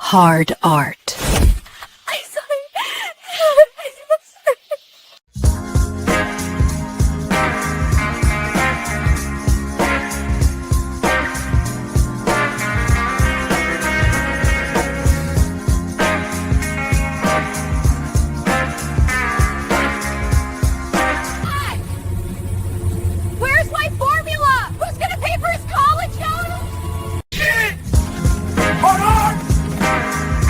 Hard art. I'm sorry. Where's my formula? Who's gonna pay for his college now? Shit! Hold on!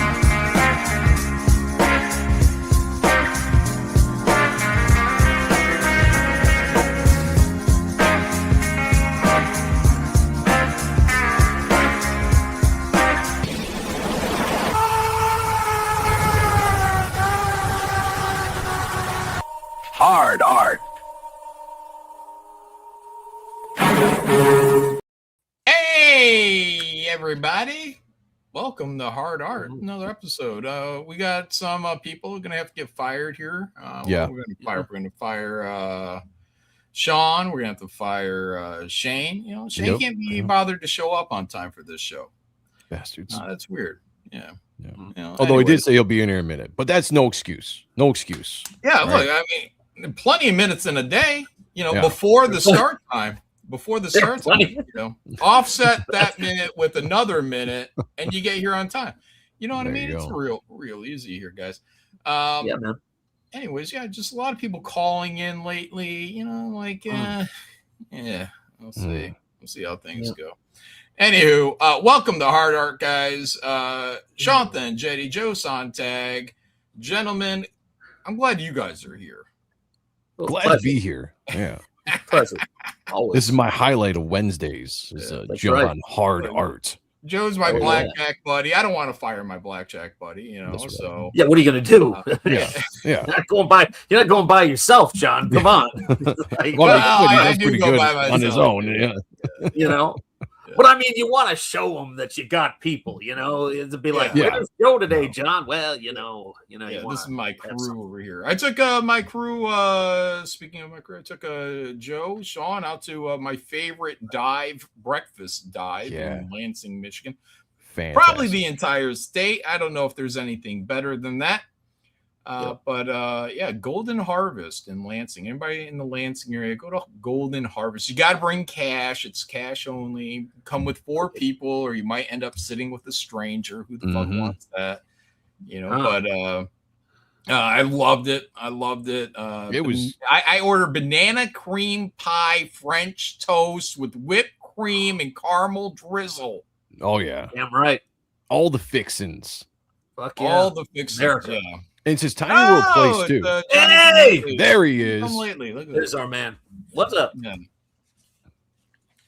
Hard art. Hey, everybody. Welcome to Hard Art, another episode. We got some people who are going to have to get fired here. Yeah. We're going to fire Sean. We're going to have to fire Shane. You know, Shane can't be bothered to show up on time for this show. Bastards. That's weird. Yeah. Yeah. You know, Although he did anyways. say he'll be in here in a minute, but that's no excuse. No excuse. Yeah, Right. look, I mean, plenty of minutes in a day, you know, Yeah. before the start time. Before the start time, plenty. you know, offset that minute with another minute, and you get here on time. You know what There I mean? you It's go. real easy here, guys. Yeah, man. Anyways, yeah, just a lot of people calling in lately. You know, like, yeah, we'll see. We'll see how things go. Anywho, welcome to Hard Art, guys. Shanthan, JD, Joe Sontag, gentlemen. I'm glad you guys are here. Glad to be here. Yeah. Pleasure. Always. This is my highlight of Wednesdays. Is that's jump right. on Hard art. Joe's my Oh, yeah. blackjack buddy. I don't want to fire my blackjack buddy, you know. That's right. So Yeah, what are you gonna do? Yeah. Yeah. You're not going by yourself, John. Come on. Like, Well, Well, he I does do pretty go good by on his myself. own. Yeah. you know. But I mean, you want to show them that you got people, you know. It'd be like, Yeah. where's Joe today, John? Well, you know. yeah, You this is my have crew something. over here. I took my crew. Speaking of my crew, I took Joe, Sean out to my favorite breakfast dive Yeah. in Lansing, Michigan. Fantastic. Probably the entire state. I don't know if there's anything better than that. But yeah, Golden Harvest in Lansing. Anybody in the Lansing area, go to Golden Harvest. You got to bring cash. It's cash only. Come with 4 people, or you might end up sitting with a stranger. Who the fuck wants that? You know, but I loved it. It was- I ordered banana cream pie French toast with whipped cream and caramel drizzle. Oh yeah. Damn right. All the fixins. Fuck yeah. All the fixings. America. Yeah. And it's his tiny little place too. Hey! There he is. Come lately. Look at There's this. our man. What's up? Yeah.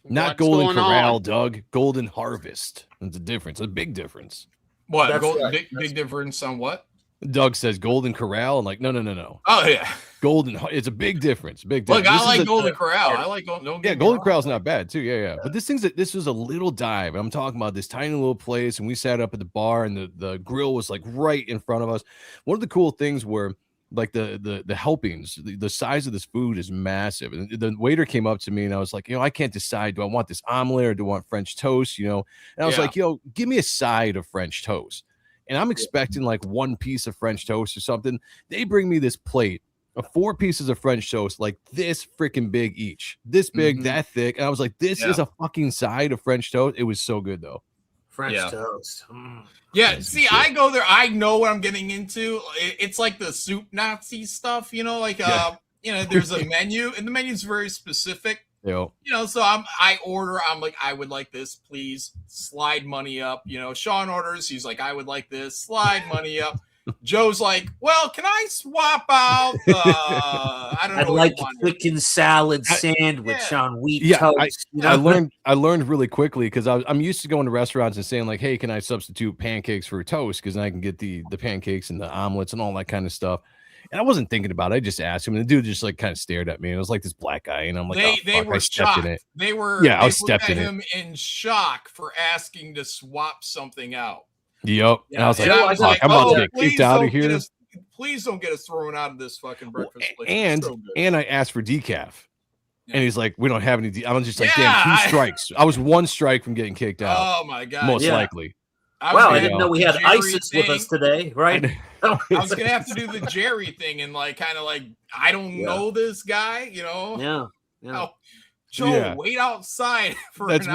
Not What's Golden going Corral, on? Doug. Golden Harvest. There's a difference. A big difference. What? That's right. Big difference on what? Doug says Golden Corral. I'm like, no. Oh yeah. It's a big difference. Big Look, difference. I This is like a- Golden Corral. I like Golden. don't Yeah, get me Golden wrong. Corral's not bad too. Yeah. But this was a little dive. And I'm talking about this tiny little place, and we sat up at the bar, and the grill was like right in front of us. One of the cool things were like the helpings. The size of this food is massive. And the waiter came up to me, and I was like, I can't decide. Do I want this omelet or do I want French toast? And I was Yeah. like, give me a side of French toast. And I'm expecting like one piece of French toast or something. They bring me this plate of 4 pieces of French toast, like this freaking big each, this big, that thick. And I was like, this is a fucking side of French toast. It was so good though. French Yeah. toast. Yeah. Fancy See, shit. I go there. I know what I'm getting into. It's like the soup Nazi stuff. Like there's a menu, and the menu's very specific. So I order. I'm like, I would like this, please. Slide money up. Sean orders. He's like, I would like this. Slide money up. Joe's like, well, can I swap out? I don't know. I'd what like you a want. chicken salad sandwich on wheat Yeah, toast. I learned really quickly because I'm used to going to restaurants and saying like, hey, can I substitute pancakes for toast? Because I can get the pancakes and the omelets and all that kind of stuff. And I wasn't thinking about it. I just asked him, and the dude just like kind of stared at me. And it was like this black guy, and I'm like, They fuck, were I stepped shocked. in it. They were. Yeah, I they was stepped looked in at it. him in shock for asking to swap something out. Yep. And I was like, And I was fuck, like, I'm about oh, to get please kicked out don't of here. Please don't get us thrown out of this fucking breakfast place. It's And so good. and I asked for decaf. Yeah. And he's like, we don't have any. I'm just like, Yeah, damn, 2 strikes. I was 1 strike from getting kicked out. Oh my god! most Yeah. likely. Wow, I didn't know we had ISIS with us today, right? I was gonna have to do the Jerry thing and like kind of like I don't know this guy, you know? Yeah. Oh, Joe, wait outside for that's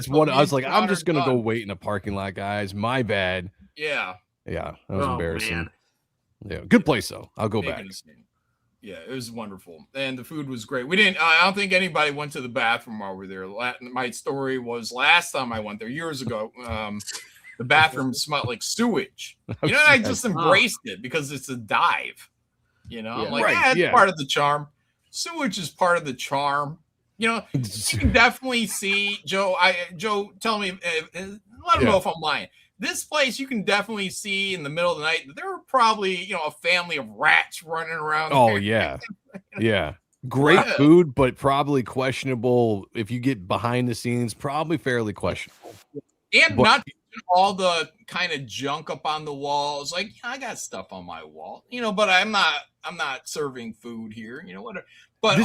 what I was like. I'm just gonna go wait in a parking lot, guys. My bad. Yeah. That was embarrassing. Man. Yeah, good place though. I'll go back. Yeah, it was wonderful, and the food was great. We didn't. I don't think anybody went to the bathroom while we were there. My story was last time I went there years ago. The bathroom smelled like sewage. You know, I just embraced it because it's a dive. You know, I'm like, it's part of the charm. Sewage is part of the charm. You know, you can definitely see Joe. Joe, tell me, let him know if I'm lying. This place, you can definitely see in the middle of the night that there were probably, a family of rats running around. Oh, yeah. Yeah. Great food, but probably questionable. If you get behind the scenes, probably fairly questionable. And not all the kind of junk up on the walls. Like, I got stuff on my wall, but I'm not serving food here, whatever. But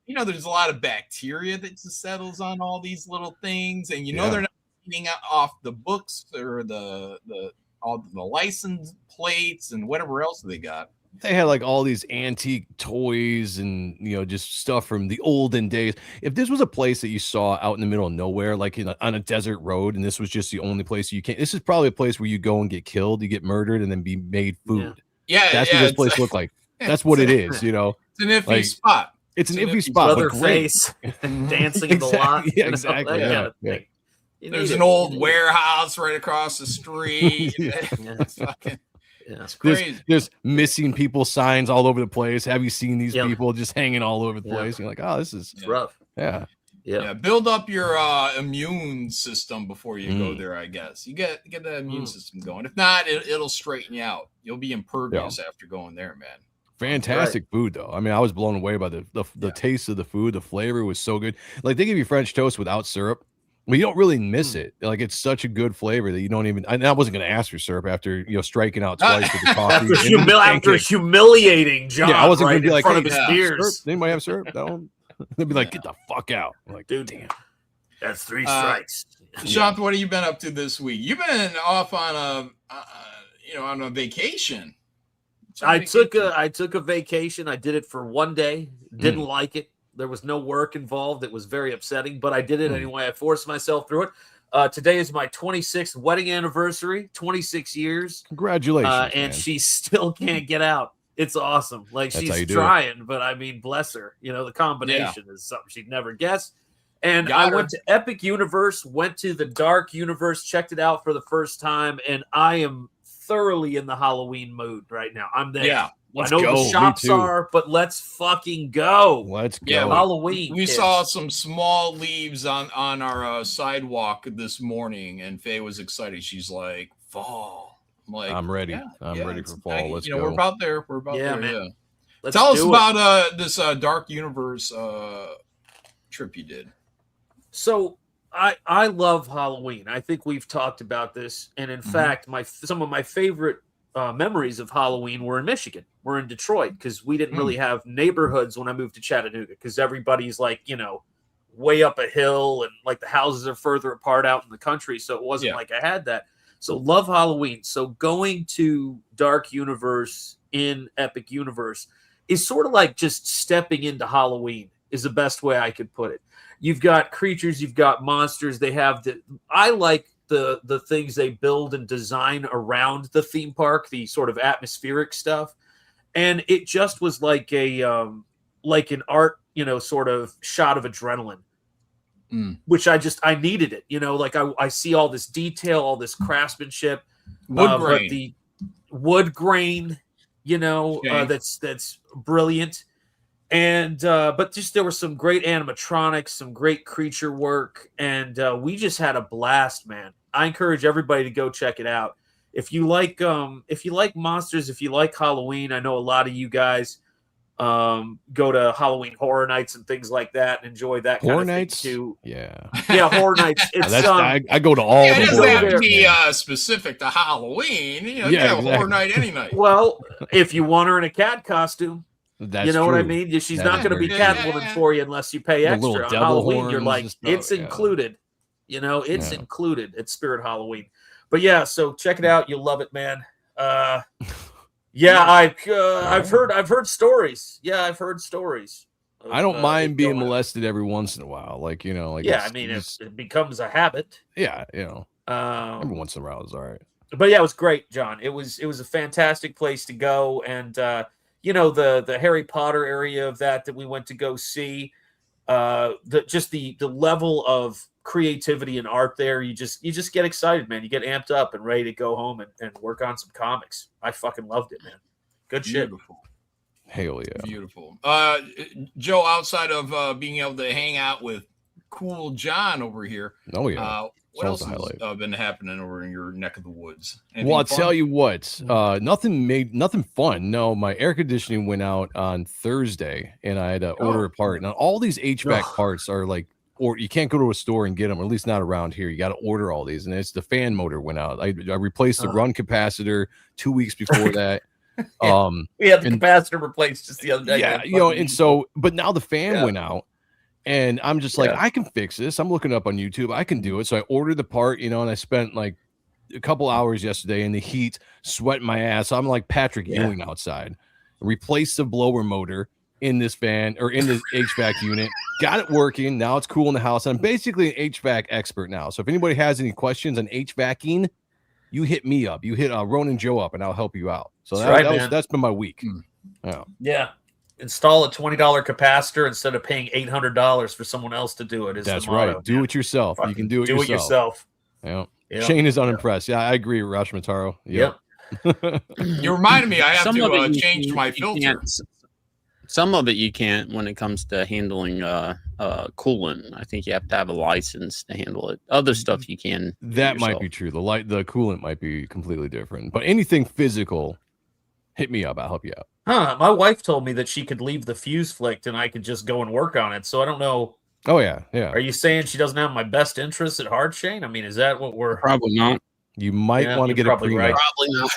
there's a lot of bacteria that just settles on all these little things. And, they're not eating off the books or all the license plates and whatever else they got. They had like all these antique toys and just stuff from the olden days. If this was a place that you saw out in the middle of nowhere, like on a desert road, and this was just the only place you can't, this is probably a place where you go and get killed, you get murdered, and then be made food. That's what this place looked like. That's what it is. It's an iffy spot. It's an iffy spot. But face dancing in the lot. Yeah, exactly. There's an old warehouse right across the street. It's crazy. There's missing people signs all over the place. Have you seen these people just hanging all over the place? You're like, oh, this is rough. Yeah. Build up your immune system before you go there, I guess. You get the immune system going. If not, it'll straighten you out. You'll be impervious after going there, man. Fantastic food, though. I mean, I was blown away by the taste of the food. The flavor was so good. Like, they give you French toast without syrup. Well, you don't really miss it. Like, it's such a good flavor that you don't even. I wasn't going to ask for syrup after striking out twice with the coffee. after humiliating John. Yeah, I wasn't going to be like, front of his peers. Anybody have syrup? No. They'd be like, get the fuck out. I'm like, dude, damn. That's 3 strikes. Sean, what have you been up to this week? You've been off on a vacation. I took a vacation. I did it for one day. Didn't like it. There was no work involved. It was very upsetting, but I did it anyway. I forced myself through it. Today is my 26th wedding anniversary, 26 years. Congratulations. And she still can't get out. It's awesome. Like, she's trying, but I mean, bless her. The combination is something she'd never guess. And I went to Epic Universe, went to the Dark Universe, checked it out for the first time, and I am thoroughly in the Halloween mood right now. I'm there. Yeah. I know the shops are, but let's fucking go. Let's go. Yeah, Halloween. We saw some small leaves on our sidewalk this morning, and Faye was excited. She's like, fall. I'm like, I'm ready. I'm ready for fall. Let's go. We're about there. We're about there. Man. Yeah. Tell us about this Dark Universe trip you did. So I love Halloween. I think we've talked about this, and in fact, some of my favorite memories of Halloween were in Michigan. We're in Detroit because we didn't really have neighborhoods when I moved to Chattanooga because everybody's like, way up a hill and like the houses are further apart out in the country. So it wasn't like I had that. So love Halloween. So going to Dark Universe in Epic Universe is sort of like just stepping into Halloween is the best way I could put it. You've got creatures, you've got monsters. They have I like the things they build and design around the theme park, the sort of atmospheric stuff. And it just was like an art, sort of shot of adrenaline, which I needed it, like I see all this detail, all this craftsmanship, wood grain. But the wood grain, that's brilliant. And but just there was some great animatronics, some great creature work, and we just had a blast, man. I encourage everybody to go check it out. If you like monsters, if you like Halloween, I know a lot of you guys go to Halloween Horror Nights and things like that and enjoy that kind of thing too. Yeah, Horror Nights. It's I go to all. It doesn't have to be specific to Halloween. You have a horror night any night. Well, if you want her in a cat costume. That's what I mean? She's not going to be Catwoman for you unless you pay extra. On Halloween, you're like, it's included. It's included at Spirit Halloween. But yeah, so check it out. You'll love it, man. Yeah, I've heard stories. Yeah, I've heard stories. I don't mind being molested every once in a while. Like, you know, like, yeah, I mean, it becomes a habit. Yeah, you know, every once in a while is all right. But yeah, it was great, John. It was a fantastic place to go, and you know, the Harry Potter area of that we went to go see. The level of creativity and art there, you just get excited, man. You get amped up and ready to go home and work on some comics. I fucking loved it, man. Good shit. Beautiful. Hell yeah. Beautiful. Joe, outside of being able to hang out with cool John over here. Oh yeah. What else has been happening over in your neck of the woods? Anything well, I'll fun? tell you what, nothing fun. No, my air conditioning went out on Thursday and I had to order a part. Now all these HVAC parts are like, or you can't go to a store and get them, or at least not around here. You got to order all these. And it's the fan motor went out. I replaced the run capacitor 2 weeks before that. We had the capacitor replaced just the other day. Yeah, you know, and so, but now the fan went out. And I'm just like, I can fix this. I'm looking up on YouTube. I can do it. So I ordered the part, you know, and I spent like a couple hours yesterday in the heat, sweating my ass. I'm like Patrick Ewing outside. Replaced the blower motor in this fan or in this HVAC unit. Got it working. Now it's cool in the house. I'm basically an HVAC expert now. So if anybody has any questions on HVACing, you hit me up. You hit Ronan Joe up, and I'll help you out. So that's been my week. Yeah. Install a $20 capacitor instead of paying $800 for someone else to do it. That's right. Do it yourself. You can do it yourself. Yeah. Shane is unimpressed. Yeah, I agree, Rash Mataro. Yep. You reminded me. I have to change my filter. Some of it you can't when it comes to handling coolant. I think you have to have a license to handle it. Other stuff you can. That might be true. The coolant might be completely different. But anything physical, hit me up. I'll help you out. My wife told me that she could leave the fuse flicked and I could just go and work on it. So I don't know. Oh, yeah. Are you saying she doesn't have my best interests at heart, Shane? I mean, is that what we're... Probably not. You might want to get a prenup. Right. Probably not.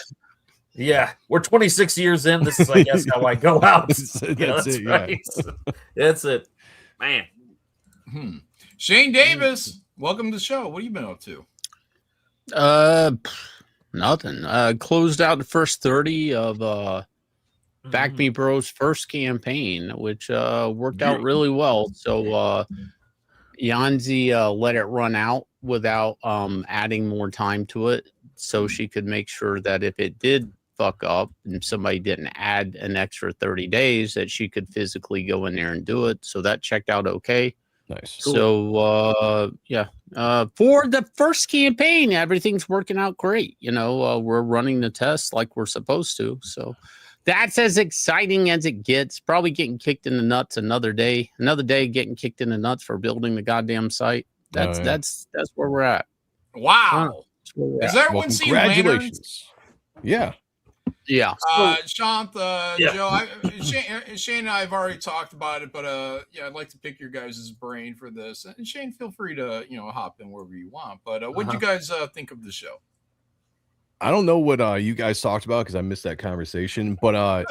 Yeah. We're 26 years in. This is, I guess, how I go out. That's it, right. That's it. Man. Shane Davis, welcome to the show. What have you been up to? Nothing. Closed out the first 30 of Back Me Bro's first campaign, which worked out really well. So Yanzi let it run out without adding more time to it, so she could make sure that if it did fuck up and somebody didn't add an extra 30 days, that she could physically go in there and do it. So that checked out okay. Nice. So for the first campaign, everything's working out great. You know, we're running the tests like we're supposed to. So that's as exciting as it gets. Probably getting kicked in the nuts another day getting kicked in the nuts for building the goddamn site. That's where we're at. Wow. Has everyone seen Lanterns? Yeah. Yeah. Sean, Joe, Shane and I have already talked about it, but I'd like to pick your guys' brain for this. And Shane, feel free to hop in wherever you want. But what did you guys think of the show? I don't know what you guys talked about because I missed that conversation. But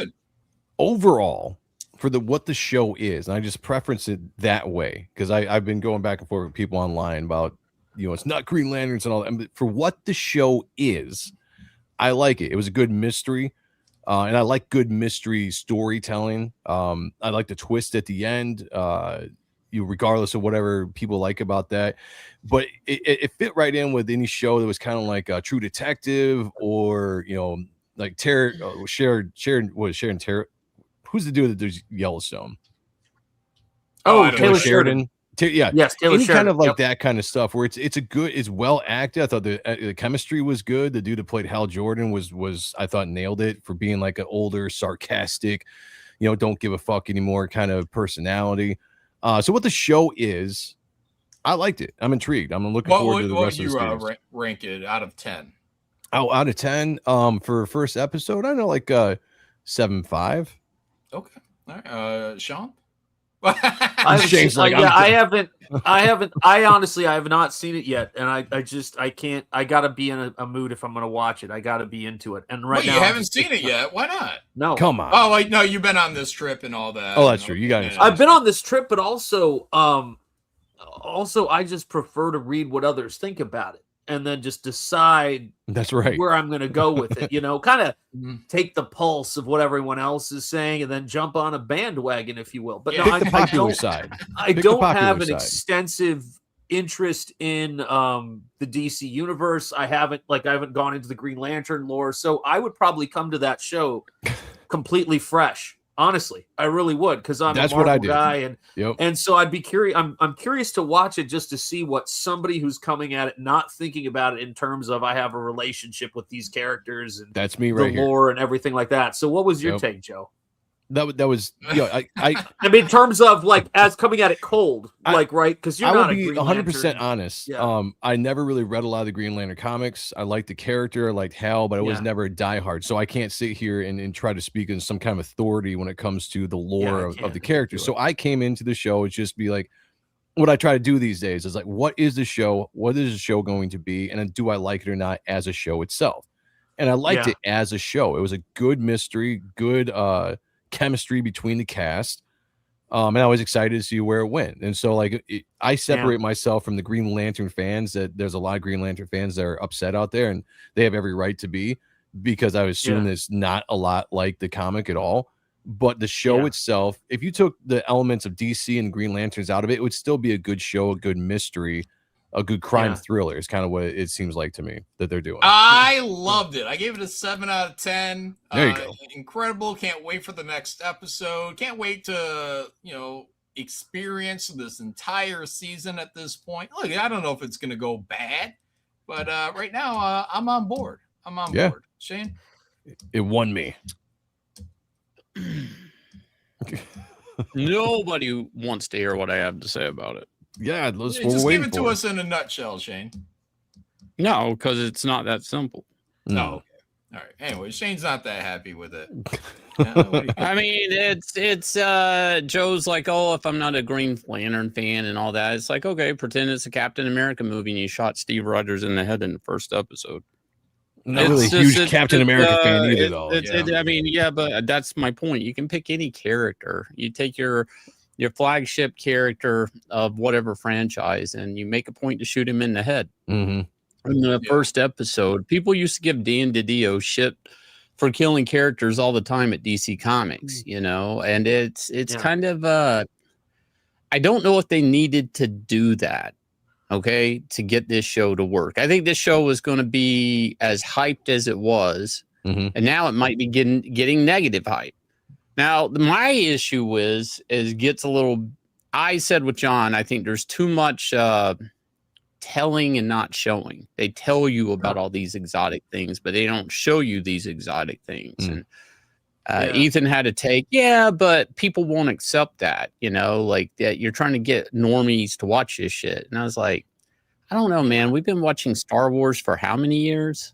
overall, for what the show is, and I just preference it that way because I've been going back and forth with people online about it's not Green Lanterns and all that. And for what the show is, I like it. It was a good mystery, and I like good mystery storytelling. I like the twist at the end, regardless of whatever people like about that. But it fit right in with any show that was kind of like True Detective or like Sharon Terra. Who's the dude that does Yellowstone? Taylor Sheridan. Yes, Taylor any Sheridan. Kind of like that kind of stuff where it's well acted. I thought the chemistry was good. The dude that played Hal Jordan was I thought nailed it for being like an older, sarcastic, don't give a fuck anymore kind of personality. So what the show is, I liked it. I'm intrigued. I'm looking forward to the rest of the series. What you rank it out of 10? Oh, out of 10. For first episode, I know like 7.5. Okay. All right. Sean. Shane's like, I honestly have not seen it yet, and I can't. I gotta be in a mood if I'm gonna watch it. I gotta be into it. And now you haven't seen it yet. Why not? No, come on. Oh, no, you've been on this trip and all that. Oh, that's true. You got it. I've been on this trip, but also I just prefer to read what others think about it. and then just decide That's right. where I'm going to go with it. You know, kind of Mhm. take the pulse of what everyone else is saying and then jump on a bandwagon, if you will. But Yeah. no, Pick the popular side. I Pick the don't popular have an side. extensive interest in the DC universe. I haven't gone into the Green Lantern lore, so I would probably come to that show completely fresh. Honestly, I really would, because I'm That's a what I Marvel did. guy, Yep. and so I'd be curious. I'm curious to watch it just to see what somebody who's coming at it, not thinking about it in terms of I have a relationship with these characters and That's me the right here. lore and everything like that. So, what was your Yep. take, Joe? That was I I mean, in terms of like as coming at it cold, right? Because you're I not will a be Green 100% Lantern. honest. Yeah. I never really read a lot of the Green Lantern comics. I liked the character, I liked Hal, but I was Yeah. never a diehard. So I can't sit here and try to speak in some kind of authority when it comes to the lore of the characters. So I came into the show, it's just be like, what I try to do these days is like, what is the show? What is the show going to be? And then do I like it or not as a show itself? And I liked it as a show. It was a good mystery, good chemistry between the cast. And I was excited to see where it went. And so like I separate myself from the Green Lantern fans, that there's a lot of Green Lantern fans that are upset out there, and they have every right to be, because I assume it's not a lot like the comic at all. But the show itself, if you took the elements of DC and Green Lanterns out of it, it would still be a good show, a good mystery, a good crime thriller is kind of what it seems like to me that they're doing. I loved it. I gave it a 7 out of 10. There you go. Incredible. Can't wait for the next episode. Can't wait to, experience this entire season at this point. Look, I don't know if it's going to go bad, but right now I'm on board. I'm on board. Shane? It won me. Nobody wants to hear what I have to say about it. Yeah, let's just give it to us in a nutshell, Shane. No, because it's not that simple. No. Okay. All right. Anyway, Shane's not that happy with it. I mean, it's Joe's like, oh, if I'm not a Green Lantern fan and all that, it's like, okay, pretend it's a Captain America movie and you shot Steve Rogers in the head in the first episode. Not really a huge Captain America fan either, though. I mean, but that's my point. You can pick any character. You take your flagship character of whatever franchise, and you make a point to shoot him in the head. Mm-hmm. In the first episode, people used to give Dan DiDio shit for killing characters all the time at DC Comics, and it's kind of I don't know if they needed to do that, okay, to get this show to work. I think this show was going to be as hyped as it was, and now it might be getting negative hype. Now, my issue gets a little. I said with John, I think there's too much telling and not showing. They tell you about all these exotic things, but they don't show you these exotic things. And Ethan had to take, but people won't accept that, like that. You're trying to get normies to watch this shit. And I was like, I don't know, man. We've been watching Star Wars for how many years?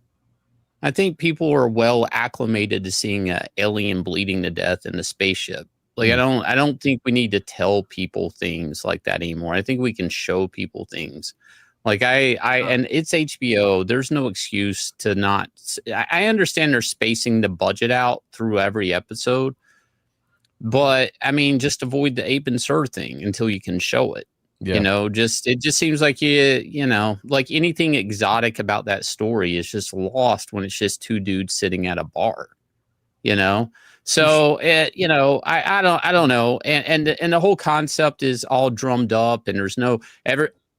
I think people are well acclimated to seeing an alien bleeding to death in the spaceship. Like, I don't think we need to tell people things like that anymore. I think we can show people things. Like and it's HBO. There's no excuse to not. I understand they're spacing the budget out through every episode, but I mean, just avoid the ape and sir thing until you can show it. Yeah. It just seems like like anything exotic about that story is just lost when it's just two dudes sitting at a bar, So I don't know, and the whole concept is all drummed up, and there's no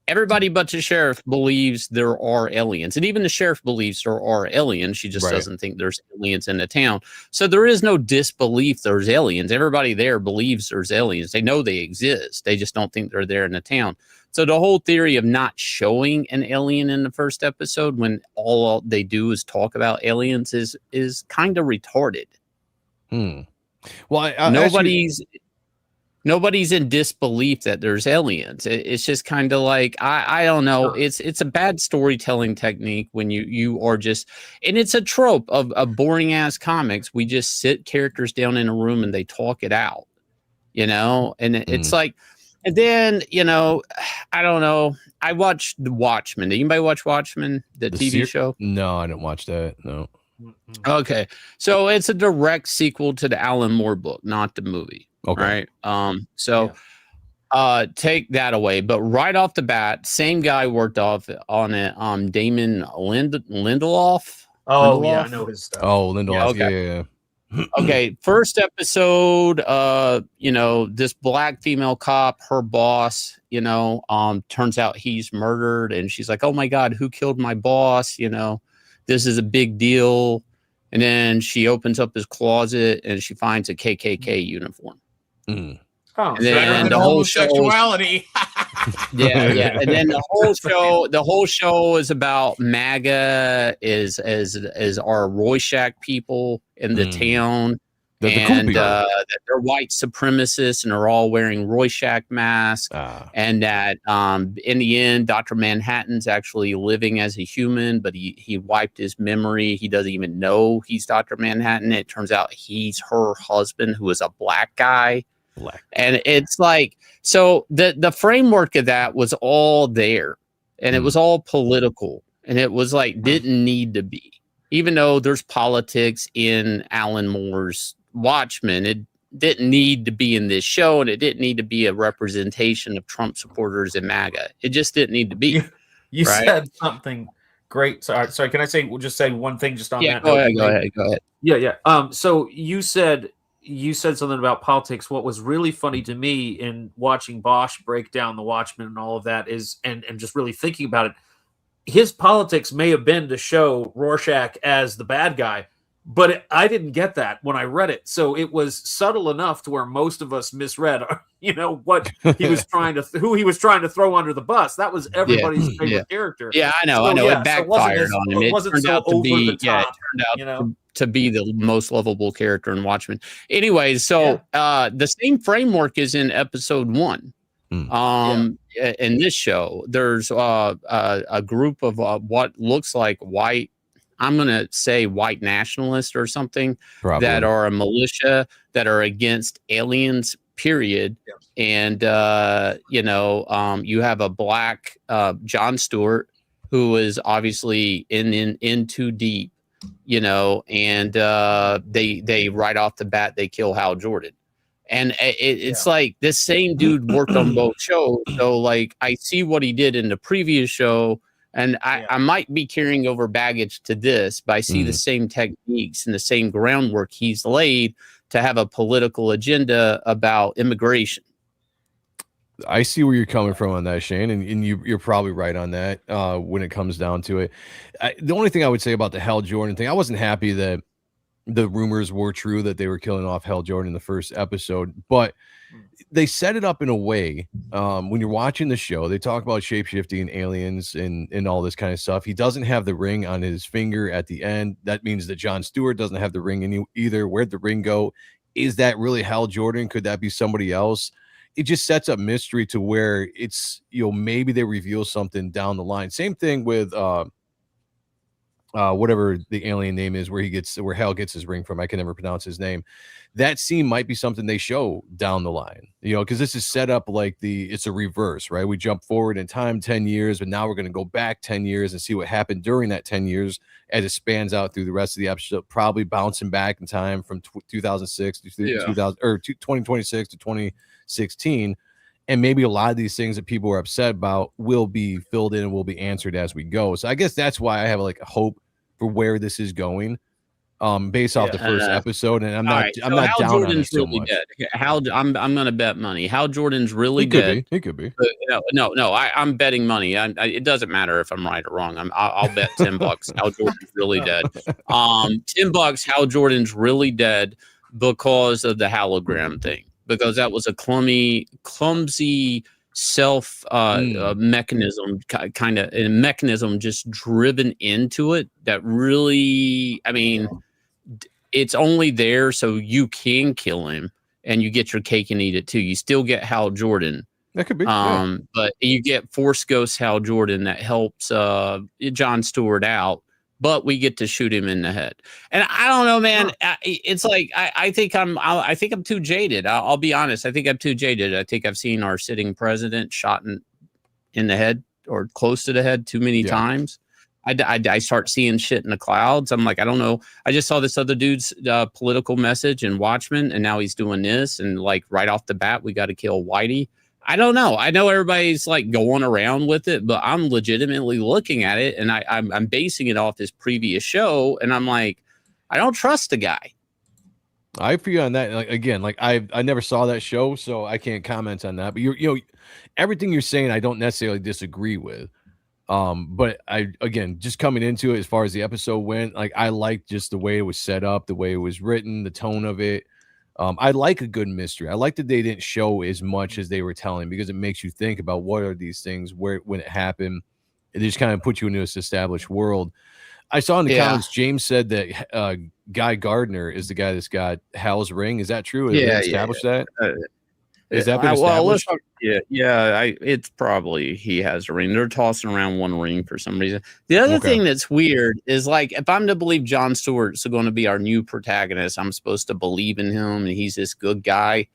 everybody but the sheriff believes there are aliens, and even the sheriff believes there are aliens. She just doesn't think there's aliens in the town. So there is no disbelief there's aliens. Everybody there believes there's aliens. They know they exist. They just don't think they're there in the town. So the whole theory of not showing an alien in the first episode when all they do is talk about aliens is kind of retarded. Well, nobody's in disbelief that there's aliens. It's just kind of like, I don't know. It's a bad storytelling technique when you are just, and it's a trope of boring ass comics. We just sit characters down in a room and they talk it out, and it's like, and then, I don't know. I watched The Watchmen. Did anybody watch Watchmen, the TV show? No, I didn't watch that. No. Okay. So it's a direct sequel to the Alan Moore book, not the movie. Okay. Right. take that away. But right off the bat, same guy worked on it. Damon Lindelof. Oh yeah, I know his stuff. Oh, Lindelof. Yeah, Yeah. Okay, first episode, this black female cop, her boss, turns out he's murdered, and she's like, oh my God, who killed my boss? This is a big deal. And then she opens up his closet and she finds a KKK uniform. Mm. Oh, and then the whole homosexuality. Yeah. And then the whole show is about MAGA is our Rorschach people in the town. And that they're white supremacists and are all wearing Rorschach masks. And that in the end, Dr. Manhattan's actually living as a human, but he wiped his memory. He doesn't even know he's Dr. Manhattan. It turns out he's her husband, who is a black guy. And it's like, so the framework of that was all there, and it was all political, and it was like didn't need to be, even though there's politics in Alan Moore's Watchmen. It didn't need to be in this show, and it didn't need to be a representation of Trump supporters in MAGA. It just didn't need to be. You right? said something great. Sorry. Can I say? We'll just say one thing just on that. Go ahead. Yeah. So you said something about politics. What was really funny to me in watching Bosch break down the Watchmen and all of that is, and just really thinking about it, his politics may have been to show Rorschach as the bad guy, but I didn't get that when I read it. So it was subtle enough to where most of us misread, what he was who he was trying to throw under the bus. That was everybody's favorite character. Yeah, I know. It backfired on him. It turned out to be, to be the most lovable character in Watchmen. Anyway, so the same framework is in episode 1. In this show, there's a group of what looks like white, I'm going to say white nationalists or something, that are a militia that are against aliens, period. And, you have a black Jon Stewart, who is obviously in too deep, and they right off the bat, they kill Hal Jordan. And it's like this same dude worked on both shows. So like, I see what he did in the previous show, and I might be carrying over baggage to this, but I see the same techniques and the same groundwork he's laid to have a political agenda about immigration. I see where you're coming from on that, Shane, and you're probably right on that when it comes down to it. The only thing I would say about the Hal Jordan thing, I wasn't happy that the rumors were true that they were killing off Hal Jordan in the first episode, but they set it up in a way when you're watching the show, they talk about shapeshifting aliens and all this kind of stuff. He doesn't have the ring on his finger at the end. That means that Jon Stewart doesn't have the ring either. Where'd the ring go? Is that really Hal Jordan? Could that be somebody else? It just sets up mystery to where it's, maybe they reveal something down the line. Same thing with whatever the alien name is, where Hal gets his ring from. I can never pronounce his name. That scene might be something they show down the line, because this is set up like it's a reverse, right? We jump forward in time 10 years, but now we're going to go back 10 years and see what happened during that 10 years as it spans out through the rest of the episode, probably bouncing back in time from 2006 to 2026 to 2016. And maybe a lot of these things that people are upset about will be filled in and will be answered as we go. So I guess that's why I have like a hope for where this is going, based off the first episode. And I'm not Hal down Jordan's on it so really much. dead. I'm going to bet money. Hal Jordan's really dead. He could be. No. I'm betting money. It doesn't matter if I'm right or wrong. I'll bet $10. Hal Jordan's really dead. $10. Hal Jordan's really dead because of the hologram thing. Because that was a clumsy self mechanism, kind of a mechanism just driven into it that really, it's only there so you can kill him and you get your cake and eat it too. You still get Hal Jordan. That could be. But you get Force Ghost Hal Jordan that helps Jon Stewart out. But we get to shoot him in the head, and I don't know, man. It's like I think I'm too jaded. I'll be honest. I think I'm too jaded. I think I've seen our sitting president shot in the head or close to the head too many times. I start seeing shit in the clouds. I'm like, I don't know. I just saw this other dude's political message in Watchmen, and now he's doing this, and like right off the bat, we got to kill Whitey. I don't know. I know everybody's like going around with it, but I'm legitimately looking at it, and I'm basing it off his previous show, and I'm like, I don't trust the guy. I feel on that. Like, again, like I never saw that show, so I can't comment on that. But you know, everything you're saying, I don't necessarily disagree with. But again, just coming into it, as far as the episode went, like I liked just the way it was set up, the way it was written, the tone of it. I like a good mystery. I like that they didn't show as much as they were telling, because it makes you think about what are these things, when it happened. It just kind of puts you into this established world. I saw in the comments, James said that Guy Gardner is the guy that's got Hal's ring. Is that true? Established that? Is that been established? It's probably he has a ring. They're tossing around one ring for some reason. The other thing that's weird is, like, if I'm to believe Jon Stewart's going to be our new protagonist, I'm supposed to believe in him and he's this good guy.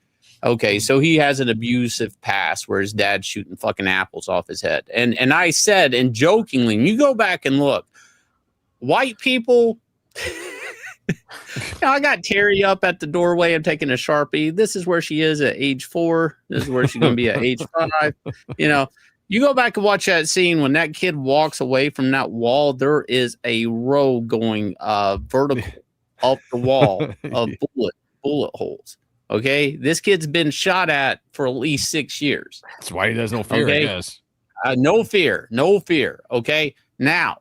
Okay, so he has an abusive past where his dad's shooting fucking apples off his head. And I said, and jokingly, and you go back and look, white people, I got Terry up at the doorway. I'm taking a Sharpie. This is where she is at age 4. This is where she's going to be at age 5. You know, you go back and watch that scene when that kid walks away from that wall. There is a row going vertical up the wall of bullet holes. Okay, this kid's been shot at for at least 6 years. That's why he has no fear. I guess. No fear. Okay, now.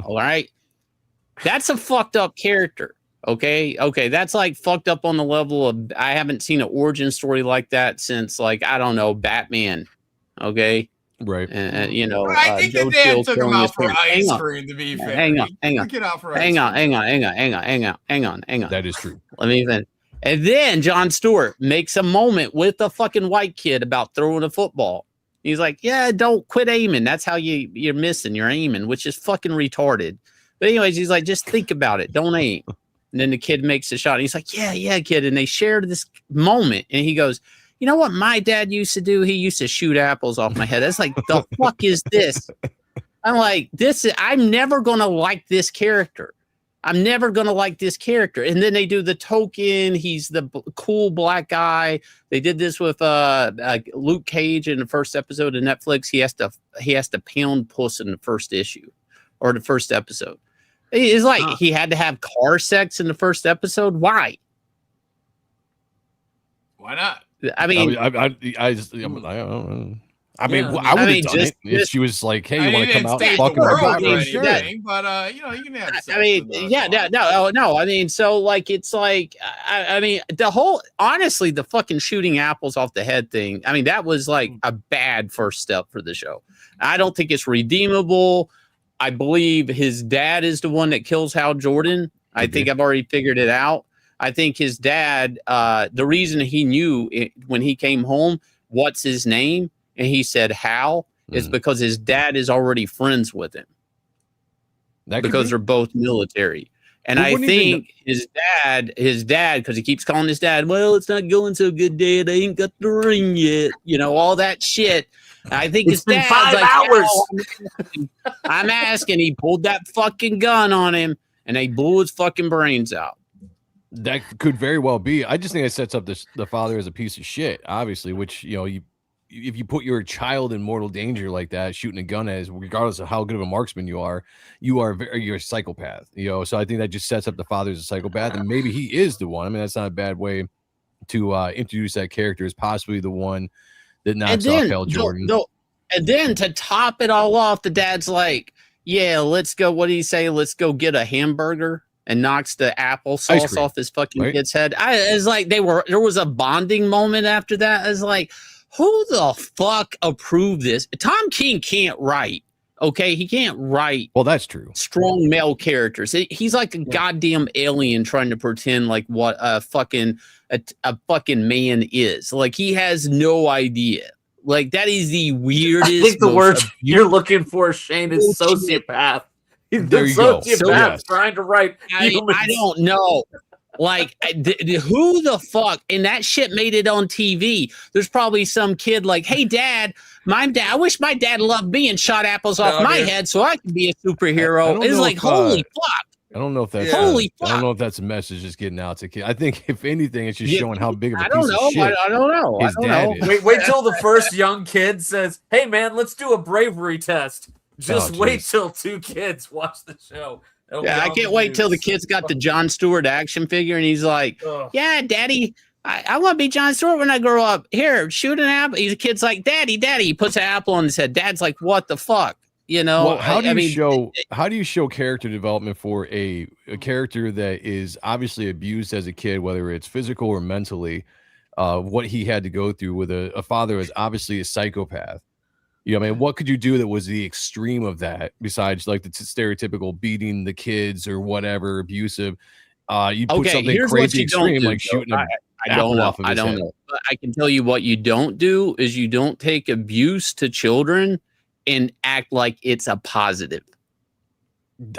All right. That's a fucked up character. Okay. That's like fucked up on the level of, I haven't seen an origin story like that since, like, I don't know, Batman. Okay. Right. And you know, I think the dad took him out for ice cream, to be fair. Hang on. Hang on. That is true. Let me even. And then Jon Stewart makes a moment with a fucking white kid about throwing a football. He's like, yeah, don't quit aiming. That's how you're missing. You're aiming, which is fucking retarded. But anyways, he's like, just think about it. Don't aim. And then the kid makes a shot. And he's like, yeah, kid. And they shared this moment. And he goes, you know what my dad used to do? He used to shoot apples off my head. That's like, the fuck is this? I'm like, I'm never going to like this character. And then they do the token. He's the cool black guy. They did this with Luke Cage in the first episode of Netflix. He has to pound puss in the first issue or the first episode. It's like he had to have car sex in the first episode. Why? Why not? I mean, I don't know. I mean, I would have done it if she was like, "Hey, you want to come out and fuck him?" But you know, you can have. I mean, no. I mean, so like, it's like, I mean, honestly, the fucking shooting apples off the head thing. I mean, that was like a bad first step for the show. I don't think it's redeemable. I believe his dad is the one that kills Hal Jordan. I think I've already figured it out. I think his dad, the reason he knew when he came home, what's his name? And he said Hal is because his dad is already friends with him. Because they're both military. And I think his dad, because he keeps calling his dad, well, it's not going so good, Dad. I ain't got the ring yet. You know, all that shit. I think his dad's 5 like, hours. I'm asking. He pulled that fucking gun on him and they blew his fucking brains out. That could very well be. I just think it sets up the father as a piece of shit, obviously, which, you know, if you put your child in mortal danger like that, shooting a gun at, regardless of how good of a marksman you're a psychopath, you know. So I think that just sets up the father as a psychopath, and maybe he is the one. I mean, that's not a bad way to introduce that character as possibly the one that knocks off Hal Jordan. And then to top it all off, the dad's like, yeah, let's go. What do you say? Let's go get a hamburger. And knocks the applesauce off his fucking kid's head. It's like there was a bonding moment after that. It's like, who the fuck approved this? Tom King can't write. Okay, he can't write. Well, that's true. Strong male characters. He's like a goddamn alien trying to pretend like what a fucking man is. Like, he has no idea. Like, that is the weirdest. I think the word you're looking for, Shane, is sociopath. There you go. Trying to write. I don't know. Like, who the fuck? And that shit made it on TV. There's probably some kid like, hey, Dad, I wish my dad loved me and shot apples off my head so I could be a superhero. It's like, holy fuck. I don't know if that's Holy I don't fuck. know if that's a message just getting out to kids. I think if anything, it's just Yeah, showing how big of a I piece don't know. of shit I don't know. his I don't dad know. is. Wait till the first young kid says, "Hey man, let's do a bravery test." Just Oh, wait jeez. till 2 kids watch the show. It'll Yeah, be I on can't the wait till the news. kid's got the John Stewart action figure and he's like, Ugh. yeah, Daddy, I want to be John Stewart when I grow up. Here, shoot an apple. He's a kid's like, Daddy. He puts an apple on his head. Dad's like, what the fuck? You know, Well, how do you mean, show character development for a character that is obviously abused as a kid, whether it's physical or mentally, what he had to go through with a father is obviously a psychopath. You know, I mean, what could you do that was the extreme of that besides like the stereotypical beating the kids or whatever abusive? You put something crazy extreme like shooting a apple off of his head. But I can tell you what you don't do is you don't take abuse to children and act like it's a positive.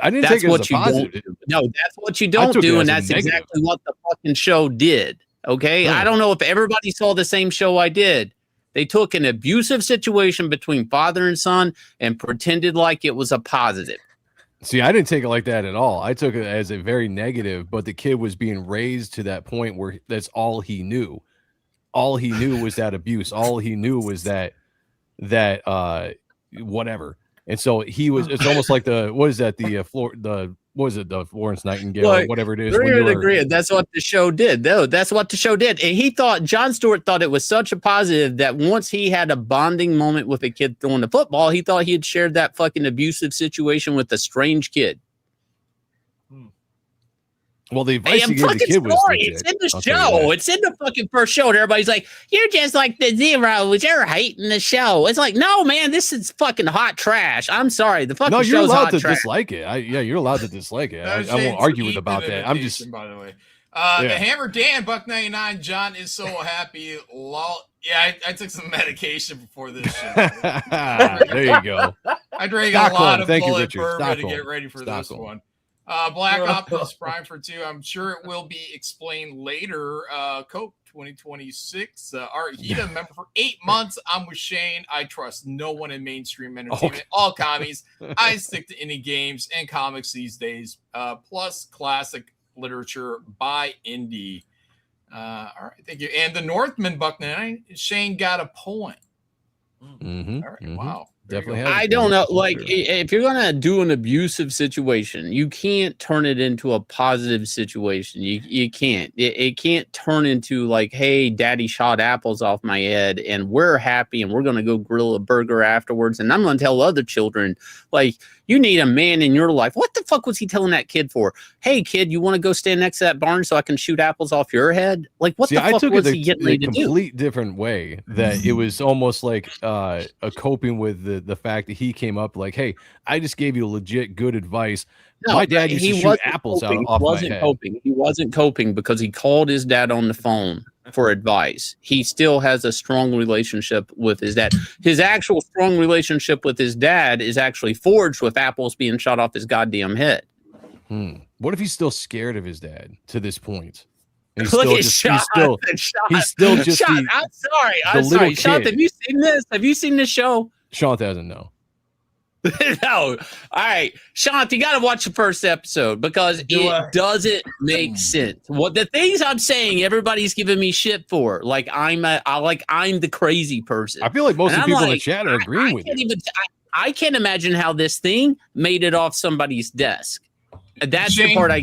I didn't That's take it what as a you positive. don't do. No, that's what you don't took it do, as and a that's negative. exactly what the fucking show did. Okay, I don't know if everybody saw the same show I did. They took an abusive situation between father and son and pretended like it was a positive. See, I didn't take it like that at all. I took it as a very negative, but the kid was being raised to that point where that's all he knew. All he knew was that abuse. All he knew was that whatever. And so he was, it's almost like the Florence Nightingale, or whatever it is. Agree. That's what the show did, though. That's what the show did. And he thought, Jon Stewart thought it was such a positive that once he had a bonding moment with a kid throwing the football, he thought he had shared that fucking abusive situation with a strange kid. Well, the advice he gave the kid was legit. It's in the show. It's in the fucking first show. And everybody's like, you're just like the zeros. You're hating the show. It's like, no, man, this is fucking hot trash. I'm sorry. The fucking show's hot trash. No, you're allowed to dislike it. You're allowed to dislike it. I won't argue with about that. I'm just, by the way. The Hammer Dan, Buck99, John is so happy. Yeah, I took some medication before this show. there you go. I drank a lot of bullet bourbon to get ready for this one. Black Optimus Prime for 2. I'm sure it will be explained later. Coke 2026. Art Hita, member for 8 months. I'm with Shane. I trust no one in mainstream entertainment. All commies. I stick to indie games and comics these days. Plus classic literature by indie. All right, thank you. And the Northman Buck9, Shane got a point. Mm-hmm, all right, wow. Definitely. I don't know. Like, if you're gonna do an abusive situation, you can't turn it into a positive situation. You can't. It can't turn into like, hey, Daddy shot apples off my head, and we're happy, and we're gonna go grill a burger afterwards, and I'm gonna tell other children, like, you need a man in your life. What the fuck was he telling that kid for? Hey, kid, you want to go stand next to that barn so I can shoot apples off your head? Like, what the fuck was he getting ready to do? I took it a complete different way. That it was almost like a coping with the fact that he came up like, hey, I just gave you legit good advice. No, my dad used to shoot apples off my head. He wasn't coping because he called his dad on the phone for advice. He still has a strong relationship with his dad. His actual strong relationship with his dad is actually forged with apples being shot off his goddamn head. What if he's still scared of his dad to this point? He's still just I'm sorry. Sean, have you seen this? Have you seen this show? Sean doesn't know. No. All right. Sean, you got to watch the first episode because it doesn't make sense. What the things I'm saying, everybody's giving me shit for. Like I'm the crazy person. I feel like most of the people in the chat are agreeing with you. I can't imagine how this thing made it off somebody's desk. That's Shane, the part I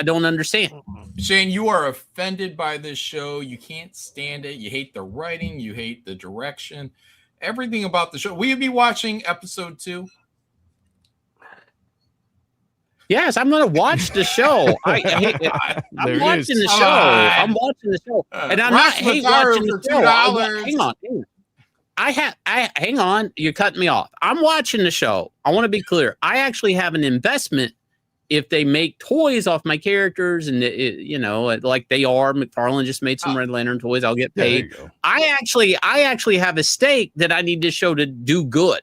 don't understand. Shane, you are offended by this show. You can't stand it. You hate the writing. You hate the direction. Everything about the show. Will you be watching episode 2? Yes, I'm going to watch the show. I'm watching the show. I'm watching the show, and I'm not hate watching the show. Hang on. Hang on. You're cutting me off. I'm watching the show. I want to be clear. I actually have an investment. If they make toys off my characters and like they are, McFarlane just made some Red Lantern toys, I'll get paid. I actually have a stake that I need this show to do good.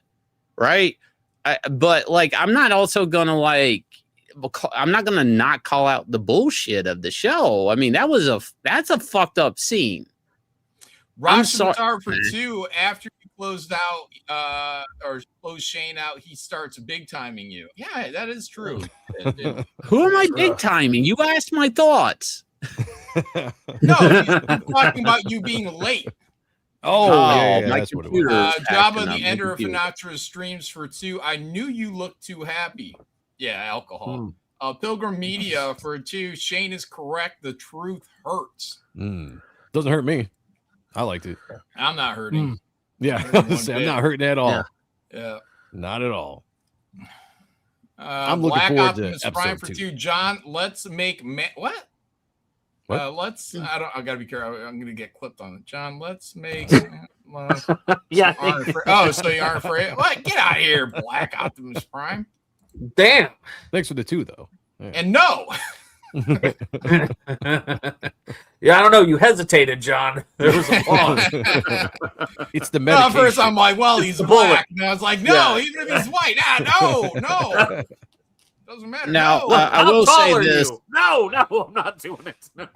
Right. But like, I'm not also going to I'm not going to not call out the bullshit of the show. I mean, that's a fucked up scene. Rosh for 2, after you closed out or closed Shane out, he starts big timing you. Yeah, that is true. Who am I big timing? You asked my thoughts. No, he's talking about you being late. Yeah, my that's what it was. Jabba the Ender of Hinatra streams for 2. I knew you looked too happy. Yeah, alcohol. Pilgrim Media for 2. Shane is correct. The truth hurts. Doesn't hurt me. I liked it. I'm not hurting. Yeah, I'm not hurting at all. Yeah. Not at all. I'm looking Black forward Optimus to Prime episode for 2. 2. John, let's make what? What? I gotta be careful. I'm gonna get clipped on it. John, let's make Yeah. Oh, so you aren't afraid? What? Get out of here, Black Optimus Prime. Damn. Thanks for the 2, though. Yeah. And no. Yeah, I don't know. You hesitated, John. There was a pause. It's the Well, medication. at first I'm like, well, he's the bullet. black. And I was like, no, even if he's white. No. Doesn't matter. Now, no. I will say this. No, I'm not doing it. No.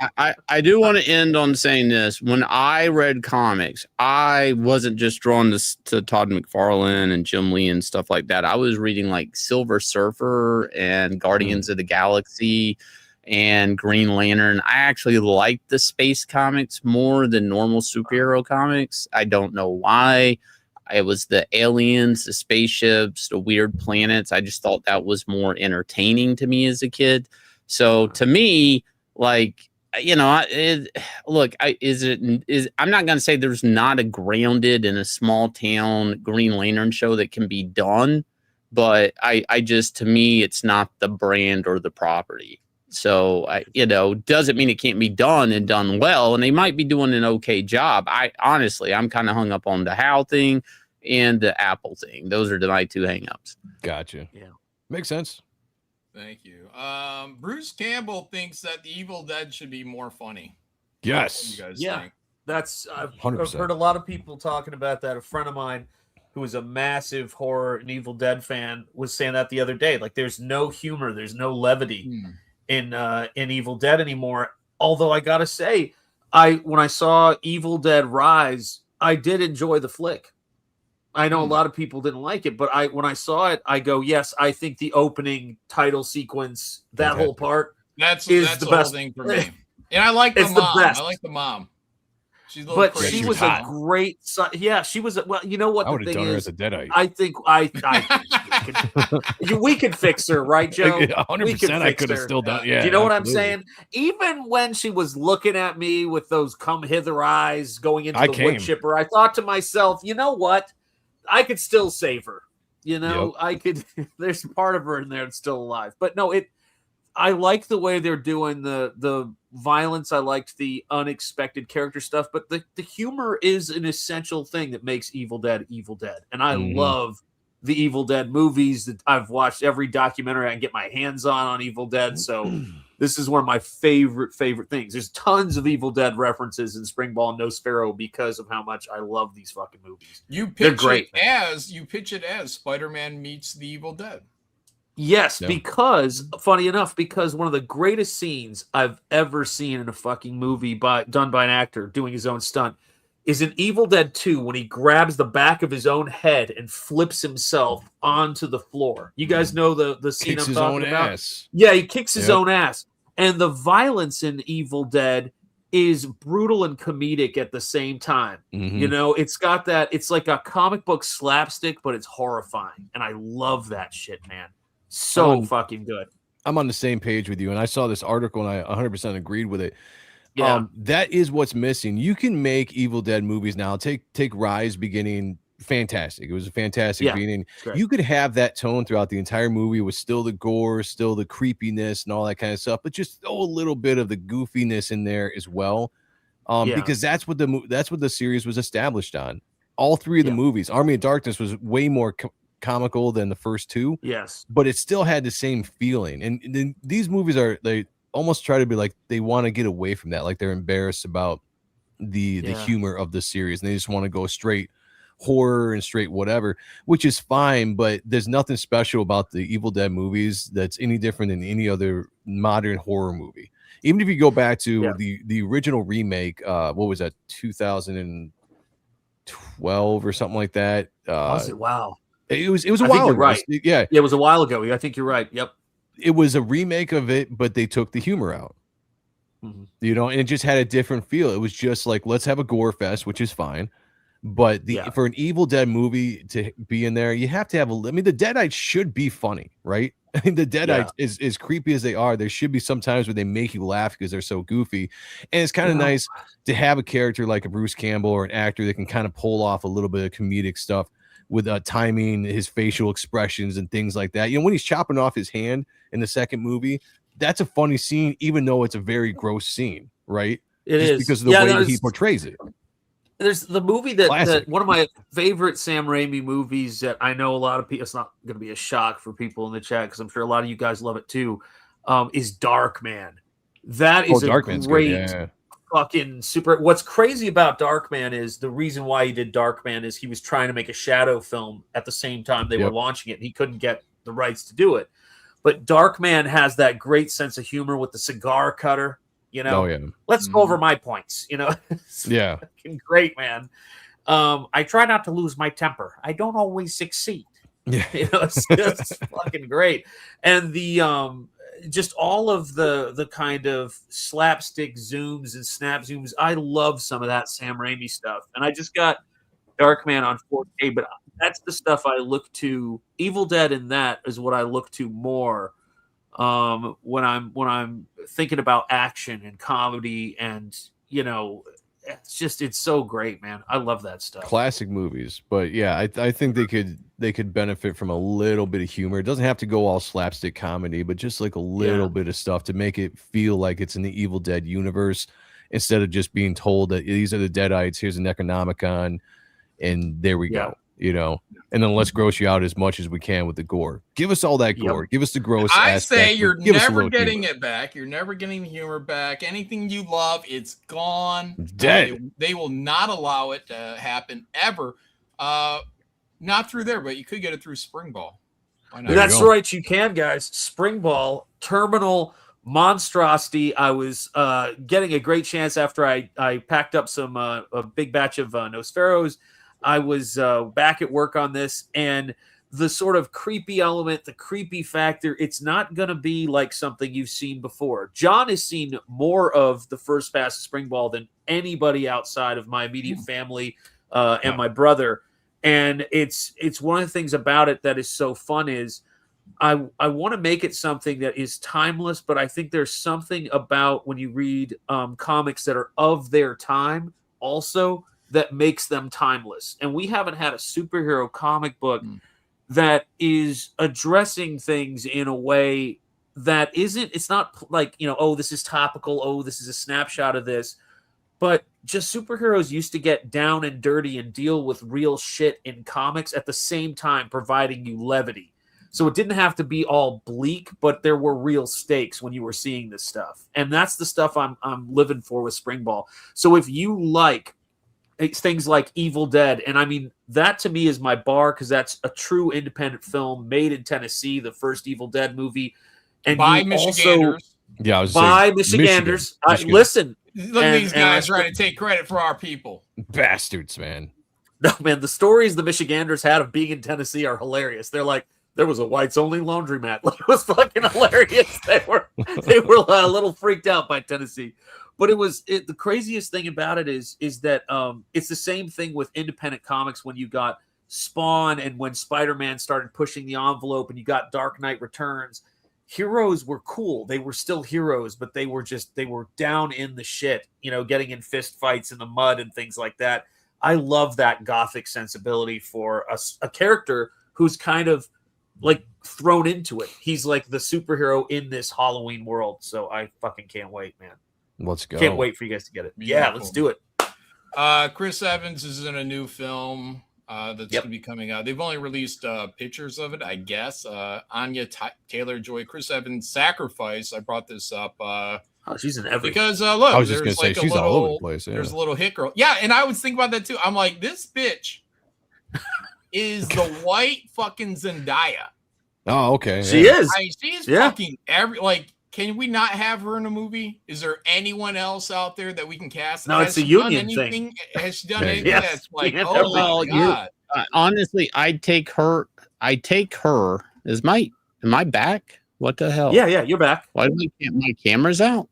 I do want to end on saying this. When I read comics, I wasn't just drawn to Todd McFarlane and Jim Lee and stuff like that. I was reading like Silver Surfer and Guardians of the Galaxy and Green Lantern. I actually liked the space comics more than normal superhero comics. I don't know why. It was the aliens, the spaceships, the weird planets. I just thought that was more entertaining to me as a kid. So to me, like, you know, I'm not going to say there's not a grounded in a small town Green Lantern show that can be done, but I just, to me, it's not the brand or the property. So, doesn't mean it can't be done and done well. And they might be doing an okay job. I'm kind of hung up on the Hal thing and the Apple thing. Those are my 2 hangups. Gotcha. Yeah. Makes sense. Thank you. Bruce Campbell thinks that the Evil Dead should be more funny. Yes. What do you guys Yeah. think? I've 100%. heard a lot of people talking about that. A friend of mine who is a massive horror and Evil Dead fan was saying that the other day. Like, there's no humor, there's no levity in Evil Dead anymore. Although I gotta say, when I saw Evil Dead Rise, I did enjoy the flick. I know a lot of people didn't like it, but when I saw it, I go, yes, I think the opening title sequence, that whole part, that's the the best whole thing for me. And I like the It's the mom. best. I like the mom. She's a little but crazy. she was a great she was well, you know what I the would have thing done her is, as a Deadite. I think we could fix her, right, Joe? 100%. I could have still done. Yeah. Do you know what I'm absolutely. saying? Even when she was looking at me with those come hither eyes going into the wood chipper, I thought to myself, you know what? I could still save her. You know, I could. There's part of her in there that's still alive. But no, I like the way they're doing the violence. I liked the unexpected character stuff, but the humor is an essential thing that makes Evil Dead Evil Dead. And I love the Evil Dead movies. That I've watched every documentary I can get my hands on Evil Dead. So this is one of my favorite things. There's tons of Evil Dead references in Spring Ball and No Sparrow because of how much I love these fucking movies. You pitch it as Spider-Man meets the Evil Dead. Yes, because funny enough, because one of the greatest scenes I've ever seen in a fucking movie done by an actor doing his own stunt is in Evil Dead 2 when he grabs the back of his own head and flips himself onto the floor. You guys know the scene Kicks I'm his talking own about? ass. Yeah, he kicks his own ass. And the violence in Evil Dead is brutal and comedic at the same time. You know, it's got that, it's like a comic book slapstick, but it's horrifying. And I love that shit, man. So fucking good. I'm on the same page with you, and I saw this article and I 100% agreed with it. Yeah. That is what's missing. You can make Evil Dead movies now. Take Rise beginning, fantastic. It was a fantastic beginning. You could have that tone throughout the entire movie with still the gore, still the creepiness and all that kind of stuff, but just throw a little bit of the goofiness in there as well. Because that's what the series was established on. All 3 of the movies. Army of Darkness was way more comical than the first 2, but it still had the same feeling. And these movies they almost try to be like they want to get away from that, like they're embarrassed about the humor of the series, and they just want to go straight horror and straight whatever, which is fine. But there's nothing special about the Evil Dead movies that's any different than any other modern horror movie. Even if you go back to the original remake, what was that, 2000 and 2012 or something like that. Was it? Wow. It was a I think while you're ago. right. Yeah, It was a while ago. I think you're right. Yep. it was a remake of it, but they took the humor out. Mhm. You know, and it just had a different feel. It was just like, let's have a gore fest, which is fine. But for an Evil Dead movie to be in there, you have to have I mean, the Deadites should be funny, right? I mean, the Deadites, as creepy as they are, there should be some times where they make you laugh because they're so goofy. And it's kind of nice to have a character like a Bruce Campbell or an actor that can kind of pull off a little bit of comedic stuff with timing, his facial expressions and things like that. You know, when he's chopping off his hand in the second movie, that's a funny scene, even though it's a very gross scene, right? It just is because of the way that he portrays it. There's the movie that one of my favorite Sam Raimi movies that I know a lot of people, it's not going to be a shock for people in the chat because I'm sure a lot of you guys love it too, is Darkman. That is a great fucking super. What's crazy about Darkman is the reason why he did Darkman is he was trying to make a shadow film at the same time they were launching it. And he couldn't get the rights to do it. But Darkman has that great sense of humor with the cigar cutter. You know, let's go over my points. You know, it's fucking great, man. I try not to lose my temper. I don't always succeed. Yeah, you know, it's just fucking great. And the just all of the kind of slapstick zooms and snap zooms. I love some of that Sam Raimi stuff. And I just got Darkman on 4K, but that's the stuff I look to. Evil Dead in that is what I look to more. When I'm thinking about action and comedy, and you know, it's so great, man. I love that stuff. Classic movies, but yeah, I think they could benefit from a little bit of humor. It doesn't have to go all slapstick comedy, but just like a little bit of stuff to make it feel like it's in the Evil Dead universe instead of just being told that these are the Deadites. Here's an Necronomicon, and there we go. You know, and then let's gross you out as much as we can with the gore. Give us all that gore. Give us the gross. I say you're never getting it back. You're never getting the humor back. Anything you love, it's gone. Dead. They will not allow it to happen ever. Not through there, but you could get it through Spring Ball. Why not? That's right, you can, guys. Spring Ball, Terminal Monstrosity. I was getting a great chance after I packed up some a big batch of Nosferos. I was back at work on this, and the sort of creepy element, the creepy factor, it's not going to be like something you've seen before. John has seen more of the first pass of Spring Ball than anybody outside of my immediate family and my brother. And it's one of the things about it that is so fun is I want to make it something that is timeless, but I think there's something about when you read comics that are of their time also that makes them timeless. And we haven't had a superhero comic book that is addressing things in a way that it's not like, you know, oh, this is topical. Oh, this is a snapshot of this. But just superheroes used to get down and dirty and deal with real shit in comics at the same time, providing you levity. So it didn't have to be all bleak, but there were real stakes when you were seeing this stuff. And that's the stuff I'm living for with Spring Ball. So if you like things like Evil Dead, and I mean, that to me is my bar because that's a true independent film made in Tennessee, the first Evil Dead movie. And by Michiganders. Yeah, I was by Michiganders. Listen. Look at these guys trying to take credit for our people. Bastards, man. No, man, the stories the Michiganders had of being in Tennessee are hilarious. They're like, there was a whites-only laundromat. Like, it was fucking hilarious. They were a little freaked out by Tennessee. But the craziest thing about it is that it's the same thing with independent comics when you got Spawn and when Spider-Man started pushing the envelope and you got Dark Knight Returns. Heroes were cool. They were still heroes, but they were down in the shit, you know, getting in fist fights in the mud and things like that. I love that gothic sensibility for a character who's kind of like thrown into it. He's like the superhero in this Halloween world. So I fucking can't wait, man. Let's go. Can't wait for you guys to get it. Yeah, let's do it. Chris Evans is in a new film that's going to be coming out. They've only released pictures of it, I guess. Anya Taylor-Joy, Chris Evans' Sacrifice. I brought this up. She's in everything. Because, look, I was just going to say, she's all over the place. There's a little hit girl. Yeah, and I was thinking about that, too. I'm like, this bitch is the white fucking Zendaya. Oh, okay. She is. She's fucking can we not have her in a movie? Is there anyone else out there that we can cast? No, it's a union thing. Has she done Yeah, anything yes. that's like, Yeah, oh my well, god? honestly, I'd take her. I take her. Am I back? What the hell? Yeah, you're back. Why do my camera's out?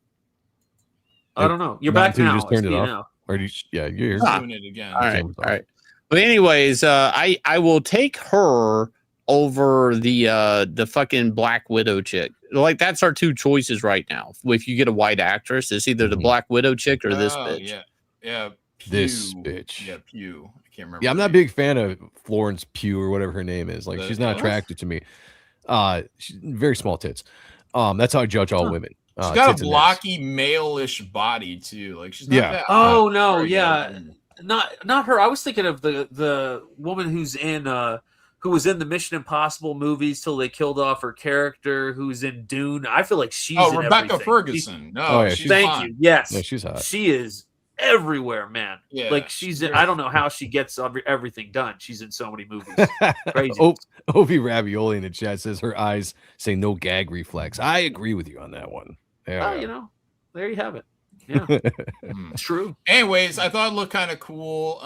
I don't know. You're Not back until you now. just turned I it see you off. now. Or do you, yeah, you're here. Doing it again. All right. But anyways, I will take her over the fucking Black Widow chick. Like that's our two choices right now. If you get a white actress, it's either the Black Widow chick or this bitch. Yeah. Pew. This bitch. Yeah, Pew. I can't remember. Yeah, I'm not a big fan of Florence Pugh or whatever her name is. Like, she's not attractive to me. She's very small tits. That's how I judge all women. She's got a blocky, male-ish body too. Like she's not that. Oh no, very yeah, good. not her. I was thinking of the woman who's in who was in the Mission Impossible movies till they killed off her character. Who's in Dune? I feel like she's in Rebecca everything. Ferguson. she's Thank fine. you. Yes, Yeah, she's hot. She is everywhere, man. Yeah, like she's in, I don't know how she gets everything done. She's in so many movies. Crazy. Obi Ravioli in the chat says her eyes say no gag reflex. I agree with you on that one. Yeah, You know, there you have it. Yeah, it's true. Anyways, I thought it looked kind of cool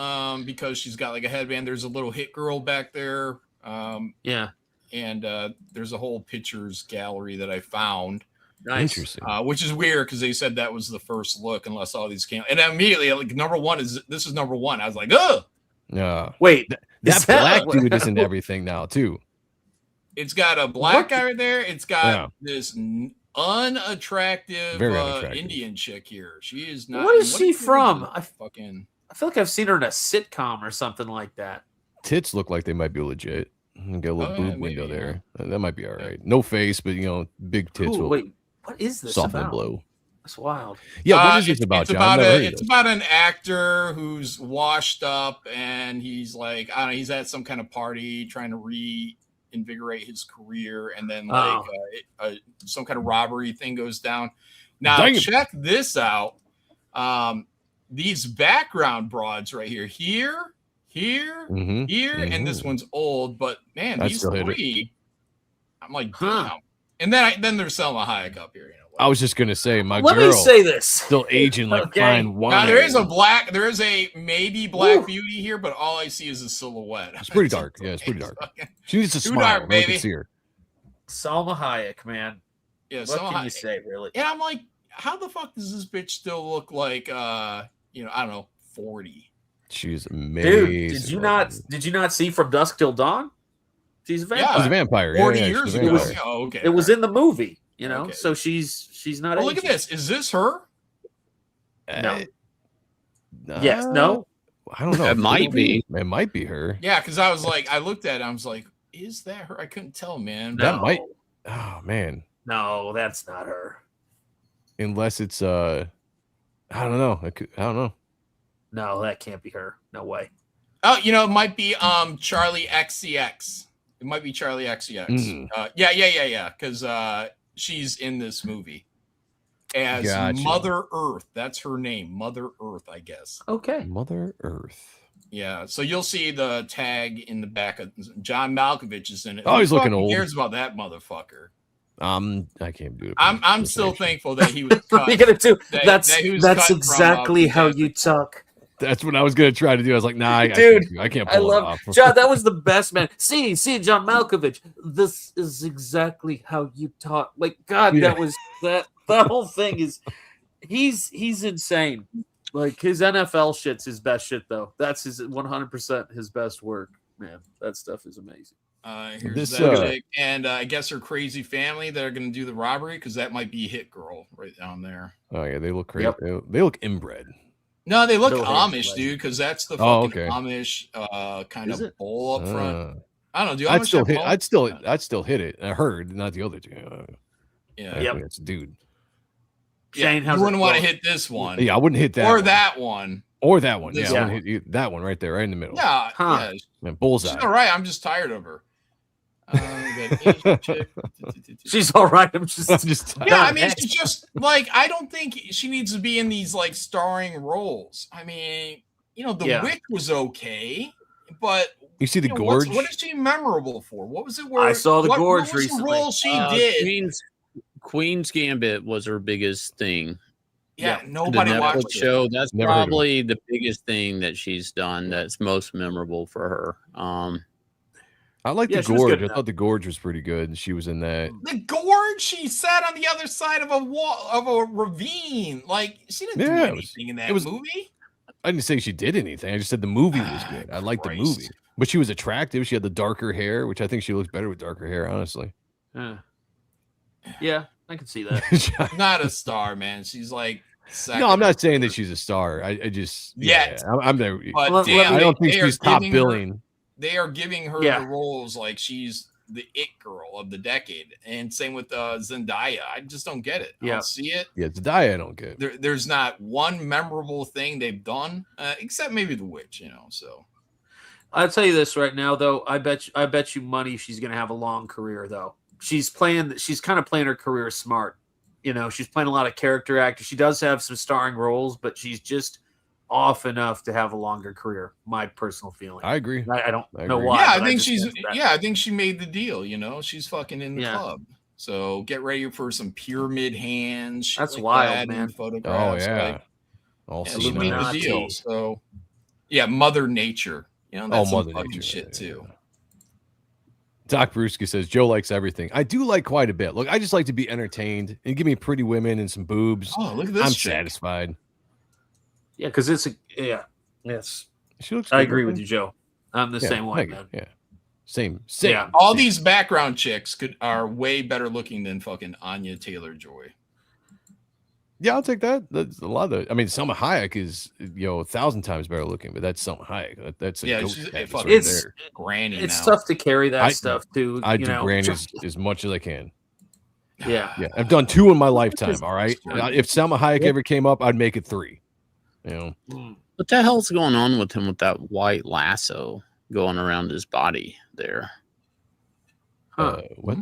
because she's got like a headband. There's a little hit girl back there. Yeah, and there's a whole pictures gallery that I found. Nice. Interesting. Which is weird because they said that was the first look, unless all these came. And immediately, like number one this is number one. I was like, oh, Yeah. Wait, That black dude is in everything now too. it's got a black guy right there. It's got this unattractive, Very unattractive Indian chick here. She is not. What is she from? I fucking. I feel like I've seen her in a sitcom or something like that. Tits look like they might be legit. Got a little boob window maybe, there. That might be all right. No face, but big tits Ooh, will wait, what is this soften the about? blow. That's wild. Yeah, what is this about, It's John? about I've never heard of it's this. about an actor who's washed up and he's like, I don't know, he's at some kind of party trying to reinvigorate his career, and then like some kind of robbery thing goes down. Now Dang it. check this out. These background broads right here, and this one's old, but man, I these still hit it. three, I'm like, damn. And then there's Selma Hayek up here. I was just gonna say, my Let girl me say this. still aging like Okay. fine wine. Now there is a maybe black beauty here, but all I see is a silhouette. It's pretty dark. Yeah, it's pretty dark. She needs to Too smile. dark, No one can baby. see her. Salma Hayek, man. Yeah, What Selma can you Hayek. say, really? And I'm like, how the fuck does this bitch still look like I don't know, 40? She's amazing. Dude, did you not see From Dusk Till Dawn? She's a vampire. Yeah. She's a vampire. 40 yeah, years she's a ago. vampire. Oh, okay. It was in the movie, Okay. so she's not. Oh, look at aging. this. Is this her? No. Yes. No. I don't know. It might be. It might be her. Yeah, because I was like, I looked at it, I was like, is that her? I couldn't tell, man. That No. might. Oh man. No, that's not her. Unless it's I don't know. I don't know. No, that can't be her. No way. Oh, it might be Charlie XCX. It might be Charlie XCX. Mm. Yeah. Because she's in this movie as Gotcha. Mother Earth. That's her name, Mother Earth, I guess. Okay. Mother Earth. Yeah. So you'll see the tag in the back of John Malkovich is in it. Oh, he's Who looking fucking old. cares about that motherfucker? I can't do it. I'm still thankful that he was What are you gonna do? that he was That's cut from, exactly how you talk. That's what I was gonna try to do. I was like, nah, Dude, I can't I pull it love off. John. That was the best, man. See, John Malkovich. This is exactly how you talk. Like, God, Yeah. that was that whole thing is. He's insane. Like his NFL shit's his best shit though. That's his 100% his best work, man. That stuff is amazing. Here's This, that chick, and I guess her crazy family that are going to do the robbery, because that might be Hit Girl right down there. Oh yeah, they look crazy. Yep. They look inbred. No, they look Bill Amish, Hader's dude, because that's the Oh, fucking okay. Amish kind Is of it? bowl up front. I don't know. Do I'd Amish still have hit. bowls? I'd still hit it. I heard, not the other two. Yeah. Yep. That's a dude. Shane, You how's wouldn't it want to going? hit this one. Yeah, I wouldn't hit that. or one. that one. Or that one. This Yeah, I one. wouldn't hit that one right there, right in the middle. Yeah. Huh. Yeah. Man, bullseye. She's all right. I'm just tired of her. We got Asian chick. She's all right. I'm just I'm just Yeah, I mean, she's just like, I don't think she needs to be in these like starring roles. I mean, The Yeah. Wick was okay, but You see the what's- gorge? what is she memorable for? What was it? Where I saw The Gorge what was recently. the role she did? Queen's Gambit was her biggest thing. Yeah, The nobody Netflix watched it. show. That's Never heard of it. probably the biggest thing that she's done. That's most memorable for her. I like Yeah, the she was good Gorge. in I that. thought the Gorge was pretty good, and she was in that. The Gorge, she sat on the other side of a wall of a ravine. Like she didn't do Yeah, anything in that it was- movie. I didn't say she did anything. I just said the movie was good. I liked the Christ. movie, but she was attractive. She had the darker hair, which I think she looks better with darker hair, honestly. Yeah, I can see that. Not a star, man. She's like No, I'm not saying that she's a star. I just Yet. I'm there. But Well, damn, I don't think they are she's top giving her- billing. They are giving her Yeah. the roles like she's the it girl of the decade, and same with Zendaya. I just don't get it. I Yeah. don't see it. Yeah, Zendaya, I don't get. There's not one memorable thing they've done, except maybe The Witch. So I'll tell you this right now, though. I bet you money she's going to have a long career, though. She's kind of playing her career smart. She's playing a lot of character actors. She does have some starring roles, but she's just off enough to have a longer career. My personal feeling. I agree. I don't I know agree. why. yeah, I but think just she's think that. I think she made the deal. She's fucking in the Yeah. club. So get ready for some pyramid hands. shit That's like wild, that, man. and Oh photographs. yeah. All Yeah, seen she made the that. Illuminati. deal. So yeah, Mother Nature. That's some Mother fucking Nature, shit yeah, too. Doc Brewski says Joe likes everything. I do like quite a bit. Look, I just like to be entertained and give me pretty women and some boobs. Oh, look at this I'm chick. satisfied. Yeah, because yes. She looks. I good agree with looking. you, Joe. I'm the Yeah, same way, Megan, man. Yeah, same. Yeah. All these background chicks are way better looking than fucking Anya Taylor-Joy. Yeah, I'll take that. That's a lot of. I mean, Selma Hayek is 1,000 times better looking, but that's Selma Hayek. That's a Yeah, ghost she's a package fucking- right It's there. Granny it's now. tough to carry that I- stuff too. I do know. grannies as much as I can. Yeah. Yeah, I've done 2 in my lifetime. All right, Sure. if Selma Hayek ever came up, I'd make it 3. What the hell's going on with him with that white lasso going around his body there? Huh. What?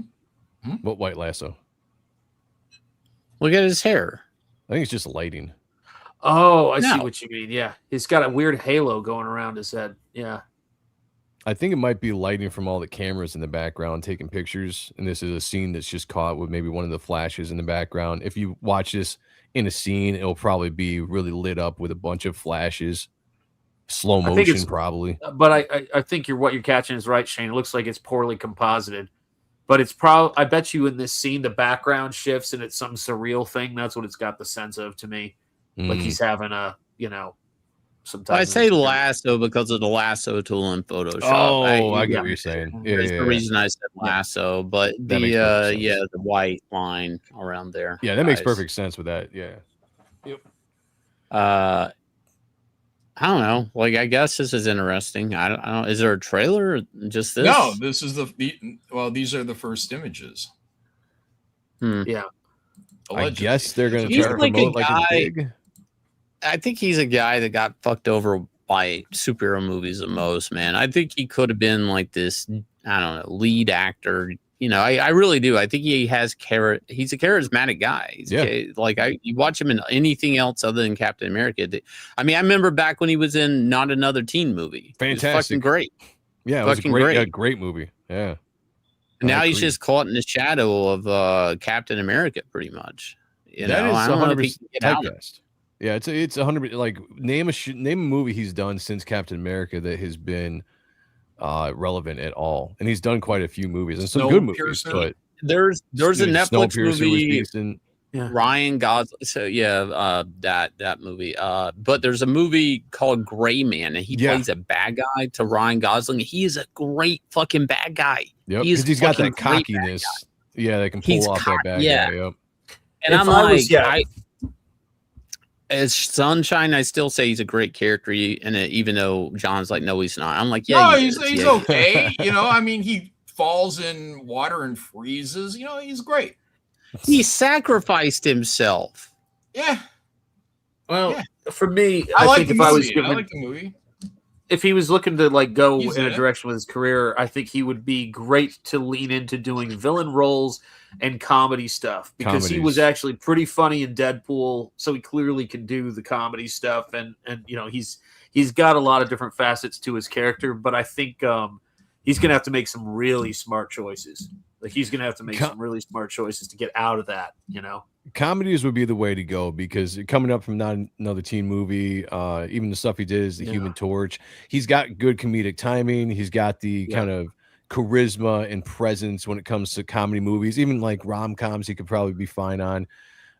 Hmm? What white lasso? Look at his hair. I think it's just lighting. Oh, I see No. what you mean. Yeah, he's got a weird halo going around his head. Yeah. I think it might be lighting from all the cameras in the background taking pictures. And this is a scene that's just caught with maybe one of the flashes in the background. If you watch this in a scene, it'll probably be really lit up with a bunch of flashes. Slow I think motion, it's- probably. But I think what you're catching is right, Shane. It looks like it's poorly composited. But it's probably, I bet you in this scene, the background shifts and it's some surreal thing. That's what it's got the sense of to me. Like Mm. he's having some type I of say experience. lasso because of the lasso tool in Photoshop. Oh, I get yeah. what you're saying. Yeah, That's yeah, the yeah. reason I said lasso, but That makes perfect sense. the white line around there. Yeah, that makes guys. perfect sense with that. Yeah. I don't know. Like, I guess this is interesting. I don't. Is there a trailer? Or just this? No, this is these are the first images. Yeah. I Allegedly. guess they're going to He's try to like a promote like guy- a big. I think he's a guy that got fucked over by superhero movies the most, man. I think he could have been like this, I don't know, lead actor. I really do. I think he has he's a charismatic guy. You watch him in anything else other than Captain America. I mean, I remember back when he was in Not Another Teen Movie. He was Fantastic. fucking great. Yeah, it was a fucking great, great. yeah, great movie. Yeah. And now I he's agree. just caught in the shadow of Captain America, pretty much. That is I don't know if he 100% can get out of it. typecast. Yeah, it's 100. Like name a movie he's done since Captain America that has been relevant at all, and he's done quite a few movies and some good movies. Snowpiercer. But There's a Netflix Snowpiercer was movie. decent. Yeah. Ryan Gosling. So that movie. But there's a movie called Gray Man, and he Yeah. plays a bad guy to Ryan Gosling. He is a great fucking bad guy. Yep, He is because he's got that fucking great bad cockiness. Yeah, they can pull He's off that bad yeah. guy. Yep. And If I'm I like, was- yeah. as Sunshine, I still say he's a great character, and even though John's like, no, he's not. I'm like, yeah, No, he he's is. he's Yeah, okay. I mean, he falls in water and freezes. He's great. he sacrificed himself. Yeah, Well, Yeah. for me, I, I, like think the if movie. I was given, I like the movie. if he was looking to like go He's in in a it. direction with his career, I think he would be great to lean into doing villain roles and comedy stuff because he was Comedies. actually pretty funny in Deadpool, so he clearly can do the comedy stuff, and he's got a lot of different facets to his character. But I think he's gonna have to make some really smart choices Like he's going to have to make some really smart choices to get out of that, you know. Comedies would be the way to go because coming up from not another teen movie, even the stuff he did as the Human Torch, he's got good comedic timing. He's got the kind of charisma and presence when it comes to comedy movies, even like rom-coms he could probably be fine on.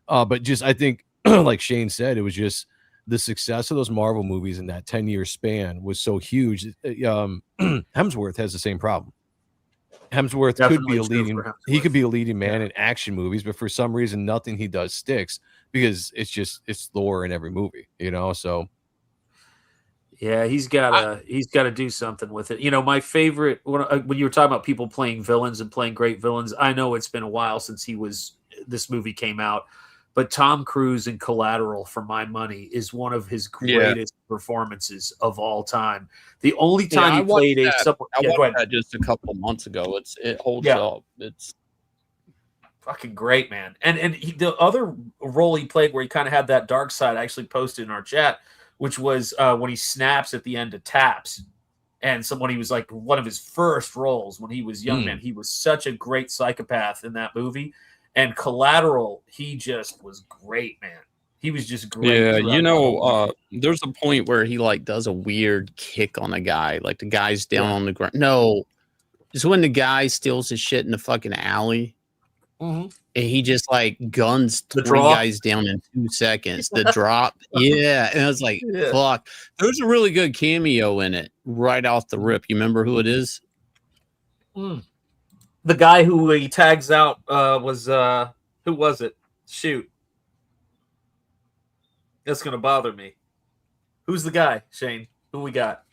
But just I think like Shane said, it was just the success of those Marvel movies in that 10-year span was so huge. Hemsworth has the same problem. Hemsworth could be a leading, he could be a leading man in action movies, but for some reason, nothing he does sticks because it's Thor in every movie, you know? So yeah, he's got to do something with it. You know, my favorite, when you were talking about people playing villains and playing great villains, I know it's been a while since this movie came out, but Tom Cruise in Collateral, for my money, is one of his greatest performances of all time. The only time he played I watched that just a couple of months ago. It holds up. It's fucking great, man. And the other role he played where he kind of had that dark side, I actually posted in our chat, which was when he snaps at the end of Taps. And someone he was like one of his first roles when he was young, man. He was such a great psychopath in that movie. And Collateral, he just was great, man. He was just great. Yeah, you know, there's a point where he like does a weird kick on a guy, like the guy's down on the ground. No, it's when the guy steals his shit in the fucking alley, and he just like guns three guys down in 2 seconds. The drop, and I was like, fuck. There's a really good cameo in it right off the rip. You remember who it is? The guy who he tags out was who was it? Shoot. That's gonna bother me. Who's the guy, Shane? Who we got?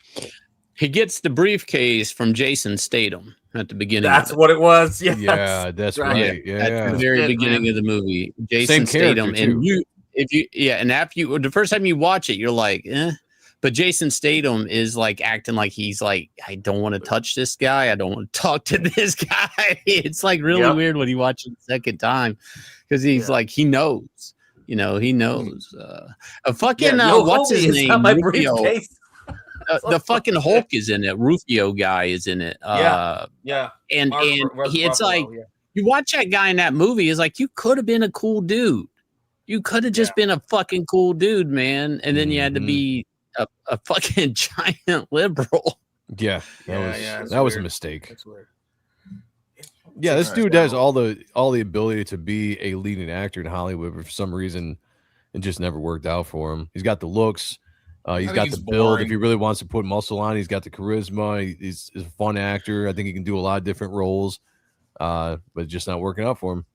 He gets the briefcase from Jason Statham at the beginning. That's what it was. Yes. Yeah, that's right. Yeah, at the very beginning of the movie. Jason Statham. And after the first time you watch it, you're like, But Jason Statham is like acting like he's like, I don't want to touch this guy. I don't want to talk to this guy. It's like really weird when you watch it the second time because he's like, he knows, you know, he knows. What's his name? The fucking Hulk is in it. Rufio guy is in it. And it's like, you watch that guy in that movie, is like, you could have been a cool dude. You could have just been a fucking cool dude, man. And then you had to be a fucking giant liberal. Yeah, that was a mistake. That's weird. Yeah, this dude has all the ability to be a leading actor in Hollywood, but for some reason it just never worked out for him. He's got the looks, he's got the build. If he really wants to put muscle on, he's got the charisma. He's a fun actor. I think he can do a lot of different roles, but it's just not working out for him.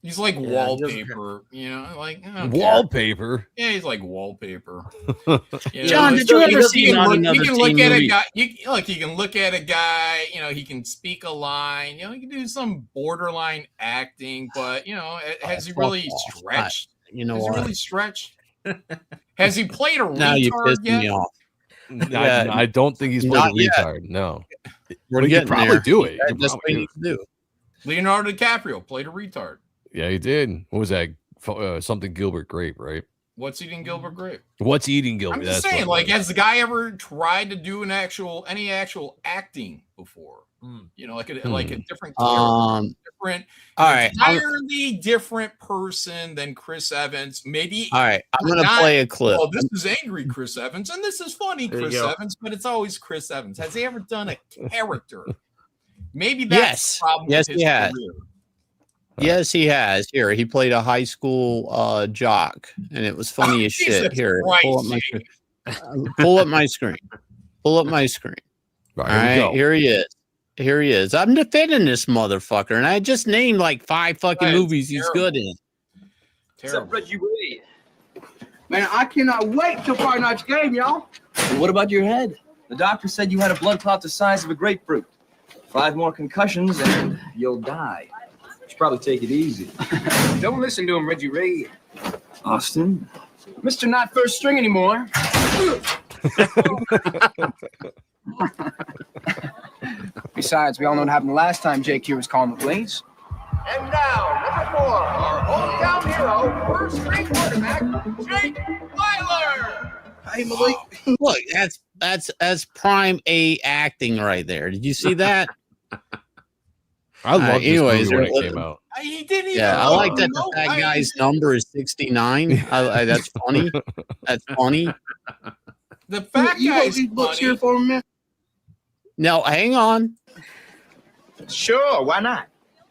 He's like wallpaper, you know, like wallpaper. Yeah, he's like wallpaper. John, did you ever see another you can teen look at movie? a guy. You can look at a guy. You know, he can speak a line. You know, he can do some borderline acting, but you know, has he really stretched? You know, has he really stretched? Has he played a now you retard pissed yet? me off. I don't think he's played a retard. No, he could probably do it. That's what he needs to do. Leonardo DiCaprio played a retard. Yeah, he did. What was that? Something Gilbert Grape, right? What's eating Gilbert Grape? What's eating Gilbert? I'm just saying, like, has the guy ever tried to do any actual acting before? You know, like a different entirely different person than Chris Evans. Maybe. All right, I'm gonna play a clip. Oh, this is angry Chris Evans, and this is funny Chris Evans, but it's always Chris Evans. Has he ever done a character? Maybe that's the problem with his career. Yes, he has. Here, he played a high school jock, and it was funny as shit. Here, pull up my screen. Pull up my screen. Pull up my screen. All right, here he is. Here he is. I'm defending this motherfucker, and I just named like 5 fucking movies he's good in. Terrible. Reggie Ray. Man, I cannot wait till Friday night's game, y'all. What about your head? The doctor said you had a blood clot the size of a grapefruit. 5 more concussions and you'll die. You should probably take it easy. Don't listen to him, Reggie Ray. Austin? Mr. Not first string anymore. Besides, we all know what happened last time JQ was calling the police. And now, number 4, our hometown hero, first string quarterback, Jake Weiler. Hey, Malik. Look, that's prime A acting right there. Did you see that? I love this anyways, movie when it came out. He didn't even. Yeah, I like that know. the fat guy's number is 69. That's funny. That's funny. The fat You hold guy's these books funny. here for me. No, hang on. Sure, why not?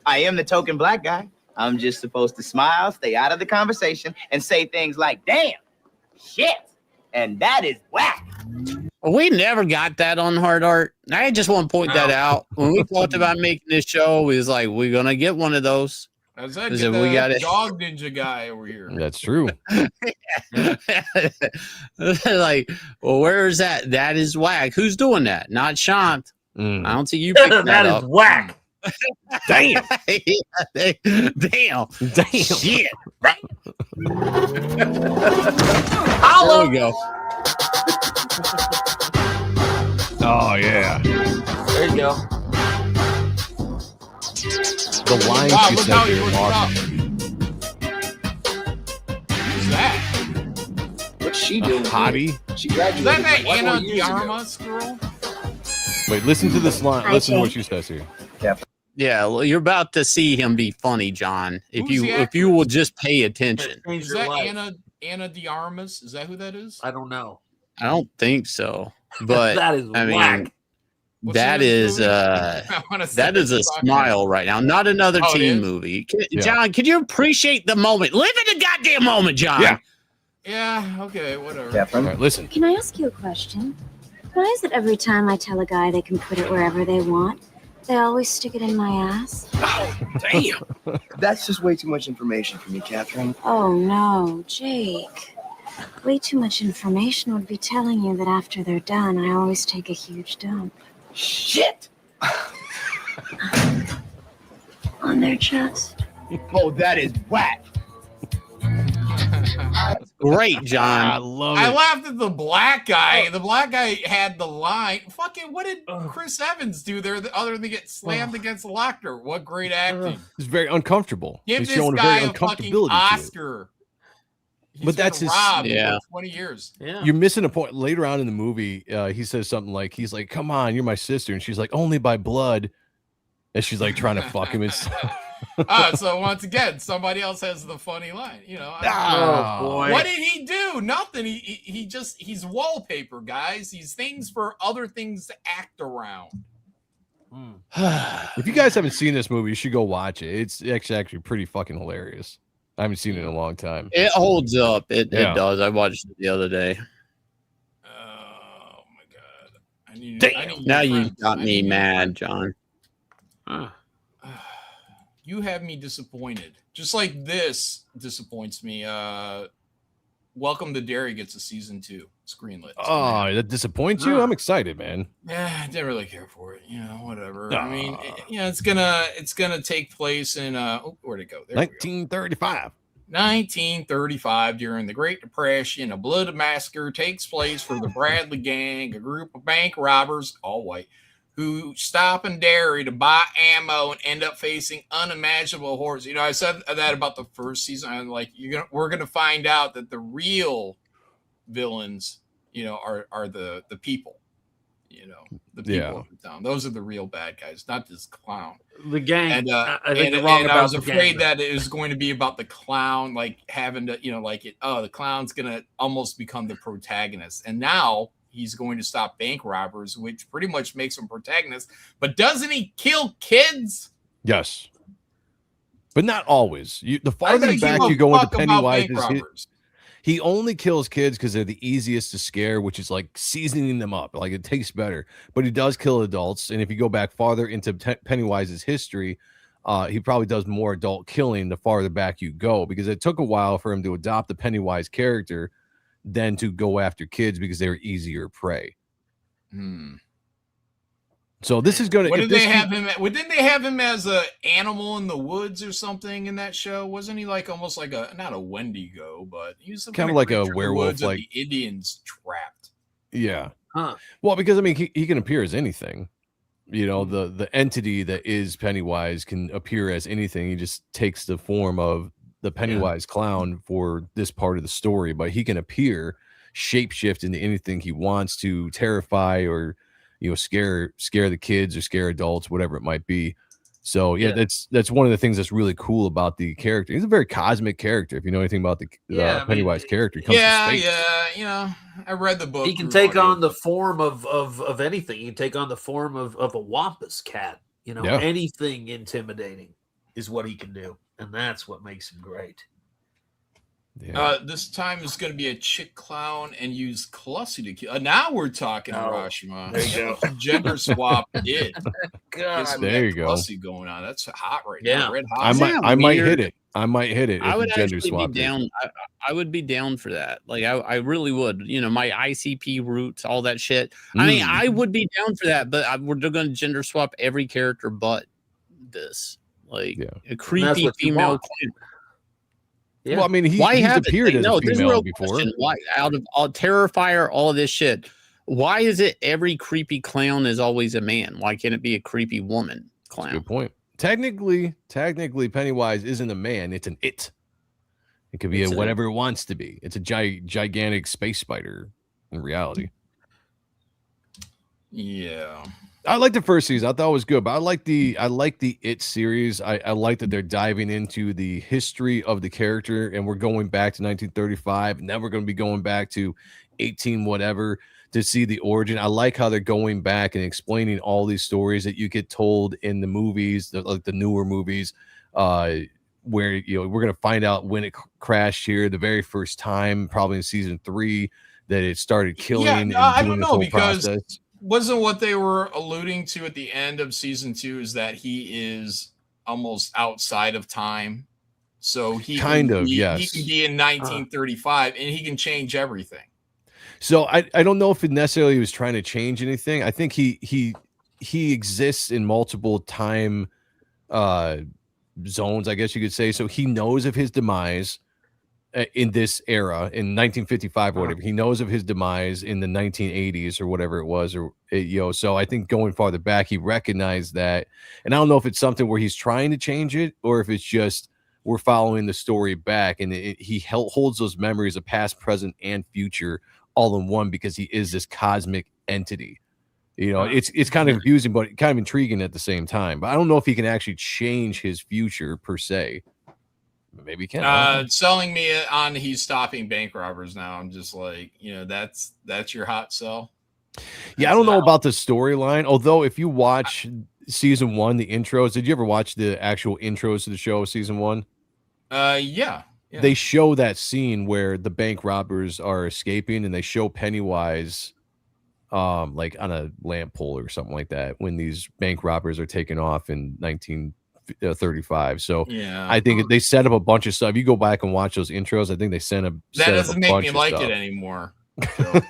I am the token black guy. I'm just supposed to smile, stay out of the conversation, and say things like, damn, shit, and that is whack. We never got that on Hard Art. I just want to point that out. When we talked about making this show, we was like, we're going to get one of those. I said, Is get it- the we got it. dog ninja guy over here. That's true. Like, well, where is that? That is whack. Who's doing that? Not Shant. Mm. I don't see you picking that that is up. whack. Damn. Damn. Damn. Shit. There Holla. we go. Oh yeah. There you go. The line Wow, she look said how he here, looks awesome. up. Who's that? What's she doing? Hottie. She Is graduated. that that like Anna 4 years ago. Diarmas girl? Wait, listen to this line. Hi, Listen to what Jake. she says here. Yeah, well, you're about to see him be funny, John. Who's the If you will just pay attention. Change Is your that life. Anna Diarmas? Is that who that is? I don't know. I don't think so, but that is I mean, whack. What's that the name of is the movie? I wanna see that is a what you're talking smile right now. Not another Oh, it teen is? movie. Yeah. John, could you appreciate the moment? Live in the goddamn moment, John. Yeah. about. Yeah, okay, whatever. All Catherine. right, listen. Can I ask you a question? Why is it every time I tell a guy they can put it wherever they want, they always stick it in my ass? Damn. That's just way too much information for me, Catherine. Oh no, Jake. Way too much information would be telling you that after they're done, I always take a huge dump. Shit. On their chest. Oh, that is whack. Great, I John. love I it. laughed at the black guy. The black guy had the line. Fucking, what did Ugh. Chris Evans do there other than get slammed against the locker? What great acting. It's very uncomfortable. Give He's this showing a guy very a fucking uncomfortability to it. Oscar. He's But that's been his- robbed Yeah. for 20 years. Yeah. You're missing a point. Later on in the movie, he says something like, he's like, come on, you're my sister. And she's like, only by blood. And she's like trying to fuck him. It's So once again, somebody else has the funny line. You know, Ah. Oh boy. what did he do? Nothing. He's wallpaper, guys. He's things for other things to act around. If you guys haven't seen this movie, you should go watch it. It's actually pretty fucking hilarious. I haven't seen it in a long time. It holds up. It Yeah. does. I watched it the other day. Oh my god! I need. Damn. Now you got me mad, John. You have me disappointed. Just like this disappoints me. Welcome to Derry gets a season 2 screenlit. Oh, that disappoints you? I'm excited, man. Yeah, I didn't really care for it. You know, whatever. Aw. I mean, it's gonna take place in where'd it go? There we go. 1935. 1935, during the Great Depression, a blood massacre takes place for the Bradley Gang, a group of bank robbers, all white, who stop in Derry to buy ammo and end up facing unimaginable horrors. You know, I said that about the first season. I'm like, we're gonna find out that the real villains, you know, are the people. You know, the people Yeah. of the town. Those are the real bad guys, not this clown. The gang. And I think you're wrong and about I was the afraid gang. that it was going to be about the clown, like having to, you know, like it. Oh, the clown's gonna almost become the protagonist, and now he's going to stop bank robbers, which pretty much makes him protagonist. But doesn't he kill kids? Yes. But not always. The I farther think back give a you go into fuck about Pennywise, bank robbers. he only kills kids because they're the easiest to scare, which is like seasoning them up. Like it tastes better. But he does kill adults. And if you go back farther into Pennywise's history, he probably does more adult killing the farther back you go, because it took a while for him to adopt the Pennywise character than to go after kids because they were easier prey. So this is going to. What did they have him? Didn't they have him as a animal in the woods or something in that show? Wasn't he like almost like a not a Wendigo, but he was some Kind of kind like a creature in the werewolf, woods that like- the Indians trapped. Yeah. Huh. Well, because I mean, he can appear as anything. You know, the entity that is Pennywise can appear as anything. He just takes the form of the Pennywise clown for this part of the story, but he can appear shapeshift into anything he wants to, terrify or, you know, scare the kids or scare adults, whatever it might be. So yeah, that's one of the things that's really cool about the character. He's a very cosmic character. If you know anything about the Pennywise character, he comes from space. You know, I read the book. He can take on the form of anything. He can take on the form of a wampus cat. You know, anything intimidating is what he can do, and that's what makes him great. Yeah. This time is going to be a chick clown and use Clussy to kill. Now we're talking, Hiroshima. There you go. Gender swap it. God, there you go. Clussy going on. That's hot right now. Red hot. I might hit it. I might hit it. I would gender actually swap be down. I would be down for that. Like I really would. You know, my ICP roots, all that shit. I mean, I would be down for that. But we're going to gender swap every character but this. Like a creepy female. Yeah. Well, I mean, he's appeared as a female before. Question. Why, out of all Terrifier, all of this shit, why is it every creepy clown is always a man? Why can't it be a creepy woman clown? Good point. Technically, Pennywise isn't a man; it's an it. It could be whatever it wants to be. It's a gigantic space spider in reality. Yeah. I like the first season. I thought it was good, but I like the It series. I like that they're diving into the history of the character, and we're going back to 1935, and then we're going to be going back to 18 whatever to see the origin. I like how they're going back and explaining all these stories that you get told in the movies, like the newer movies, where we're going to find out when it crashed here the very first time, probably in season 3, that it started killing. Yeah, I don't know, because wasn't what they were alluding to at the end of season 2 is that he is almost outside of time. So he can be in 1935 and he can change everything. So I don't know if it necessarily was trying to change anything. I think he exists in multiple time zones, I guess you could say. So he knows of his demise in this era in 1955 or whatever. He knows of his demise in the 1980s or whatever it was, so I think going farther back he recognized that. And I don't know if it's something where he's trying to change it or if it's just we're following the story back, and he holds those memories of past, present, and future all in one because he is this cosmic entity. It's kind of confusing but kind of intriguing at the same time. But I don't know if he can actually change his future per se. Maybe he can. Selling me on he's stopping bank robbers now. I'm just like, that's your hot sell. Yeah, I don't know about the storyline. Although if you watch season 1, the intros, did you ever watch the actual intros to the show, season 1? Yeah. They show that scene where the bank robbers are escaping, and they show Pennywise like on a lamp pole or something like that when these bank robbers are taken off in 1935. So I think they set up a bunch of stuff. If you go back and watch those intros, I think they set up doesn't make me like stuff. It anymore. So.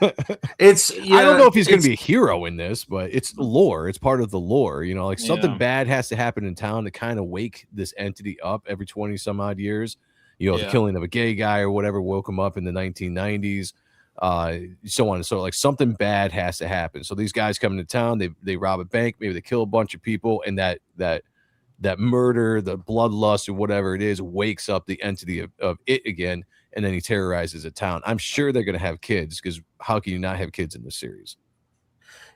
I don't know if he's going to be a hero in this, but it's lore. It's part of the lore. Something bad has to happen in town to kind of wake this entity up every 20 some odd years. The killing of a gay guy or whatever woke him up in the 1990s. So on and so, like something bad has to happen. So these guys come into town, they rob a bank, maybe they kill a bunch of people, and that murder, the bloodlust or whatever it is, wakes up the entity of it again, and then he terrorizes a town. I'm sure they're going to have kids, because how can you not have kids in this series?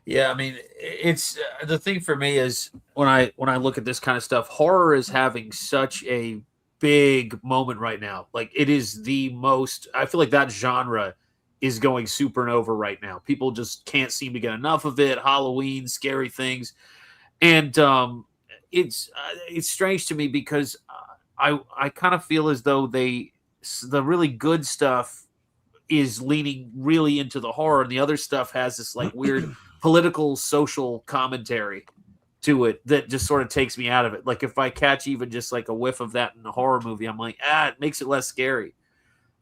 Yeah, I mean, it's the thing for me is when I look at this kind of stuff, horror is having such a big moment right now. Like, it is the most, I feel like that genre is going supernova right now. People just can't seem to get enough of it. Halloween, scary things. And it's strange to me because I kind of feel as though the really good stuff is leaning really into the horror, and the other stuff has this like weird political social commentary to it that just sort of takes me out of it. Like if I catch even just like a whiff of that in a horror movie, I'm like, it makes it less scary.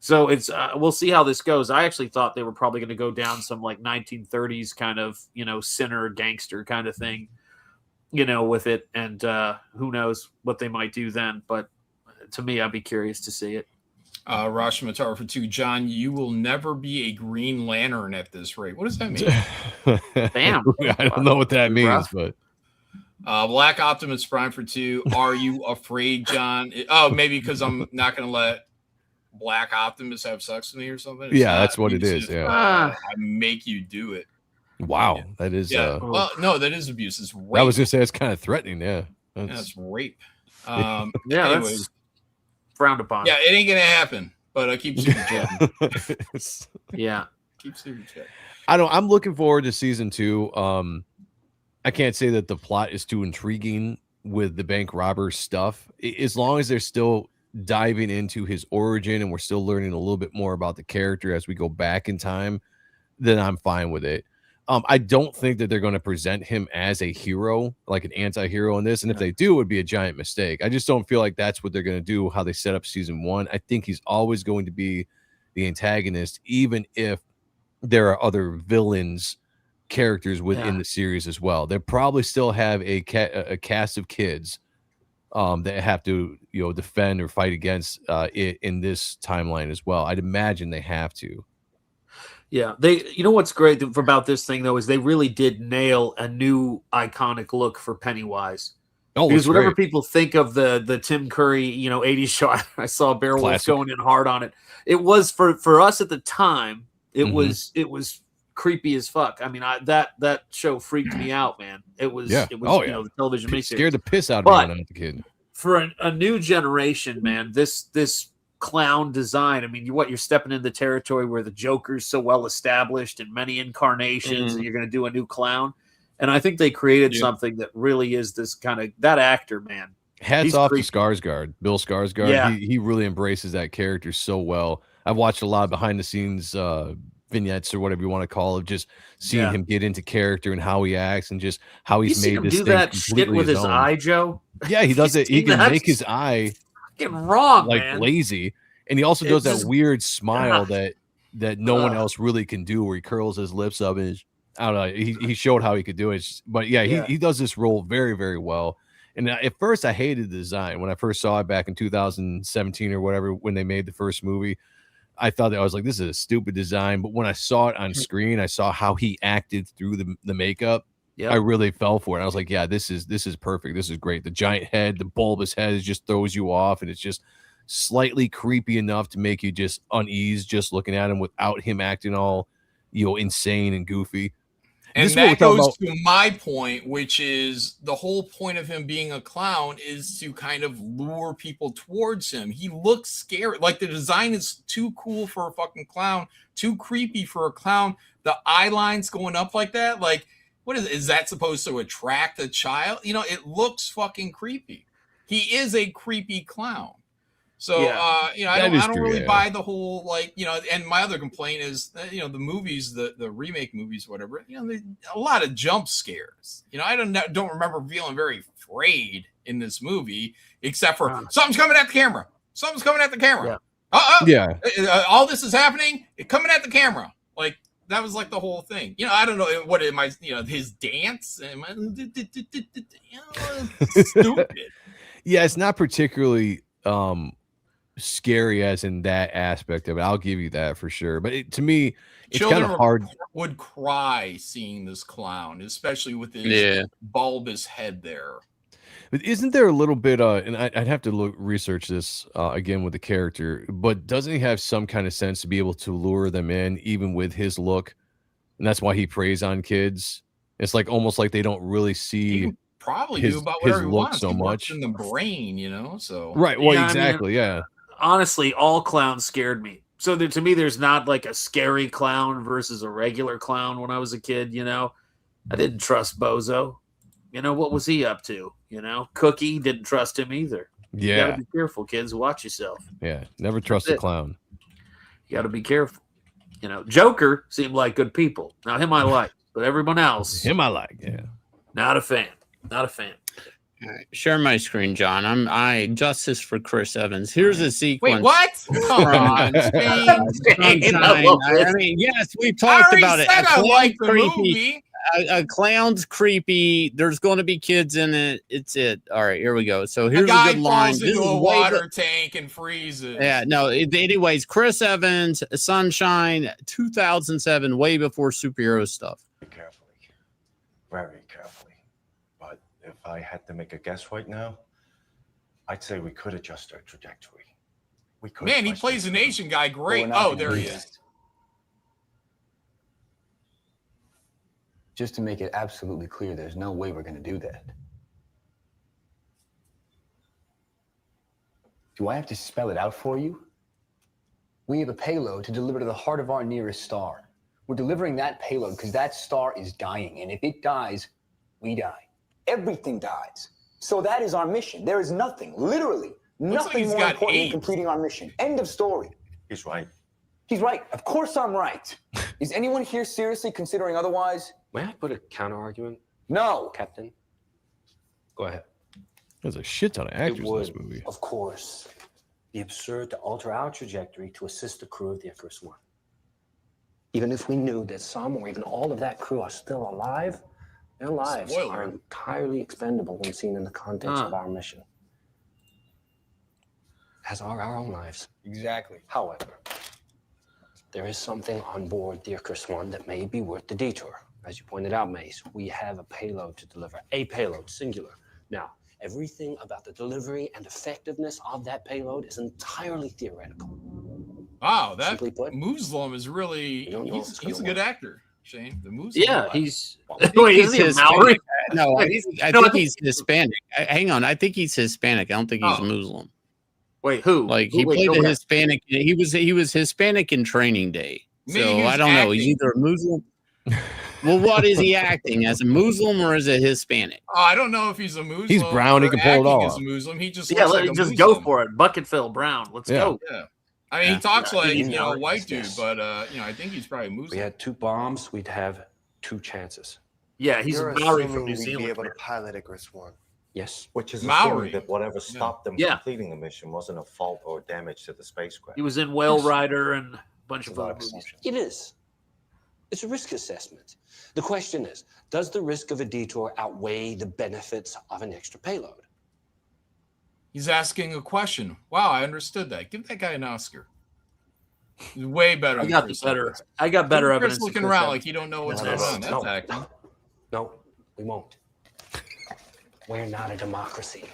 So it's we'll see how this goes. I actually thought they were probably going to go down some like 1930s kind of, sinner gangster kind of thing, with it. And who knows what they might do then. But to me, I'd be curious to see it. Rosh Matar for 2. John, you will never be a Green Lantern at this rate. What does that mean? Damn. I don't know what that means, but. Black Optimus Prime for 2. Are you afraid, John? Maybe because I'm not going to let Black Optimus have sex with me or something. That's what it is. I make you do it. Wow, that is. Well, no, that is abuse. It's rape. I was going to say it's kind of threatening. Yeah. That's rape. Yeah, anyways, that's frowned upon. Yeah, it ain't gonna happen. But keep super chatting. Yeah, keep super chatting. I'm looking forward to season 2. I can't say that the plot is too intriguing with the bank robber stuff, as long as they're still diving into his origin and we're still learning a little bit more about the character as we go back in time, then I'm fine with it. I don't think that they're going to present him as a hero, like an anti-hero in this. And if they do, it would be a giant mistake. I just don't feel like that's what they're going to do, how they set up season 1. I think he's always going to be the antagonist, even if there are other villains characters within the series as well. They probably still have a cast of kids that have to, defend or fight against it in this timeline as well. I'd imagine they have to. Yeah, what's great about this thing though is they really did nail a new iconic look for Pennywise. Oh, because whenever people think of the Tim Curry, 80s show, I saw Beowulf going in hard on it. It was for us at the time. It was creepy as fuck. I mean, that show freaked me out, man. It was the television miniseries scared the piss out of me when I was a kid. For a new generation, man, this clown design. I mean, you're stepping into territory where the Joker's so well established in many incarnations, and you're going to do a new clown. And I think they created something that really is this kind of that actor, man. Hats off to Skarsgård, Bill Skarsgård. Yeah. He really embraces that character so well. I've watched a lot of behind the scenes vignettes or whatever you want to call it, just seeing him get into character and how he acts and just how he's made this do thing that shit with his eye, Joe. Yeah, he does it. He can make his eye wrong, like man. Lazy, and he also does that weird smile that no one else really can do, where he curls his lips up and I don't know. He showed how he could do it, but he does this role very, very well. And at first, I hated the design when I first saw it back in 2017 or whatever when they made the first movie. I thought that I was like, this is a stupid design. But when I saw it on screen, I saw how he acted through the makeup. I really fell for it. I was like, yeah, this is perfect. This is great. The giant head, the bulbous head just throws you off, and it's just slightly creepy enough to make you just unease just looking at him without him acting all insane and goofy. And that goes to my point, which is the whole point of him being a clown is to kind of lure people towards him. He looks scary. Like the design is too cool for a fucking clown, too creepy for a clown. The eye lines going up like that. Like, what is that supposed to attract a child? It looks fucking creepy. He is a creepy clown. So, I don't really buy the whole, and my other complaint is, the movies, the remake movies, whatever, a lot of jump scares. I don't remember feeling very afraid in this movie, except for something's coming at the camera. Something's coming at the camera. All this is happening. It's coming at the camera. Like, that was like the whole thing. I don't know what am I, his dance. Stupid. Yeah, it's not particularly scary as in that aspect of it. I'll give you that for sure. But to me, it's kind of hard. Would cry seeing this clown, especially with his bulbous head there. But isn't there a little bit and I'd have to research this again with the character, but doesn't he have some kind of sense to be able to lure them in even with his look? And that's why he preys on kids. It's like almost like they don't really see probably do about whatever he wants so much in the brain, so right. Well, exactly. Honestly, all clowns scared me. So to me, there's not like a scary clown versus a regular clown. When I was a kid, I didn't trust Bozo. What was he up to? Cookie, didn't trust him either. Yeah, you gotta be careful, kids. Watch yourself. Yeah, never trust a clown. You gotta be careful. Joker seemed like good people. Now him I like, but everyone else, him I like. Yeah, not a fan. Not a fan. All right, share my screen, John. I justice for Chris Evans. Here's a sequence. Wait, what? Come on, I mean, yes, we talked about it. I like the movie. A clown's creepy. There's going to be kids in it. It's it. All right, here we go. So here's a good line. Falls into a water tank and freezes. Yeah, no. Anyways, Chris Evans, Sunshine, 2007, way before superhero stuff. Carefully, very carefully. If I had to make a guess right now, I'd say we could adjust our trajectory. We could. Man, he plays an Asian guy great. Oh, there he is. Just to make it absolutely clear, there's no way we're going to do that. Do I have to spell it out for you? We have a payload to deliver to the heart of our nearest star. We're delivering that payload because that star is dying, and if it dies, we die. Everything dies. So that is our mission. There is nothing, literally, nothing more important than completing our mission. End of story. He's right. He's right. Of course I'm right. Is anyone here seriously considering otherwise? May I put a counter argument? No. Captain? Go ahead. There's a shit ton of actors in this would, movie. Of course, be absurd to alter our trajectory to assist the crew of the Icarus One. Even if we knew that some or even all of that crew are still alive, their lives are entirely expendable when seen in the context of our mission. As are our own lives. Exactly. However, there is something on board the Icarus One that may be worth the detour. As you pointed out, Mace, we have a payload to deliver. A payload, singular. Now, everything about the delivery and effectiveness of that payload is entirely theoretical. Wow, that Muslim is really, he's a good actor, Shane. The Muslim. Yeah, he's. Wait, is he Maori? No, I think he's Hispanic. Hang on, I think he's Hispanic. I don't think he's Muslim. Wait, who? Like he played a Hispanic. He was Hispanic in Training Day. So I don't know. He's either a Muslim. Well, what is he acting as, a Muslim or as a Hispanic? Oh, I don't know if he's a Muslim. He's brown. He can pull it off. As a Muslim. He just let him just go for it. Bucketfill Brown. Let's go. Yeah. I mean, he talks like a white dude, but I think he's probably Muslim. We had 2 bombs. We'd have 2 chances. Yeah, he's You're a Maori from assuming New we'd Zealand. be able to pilot Icarus One. Yes. Which is Maori. assuming that whatever stopped them from completing the mission wasn't a fault or damage to the spacecraft. He was in Whale Rider and a bunch of other movies. It is. It's a risk assessment. The question is, does the risk of a detour outweigh the benefits of an extra payload? He's asking a question. Wow, I understood that. Give that guy an Oscar. He's way better. I got better evidence. Chris looking around like you don't know what's going on. That's acting. No, we won't. We're not a democracy.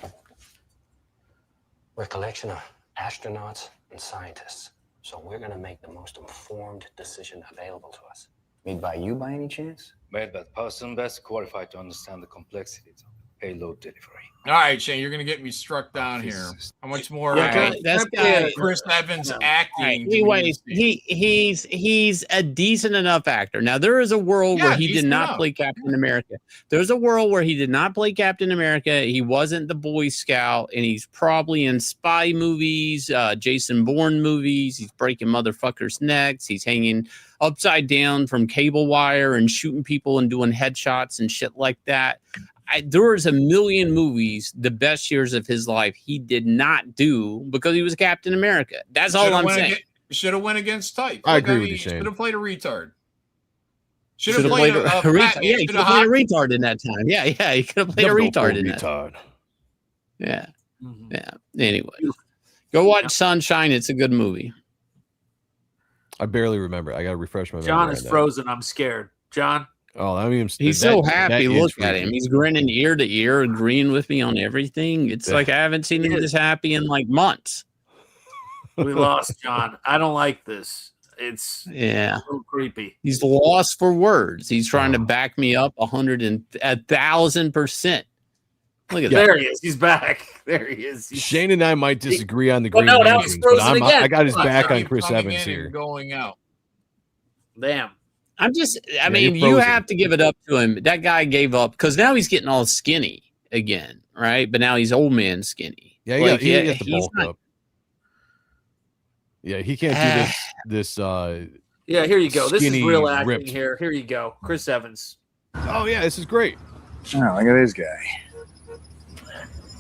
We're a collection of astronauts and scientists. So we're going to make the most informed decision available to us. Made by you by any chance? Made by the person best qualified to understand the complexities of payload delivery. All right, Shane, you're gonna get me struck down here. How much more? That's guy, Chris Evans acting. Anyways, he's a decent enough actor. Now there is a world where he did not play Captain America. There's a world where he did not play Captain America. He wasn't the Boy Scout, and he's probably in spy movies, Jason Bourne movies. He's breaking motherfuckers' necks. He's hanging upside down from cable wire and shooting people and doing headshots and shit like that. There was a million movies, the best years of his life, he did not do because he was Captain America. That's all I'm saying. Should have went against type. I agree with you, Shane. Should have played a retard. Should have played a retard. Yeah, he could have played a retard in that time. Yeah, he could have played a retard in that time. Yeah. Yeah. Anyway, go watch Sunshine. It's a good movie. I barely remember. I got to refresh my memory. John is frozen. I'm scared. John? Oh, I mean, he's so happy. Look at him. He's grinning ear to ear, agreeing with me on everything. It's like I haven't seen him this happy in like months. We lost John. I don't like this. It's a little creepy. He's lost for words. He's trying to back me up 1,000%. Look at that. There he is. He's back. There he is. Shane and I might disagree on the Green Lantern, but I got his back on Chris Evans here. Going out. Damn. I mean, you have to give it up to him. That guy gave up because now he's getting all skinny again, right? But now he's old man skinny. Yeah, like, he has to bulk up. Yeah, he can't do this. Yeah, here you go. This is real acting ripped. here. Here you go. Chris Evans. Oh, yeah, this is great. Oh, look at this guy.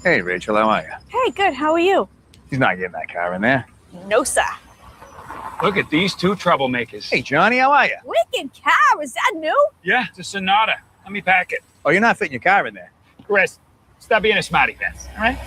Hey, Rachel, how are you? Hey, good. How are you? He's not getting that car in there. No, sir. Look at these 2 troublemakers. Hey, Johnny, how are you? Wicked car. Is that new? Yeah, it's a Sonata. Let me pack it. Oh, you're not fitting your car in there. Chris, stop being a smarty pants, all right?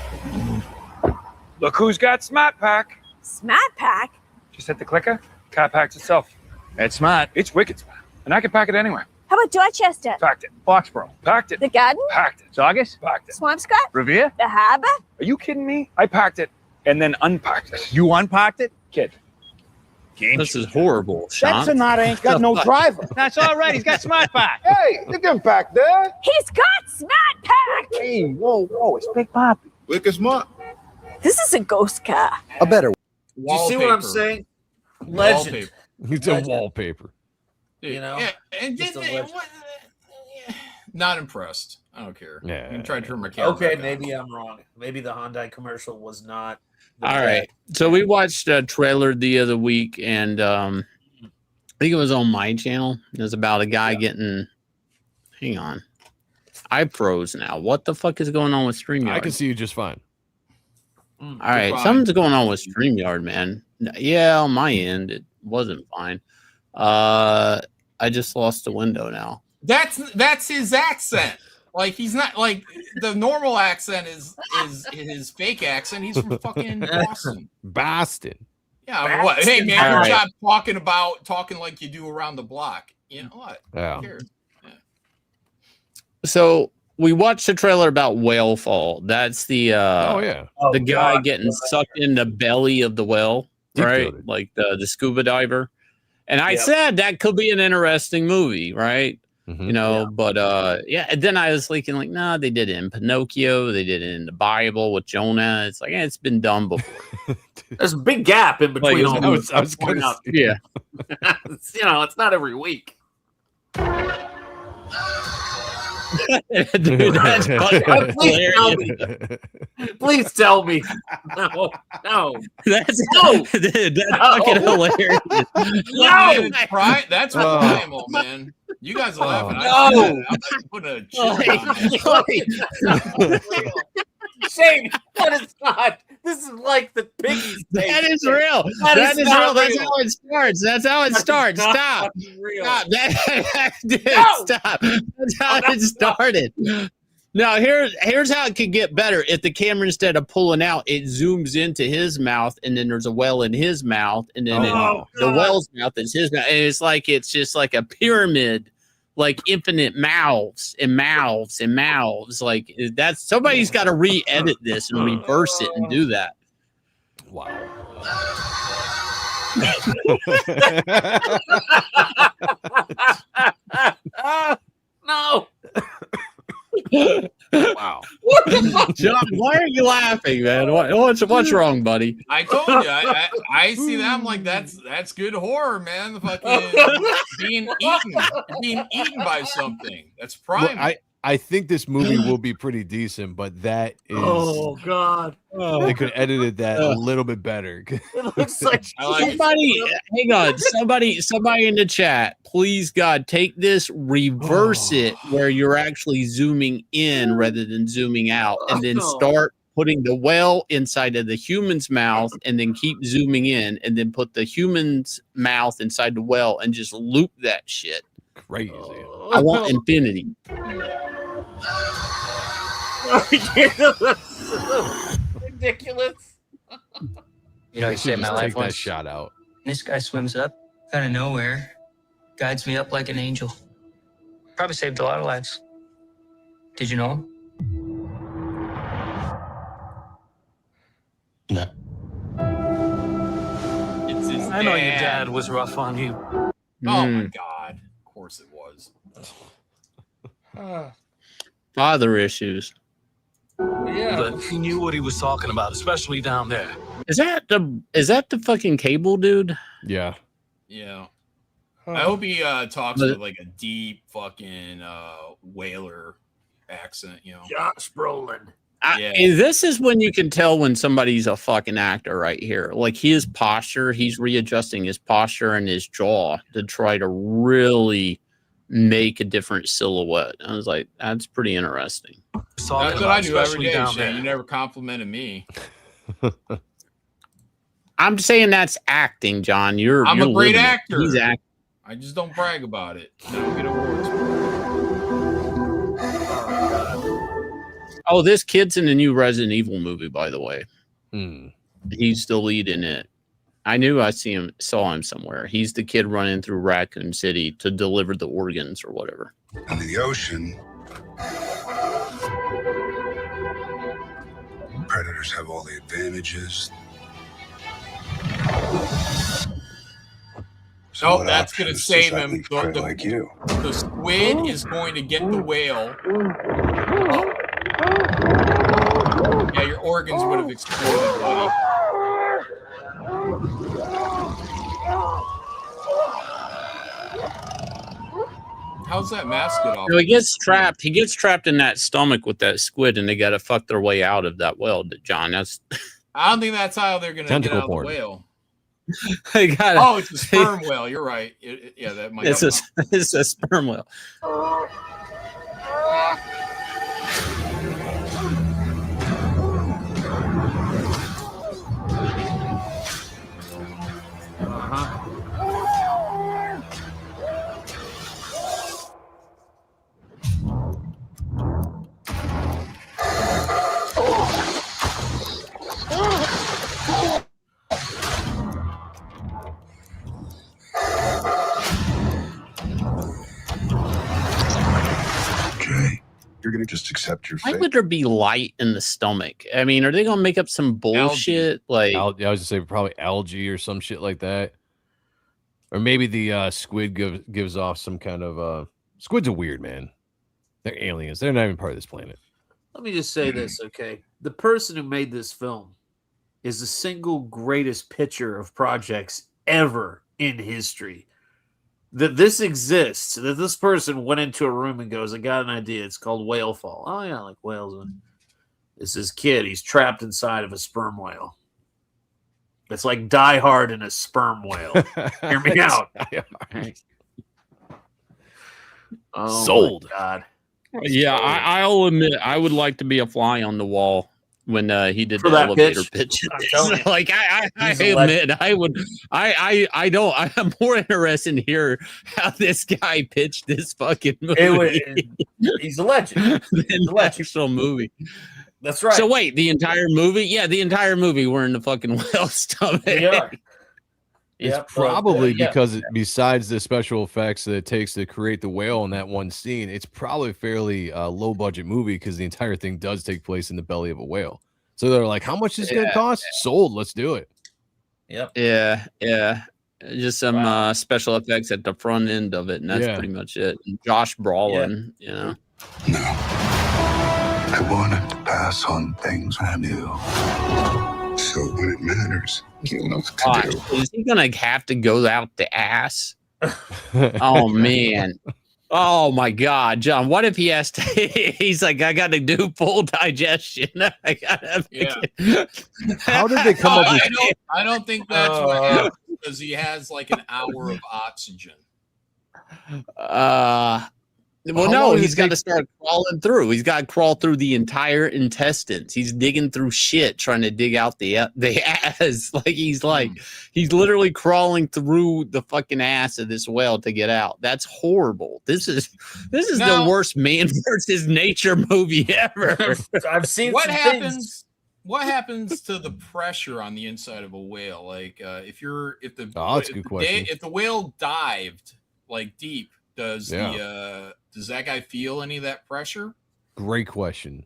Look who's got Smart Pack. Smart Pack? Just hit the clicker. Car packs itself. It's smart. It's wicked smart. And I can pack it anywhere. How about Dorchester? Packed it. Foxborough. Packed it. The Garden? Packed it. Saugus? Packed it. Swampscott? Revere? The Harbor? Are you kidding me? I packed it and then unpacked it. You unpacked it? Kid. This is horrible, Sean. That Sonata ain't got no driver. That's all right. He's got Smart Pack. Hey, look at him back there. He's got Smart Pack! Hey, whoa, it's Big Poppy. Wicked smart. This is a ghost car. A better. Do you see what I'm saying? Legend. It's a wallpaper. You know? Yeah, and Just a legend. Not impressed. I don't care. Yeah. I'm trying to turn my camera. Okay, back maybe I'm wrong. Maybe the Hyundai commercial was not. the All best. right. So we watched a trailer the other week, and I think it was on my channel. It was about a guy getting. Hang on. I froze now. What the fuck is going on with StreamYard? I can see you just fine. All right, something's going on with StreamYard, man. Yeah, on my end, it wasn't fine. I just lost the window now. That's his accent. Like he's not like the normal accent is his fake accent. He's from fucking Boston. Boston. Yeah. What? Hey man, All good right. job talking like you do around the block. You know what? Yeah. Who cares? So we watched a trailer about whale fall. That's the the guy God. getting sucked in the belly of the whale, Deep right? throated. Like the scuba diver. And I Yep. said that could be an interesting movie, right? Mhm. You know, but yeah. And then I was thinking, like, nah, they did it in Pinocchio, they did it in the Bible with Jonah. It's like, it's been done before. There's a big gap in between all I these. was gonna out. say- Yeah. It's, it's not every week. Dude, that's fucking Please tell hilarious. me. Please tell me. No. That's No. dude, that's No. fucking hilarious. No. That's primal, man. You guys are laughing. No. I'm putting a chip on it. Shane, that is not. This is like the piggy thing. That is real. That is real. That's how it starts. That's how it starts. Stop. Real. Stop. Dude, No. stop. That's how it started. Now, here's how it could get better. If the camera, instead of pulling out, it zooms into his mouth, and then there's a well in his mouth, and then the well's mouth is his mouth. And it's just like a pyramid, like infinite mouths and mouths and mouths. Like that's somebody's got to re-edit this and reverse it and do that. Wow. No. Wow. What the fuck? John, why are you laughing, man? What's wrong, buddy? I told you. I see that. I'm like, that's good horror, man. The fucking being eaten by something. That's prime. Well, I think this movie will be pretty decent, but that is. Oh God. They could edit it that a little bit better. It looks like Somebody, hang on. Somebody in the chat, please, God, take this, reverse it where you're actually zooming in rather than zooming out, and then start putting the well inside of the human's mouth, and then keep zooming in, and then put the human's mouth inside the well, and just loop that shit. Crazy. I want infinity. Ridiculous. You know, he saved my Just life take that once. shot out. This guy swims up out of nowhere, guides me up like an angel. Probably saved a lot of lives. Did you know him? No. It's his I know your dad. dad was rough on you. Oh my God. Of course it was. Father issues. But he knew what he was talking about, especially down there. Is that the fucking cable dude? Yeah. Yeah. I hope he talks with like a deep fucking whaler accent, you know. Josh Brolin. Yeah. This is when you can tell when somebody's a fucking actor right here. Like his posture, he's readjusting his posture and his jaw to try to really make a different silhouette. I was like, that's pretty interesting. That's what I do every day, Shane. You never complimented me. I'm saying that's acting, John. I'm you're a great living it. actor. He's acting. I just don't brag about it. I don't get awards for Oh, this kid's in the new Resident Evil movie, by the way. Hmm. He's the lead in it. I knew I saw him somewhere. He's the kid running through Raccoon City to deliver the organs or whatever. And in the ocean, predators have all the advantages. So No, what that's going to options save does that him. leave for a guy like you? The squid is going to get the whale. Oh. Yeah, your organs would have exploded, buddy. How's that mask get off? So he gets trapped. He gets trapped in that stomach with that squid, and they got to fuck their way out of that well. John, that's. I don't think that's how they're gonna get out of the whale. They gotta, oh, it's a sperm whale. You're right. Yeah, that might. It's a sperm whale. You're gonna just accept your Why fate. would there be light in the stomach? I mean, are they gonna make up some bullshit? Like, I was gonna say probably algae or some shit like that, or maybe the squid gives off some kind of squids are weird, man. They're aliens. They're not even part of this planet. Let me just say this, okay? The person who made this film is the single greatest pitcher of projects ever in history. That this exists, that this person went into a room and goes, I got an idea. It's called Whale Fall. Oh, yeah, like whales. It's this kid. He's trapped inside of a sperm whale. It's like Die Hard in a sperm whale. Hear me out. Oh, sold. My God. yeah, I'll admit I would like to be a fly on the wall when he did For the that elevator pitch? pitch. I'm telling you. Like I He's a admit I would. I don't. I'm more interested in hear how this guy pitched this fucking movie. He's a legend. Than the actual movie. That's right. So wait, the entire movie? Yeah, the entire movie. We're in the fucking whale stomach. Yeah. It's probably because besides the special effects that it takes to create the whale in that one scene, it's probably a fairly low budget movie because the entire thing does take place in the belly of a whale. So they're like, how much is it going to cost? Sold. Let's do it. Yep. Yeah. Yeah. Just some special effects at the front end of it, and that's pretty much it. And Josh Brolin, you know. I wanted to pass on things I knew. So when it matters, you'll know what to do. Is he gonna have to go out the ass? Oh man. Oh my God, John. What if he has to? He's like, I got to do full digestion. I gotta. How did they come up with? I don't think that's what happens because he has like an hour of oxygen. Well, no, he's got to start crawling through. He's got to crawl through the entire intestines. He's digging through shit, trying to dig out the ass. He's literally crawling through the fucking ass of this whale to get out. That's horrible. This is the worst man versus nature movie ever. I've seen What happens to the pressure on the inside of a whale? Like if that's a good question. If the whale dived like deep, does that guy feel any of that pressure? Great question.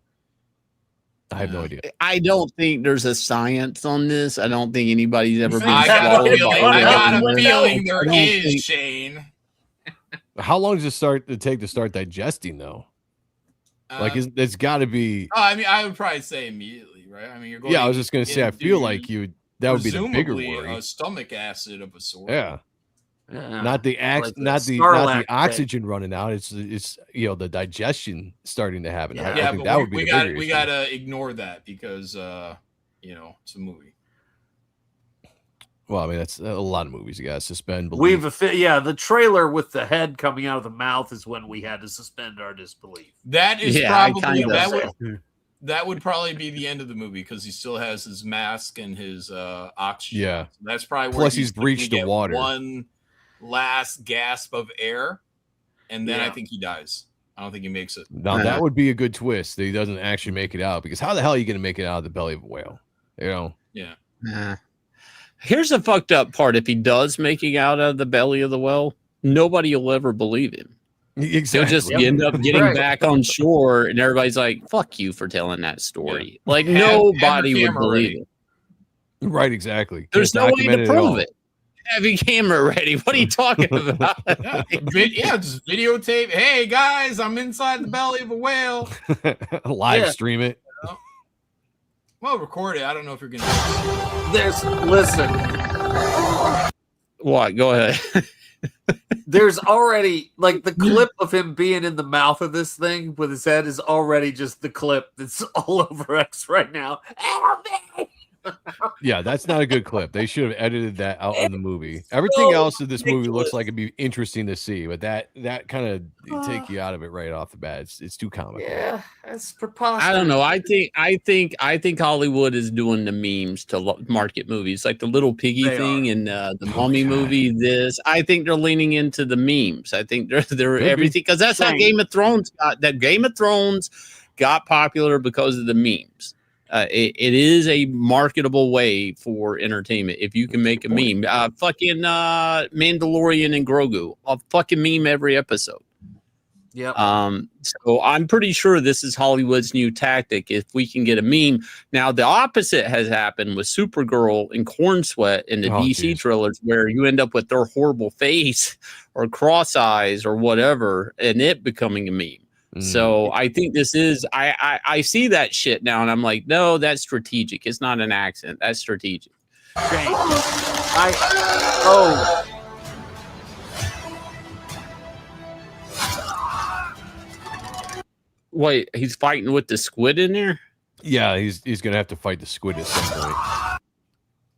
I have no idea. I don't think there's a science on this. I don't think anybody's ever been. I got a feeling there I is, think- Shane. How long does it take to start digesting though? It's got to be. I mean, I would probably say immediately, right? I mean, you're going. Yeah, I was just gonna say. I feel like that would be the bigger presumably worry. a stomach acid of a sort. Yeah. Not the Like the not the Sarlacc oxygen running out. It's the digestion starting to happen. I think but that would be the bigger we issue. gotta ignore that because it's a movie. Well, I mean that's a lot of movies you gotta suspend belief. The trailer with the head coming out of the mouth is when we had to suspend our disbelief. That is probably that would probably be the end of the movie because he still has his mask and his oxygen. Yeah, so that's probably plus where he's breached the water. One last gasp of air, and then I Yeah. think he dies. I don't think he makes it. Now that would be a good twist that he doesn't actually make it out because how the hell are you gonna make it out of the belly of a whale? You know? Yeah. Here's the fucked up part. If he does make it out of the belly of the whale, nobody will ever believe him. Exactly. He'll just end up getting back on shore, and everybody's like, "Fuck you for telling that story." Like nobody would believe it. Right? Exactly. There's Can't no way document to at all. prove it. Having camera ready. What are you talking about? Just videotape. Hey guys, I'm inside the belly of a whale. Live stream it. Well, record it. I don't know if you're gonna. Listen. What? Go ahead. There's already like the clip of him being in the mouth of this thing with his head is already just the clip that's all over X right now. Help me! Yeah, that's not a good clip. They should have edited that out in the movie. Everything else of this movie looks like it'd be interesting to see, but that kind of take you out of it right off the bat. It's too comical. Yeah, that's preposterous. I don't know. I think Hollywood is doing the memes to market movies, like the little piggy thing and the Mummy movie. I think they're leaning into the memes. I think they're everything because that's how Game of Thrones got. That Game of Thrones got popular because of the memes. It is a marketable way for entertainment if you can make a meme. Fucking Mandalorian and Grogu, a fucking meme every episode. Yeah. So I'm pretty sure this is Hollywood's new tactic. If we can get a meme, now the opposite has happened with Supergirl and Corn Sweat in the DC trailers, where you end up with their horrible face or cross eyes or whatever, and it becoming a meme. So I think this is I see that shit now and I'm like, no, that's strategic. It's not an accident. That's strategic. Wait, he's fighting with the squid in there? Yeah, he's gonna have to fight the squid at some point.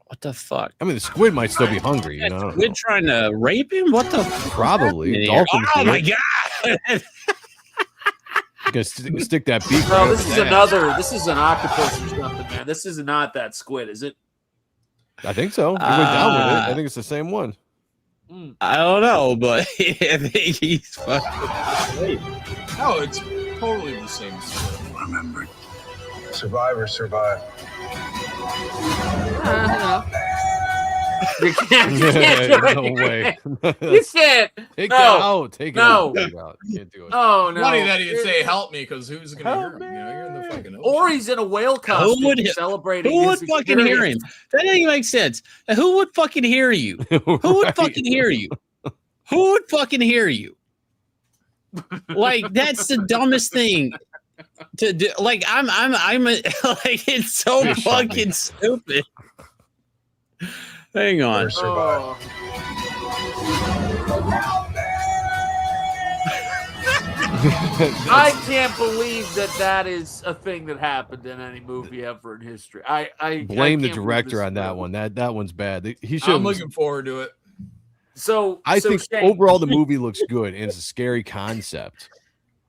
What the fuck? I mean, the squid might still be hungry, you know. Squid trying to rape him? What the Probably. Dolphins my god. Stick that beak. No, this is another. This is an octopus or something, man. This is not that squid, is it? I think so. He went down with it. I think it's the same one. I don't know, but I think he's fucking. No, it's totally the same squid. Remember, survivors survive. You can't do No it. way. You can't. Take No. that out. Take it No. out. Take it out. Can't do it. Oh no! Funny that he'd say "help me" because who's gonna hear him? You know, you're in the fucking ocean. Or he's in a whale costume Who would celebrating. Who would his fucking hear him? experience. That doesn't make sense. Who would fucking hear you? Who would fucking hear you? Who would fucking hear you? Like that's the dumbest thing to do. Like like it's so fucking stupid. Hang on. Oh. I can't believe that is a thing that happened in any movie ever in history. I blame the can't believe director this on that movie. one. That one's bad. He should. I'm looking forward to it. I think Shane, overall the movie looks good and it's a scary concept.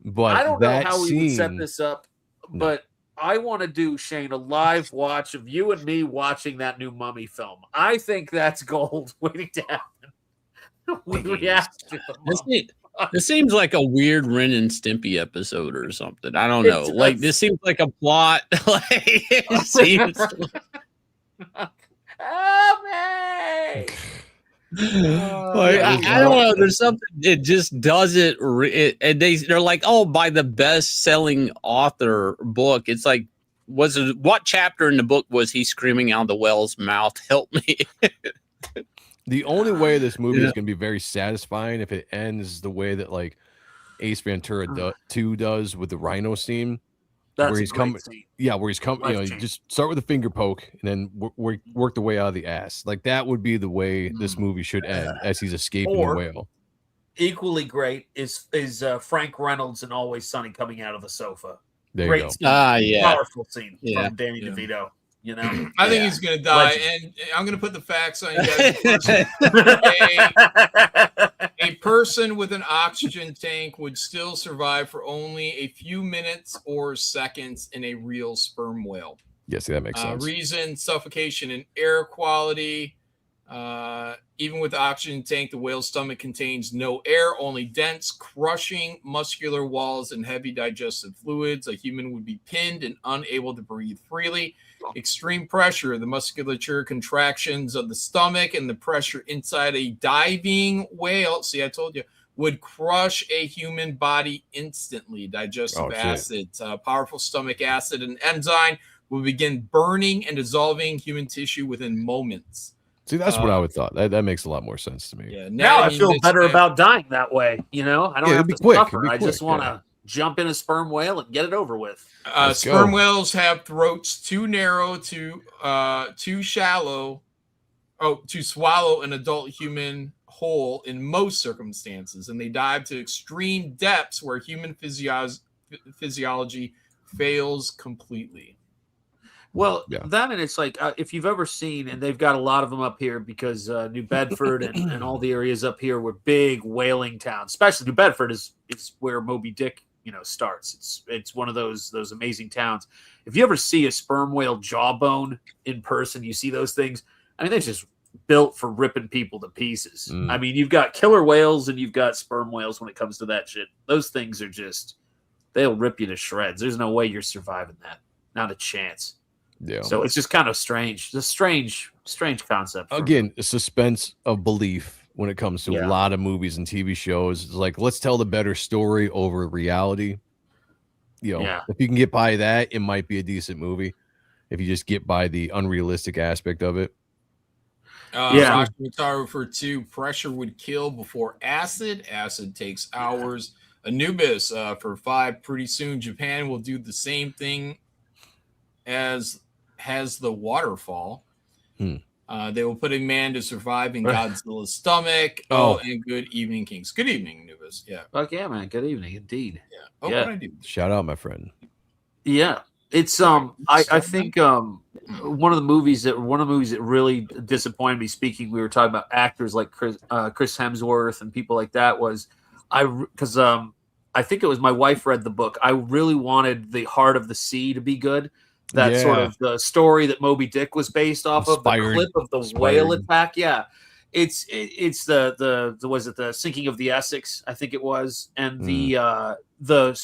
But I don't know that how we would set scene- this up, but I want to do, Shane, a live watch of you and me watching that new Mummy film. I think that's gold waiting to happen. We react to the This seems like a weird Ren and Stimpy episode or something. I don't know. It Like does. this seems like a plot. Like it seems Help me! like I don't know. There's something. It just doesn't. And they're like, oh, by the best-selling author book. It's like, what chapter in the book was he screaming out of the whale's mouth? Help me! The only way this movie is going to be very satisfying if it ends the way that like Ace Ventura 2 does with the rhino scene. That's where a he's great coming, scene. yeah, where he's coming. You know, you Life-changing. just start with a finger poke and then work the way out of the ass. Like that would be the way this movie should end, as he's escaping Or- the whale. Equally great is Frank Reynolds and Always Sunny coming out of the sofa. There you Great go. scene. Yeah. Powerful scene Yeah. from Danny DeVito. You know, I think he's gonna die, Legend. and I'm gonna put the facts on you guys. A person with an oxygen tank would still survive for only a few minutes or seconds in a real sperm whale. Yes, that makes sense. Reason: suffocation and air quality. Even with the oxygen tank, the whale's stomach contains no air, only dense, crushing muscular walls and heavy digestive fluids. A human would be pinned and unable to breathe freely. Extreme pressure, the musculature contractions of the stomach and the pressure inside a diving whale, see, I told you, would crush a human body instantly. Digestive acids, powerful stomach acid and enzyme will begin burning and dissolving human tissue within moments. See, that's what I would thought. That makes a lot more sense to me. Yeah, now I feel better about about dying that way. You know, I don't Yeah, have it'd to be quick. suffer. It'd be I just quick, want to jump in a sperm whale and get it over with. Sperm whales have throats too narrow, too shallow, to swallow an adult human whole in most circumstances, and they dive to extreme depths where human physiology fails completely. Well, that, and it's like, if you've ever seen, and they've got a lot of them up here because New Bedford and all the areas up here were big whaling towns. Especially New Bedford is where Moby Dick, starts. It's one of those amazing towns. If you ever see a sperm whale jawbone in person, you see those things. I mean, they're just built for ripping people to pieces. I mean, you've got killer whales and you've got sperm whales when it comes to that shit. Those things are just, they'll rip you to shreds. There's no way you're surviving that. Not a chance. Yeah. So it's just kind of strange. It's a strange concept. Again, a suspense of belief when it comes to a lot of movies and TV shows. It's like, let's tell the better story over reality. If you can get by that, it might be a decent movie. If you just get by the unrealistic aspect of it. Photographer 2, pressure would kill before acid. Acid takes hours. Anubis for 5. Pretty soon, Japan will do the same thing as has the waterfall. They will put a man to survive in Godzilla's stomach. And good evening, Kings. Good evening, Anubis. Yeah. Fuck yeah, man. Good evening, indeed. Yeah. What I do? Shout out, my friend. Yeah. It's I think one of the movies that really disappointed me, speaking, we were talking about actors like Chris Hemsworth and people like that, was because I think it was my wife read the book. I really wanted The Heart of the Sea to be good. That sort of the story that Moby Dick was based off of, the clip of the whale attack. Yeah. It's the was it the sinking of the Essex, I think it was, and the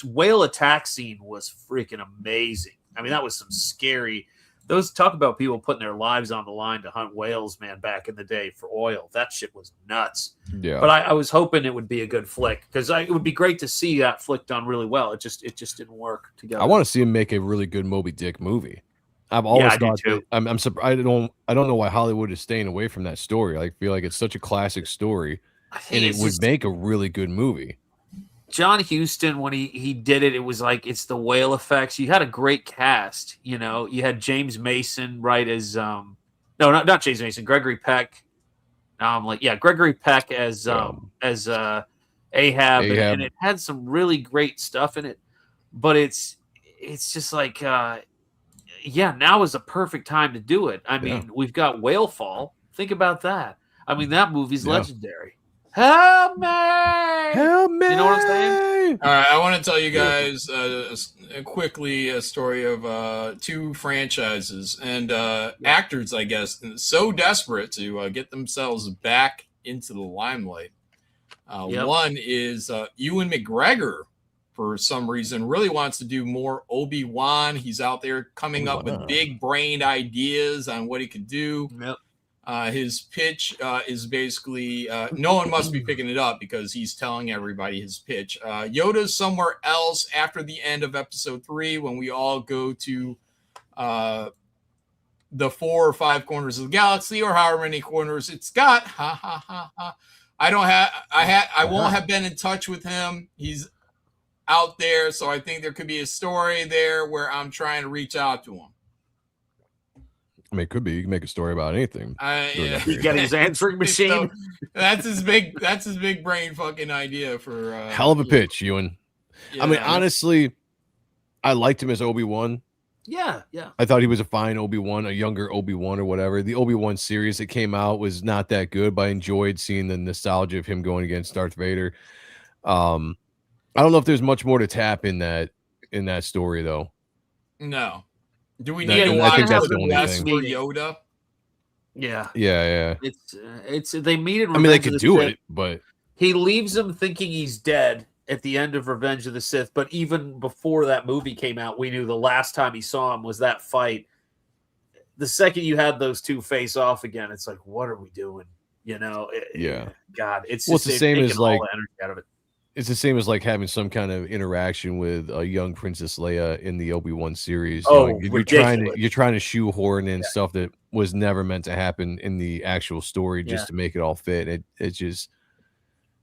whale attack scene was freaking amazing. I mean, that was some scary. Those talk about people putting their lives on the line to hunt whales, man, back in the day for oil. That shit was nuts. Yeah. But I was hoping it would be a good flick because it would be great to see that flick done really well. It just didn't work together. I want to see him make a really good Moby Dick movie. I've always thought that, I'm surprised. I don't know why Hollywood is staying away from that story. I feel like it's such a classic story, and it would make a really good movie. John Huston, when he did it, it was like it's the whale effects. You had a great cast, you had James Mason, right, as not James Mason, Gregory Peck. Gregory Peck as Ahab, and it had some really great stuff in it. But it's just like now is a perfect time to do it. I mean, we've got Whalefall. Think about that. I mean, that movie's legendary. Help me! Help me! You know what I'm saying? All right, I want to tell you guys quickly a story of 2 franchises and actors, I guess, so desperate to get themselves back into the limelight. One is Ewan McGregor, for some reason, really wants to do more Obi-Wan. He's out there coming up with big-brained ideas on what he could do. Yep. His pitch is basically no one must be picking it up because he's telling everybody his pitch. Yoda's somewhere else after the end of episode 3 when we all go to the 4 or 5 corners of the galaxy or however many corners it's got. I won't have been in touch with him. He's out there, so I think there could be a story there where I'm trying to reach out to him. I mean, it could be. You can make a story about anything. He got his answering machine. So that's his big brain fucking idea for hell of a pitch, Ewan. I mean, honestly, I liked him as Obi-Wan. Yeah. I thought he was a fine Obi-Wan, a younger Obi-Wan or whatever. The Obi-Wan series that came out was not that good, but I enjoyed seeing the nostalgia of him going against Darth Vader. I don't know if there's much more to tap in that story, though. No. Do we need to watch the West for Yoda? Yeah. It's they meet in. I mean, they could do it, but he leaves him thinking he's dead at the end of Revenge of the Sith. But even before that movie came out, we knew the last time he saw him was that fight. The second you had those two face off again, it's like, what are we doing? God, it's the same as like all the energy out of it. It's the same as like having some kind of interaction with a young Princess Leia in the Obi-Wan series. You're trying to shoehorn in stuff that was never meant to happen in the actual story just to make it all fit. It just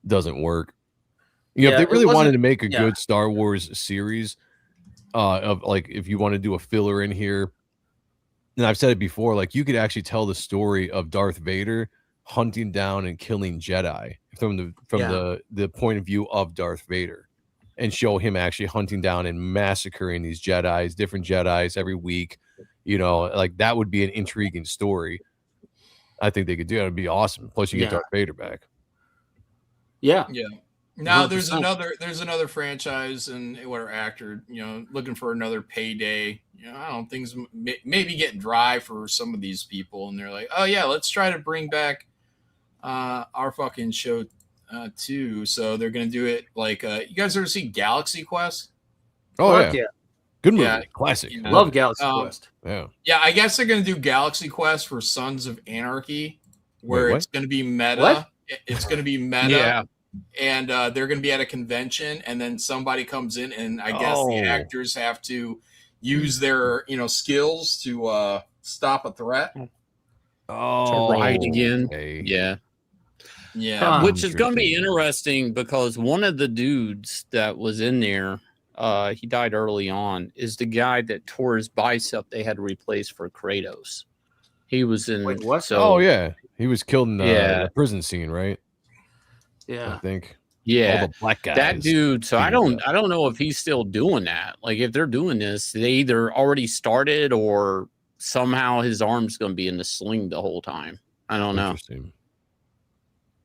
doesn't work. You know, if Yeah, they really it wasn't- wanted to make a yeah. good Star Wars series, of like if you want to do a filler in here, and I've said it before, like you could actually tell the story of Darth Vader hunting down and killing Jedi from the point of view of Darth Vader, and show him actually hunting down and massacring these Jedis, different Jedis every week. You know, like that would be an intriguing story. I think they could do it. It'd be awesome. Plus, you get Darth Vader back. Yeah. Now there's 100%. another franchise and whatever actor, looking for another payday. I don't think things maybe getting dry for some of these people, and they're like, oh yeah, let's try to bring back our fucking show too. So they're gonna do it like you guys ever see Galaxy Quest? Oh Fuck yeah. Good movie, Yeah. classic. Love Galaxy Quest. Yeah. Yeah, I guess they're gonna do Galaxy Quest for Sons of Anarchy, where Wait, what? it's gonna be meta. What? It's gonna be meta. Yeah. And they're going to be at a convention, and then somebody comes in, and I guess the actors have to use their skills to stop a threat. Oh, to ride again. okay. Yeah. Which is going to be interesting because one of the dudes that was in there, he died early on, is the guy that tore his bicep. They had to replace for Kratos. He was in. Wait, what? So, Oh yeah, he was killed in the prison scene, right? Yeah. I think. Yeah, All the black guys. that dude. So I don't know if he's still doing that. Like if they're doing this, they either already started or somehow his arm's going to be in the sling the whole time. I don't know.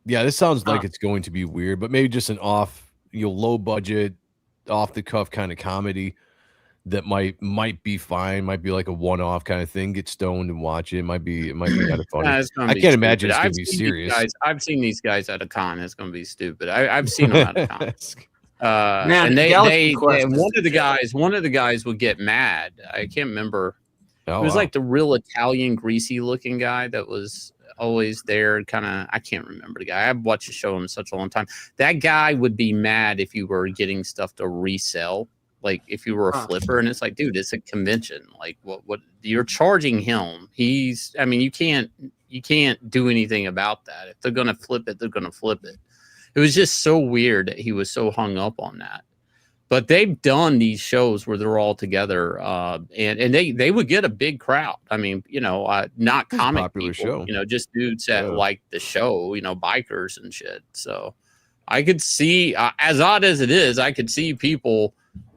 Yeah, this sounds like it's going to be weird, but maybe just an low budget, off the cuff kind of comedy that might be fine. Might be like a one-off kind of thing. Get stoned and watch it. It might be kind of funny. I can't imagine it's going to be serious. I've seen these guys at a con. It's going to be stupid. I've seen them at a con. Man, and Galaxy Quest and is one of the guys would get mad. I can't remember. Oh, it was wow. like the real Italian, greasy looking guy that was always there. Kind of, I can't remember the guy. I've watched the show in such a long time. That guy would be mad if you were getting stuff to resell. Like if you were a flipper, and it's like, dude, it's a convention. Like what you're charging him. You can't do anything about that. If they're gonna flip it, they're gonna flip it. It was just so weird that he was so hung up on that. But they've done these shows where they're all together, and they would get a big crowd. I mean, not comic people, show. Just dudes that like the show, bikers and shit. So I could see, as odd as it is, I could see people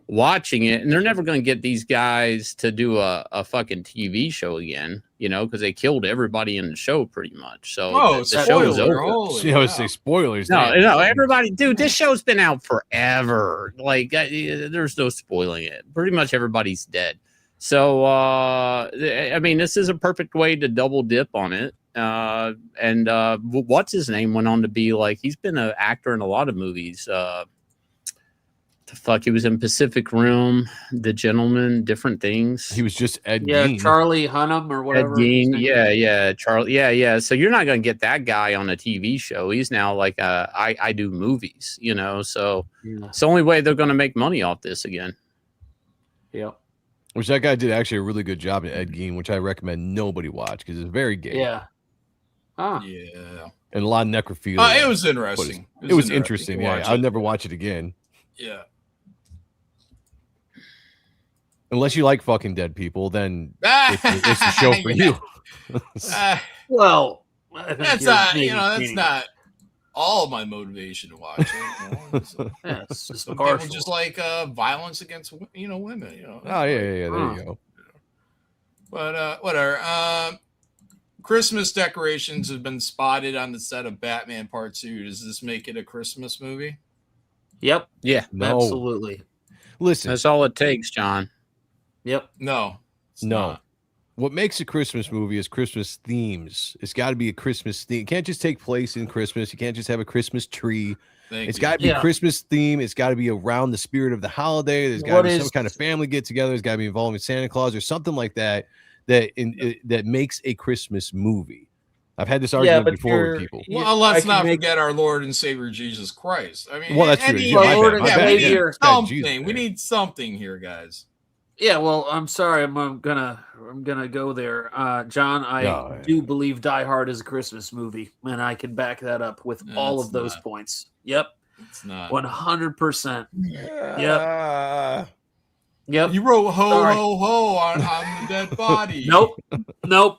watching it, and they're never going to get these guys to do a fucking TV show again, because they killed everybody in the show pretty much. So the show is over. Say spoilers. No, everybody, dude, this show's been out forever. Like, there's no spoiling it. Pretty much everybody's dead. So, I mean, this is a perfect way to double dip on it. And what's his name went on to be like, he's been an actor in a lot of movies. He was in Pacific Rim, The Gentleman, different things. He was just Ed Gein. Charlie Hunnam or whatever. Ed Gein, Charlie, yeah. So you're not going to get that guy on a TV show. He's now like, I do movies, So it's the only way they're going to make money off this again. Yeah. Which that guy did actually a really good job at Ed Gein, which I recommend nobody watch because it's very gay. Yeah. Yeah. And a lot of necrophilia. It was interesting. It was interesting. Yeah, I'd never watch it again. Yeah. Unless you like fucking dead people, then it's a show for you. Well, that's not all my motivation to watch it. It's just some partial. people just like violence against women. Oh yeah. There you go. But whatever. Christmas decorations have been spotted on the set of Batman Part 2. Does this make it a Christmas movie? Yep. Yeah. No. Absolutely. Listen, that's all it takes, John. Yep. No. No. What makes a Christmas movie is Christmas themes. It's got to be a Christmas theme. It can't just take place in Christmas. You can't just have a Christmas tree. It's got to be a Christmas theme. It's got to be around the spirit of the holiday. There's got to be some kind of family get together. There's got to be involving Santa Claus or something like that. That makes a Christmas movie. I've had this argument before with people. Well, let's not forget our Lord and Savior Jesus Christ. I mean, well, that's true. We need something here, guys. Yeah, well, I'm sorry. I'm gonna go there, John. I do believe Die Hard is a Christmas movie, and I can back that up with all of those points. Yep. It's not. 100%. Yep. You wrote ho Sorry. ho ho on the dead body. Nope.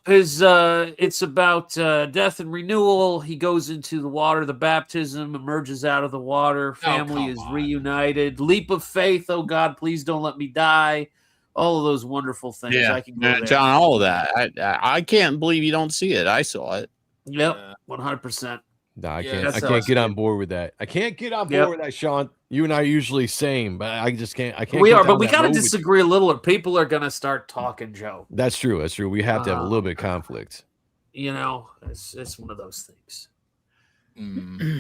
His it's about death and renewal. He goes into the water, the baptism, emerges out of the water. Family is reunited. Leap of faith. Oh God, please don't let me die. All of those wonderful things. Yeah, I can go there. John, all of that. I can't believe you don't see it. I saw it. Yep, 100%. No, I Yeah, can't. I can't get on board with that. I can't get on board with that, Sean. You and I are usually same, but I just can't. I can't. We get are, down but we that kind of road with disagree a little, and people are gonna start talking, Joe. you. That's true. That's true. We have to have a little bit of conflict. You know, it's one of those things.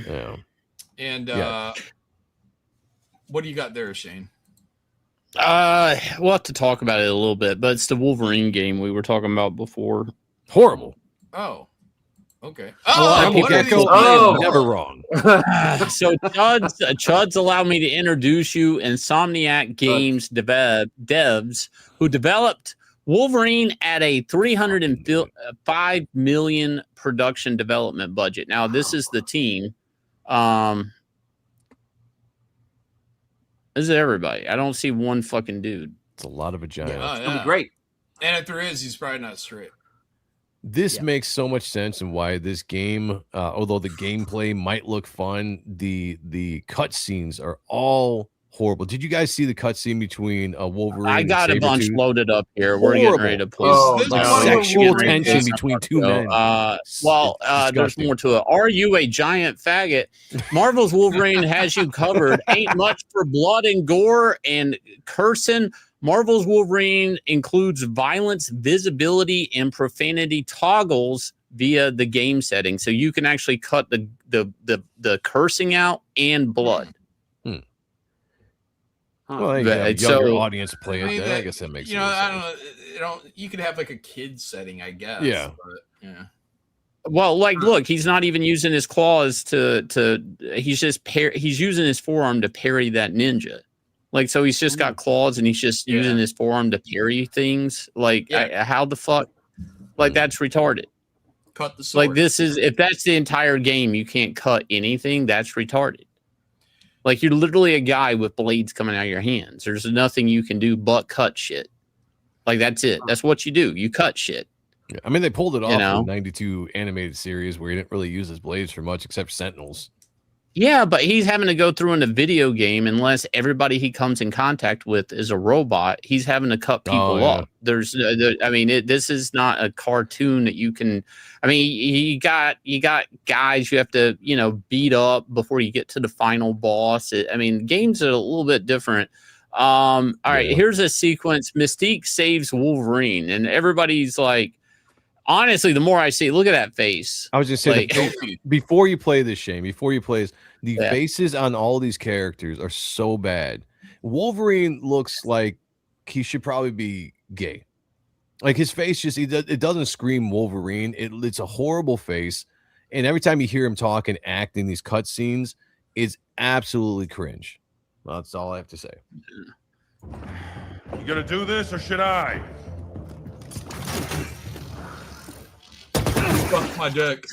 Yeah. And Yeah. what do you got there, Shane? We'll have to talk about it a little bit, but it's the Wolverine game we were talking about before. Horrible. Oh, okay. A lot of what are people these- never wrong. So Chuds allowed me to introduce you Insomniac Games devs who developed Wolverine at a $305 million production development budget. Now this is the team. This is everybody. I don't see one fucking dude. It's a lot of vaginas. Oh, It's gonna be great. And if there is, he's probably not straight. This makes so much sense and why this game, although the gameplay might look fun, the cutscenes are all horrible. Did you guys see the cutscene between Wolverine? I got a bunch Sabretooth? loaded up here. We're getting ready to play. Sexual tension between two men. There's more to it. Are you a giant faggot? Marvel's Wolverine has you covered. Ain't much for blood and gore and cursing. Marvel's Wolverine includes violence, visibility, and profanity toggles via the game setting, so you can actually cut the cursing out and blood. Well, you have a younger audience play it. Then I guess that makes sense. I don't know. You could have like a kid setting, I guess. Yeah. But, yeah. Well, like, look, he's not even using his claws to. He's just he's using his forearm to parry that ninja. Like, so he's just got claws and he's just using his forearm to parry things. Like, how the fuck? Like, that's retarded. Cut the sword. Like, this is, if that's the entire game, you can't cut anything. That's retarded. Like, you're literally a guy with blades coming out of your hands. There's nothing you can do but cut shit. Like, that's it. That's what you do. You cut shit. Yeah, I mean, they pulled it off in know? the 92 animated series where he didn't really use his blades for much except Sentinels. Yeah, but he's having to go through in a video game unless everybody he comes in contact with is a robot. He's having to cut people up. There's, this is not a cartoon that you can. I mean, you got guys you have to beat up before you get to the final boss. Games are a little bit different. All right, here's a sequence. Mystique saves Wolverine, and everybody's like, honestly, the more I see, look at that face. I was just saying, Like, before you play this, Shane, before you play this, the faces on all these characters are so bad. Wolverine looks like he should probably be gay. Like, his face just, it doesn't scream Wolverine. It's a horrible face. And every time you hear him talk and act in these cutscenes, it's absolutely cringe. Well, that's all I have to say. You gonna do this or should I? Fuck my dick.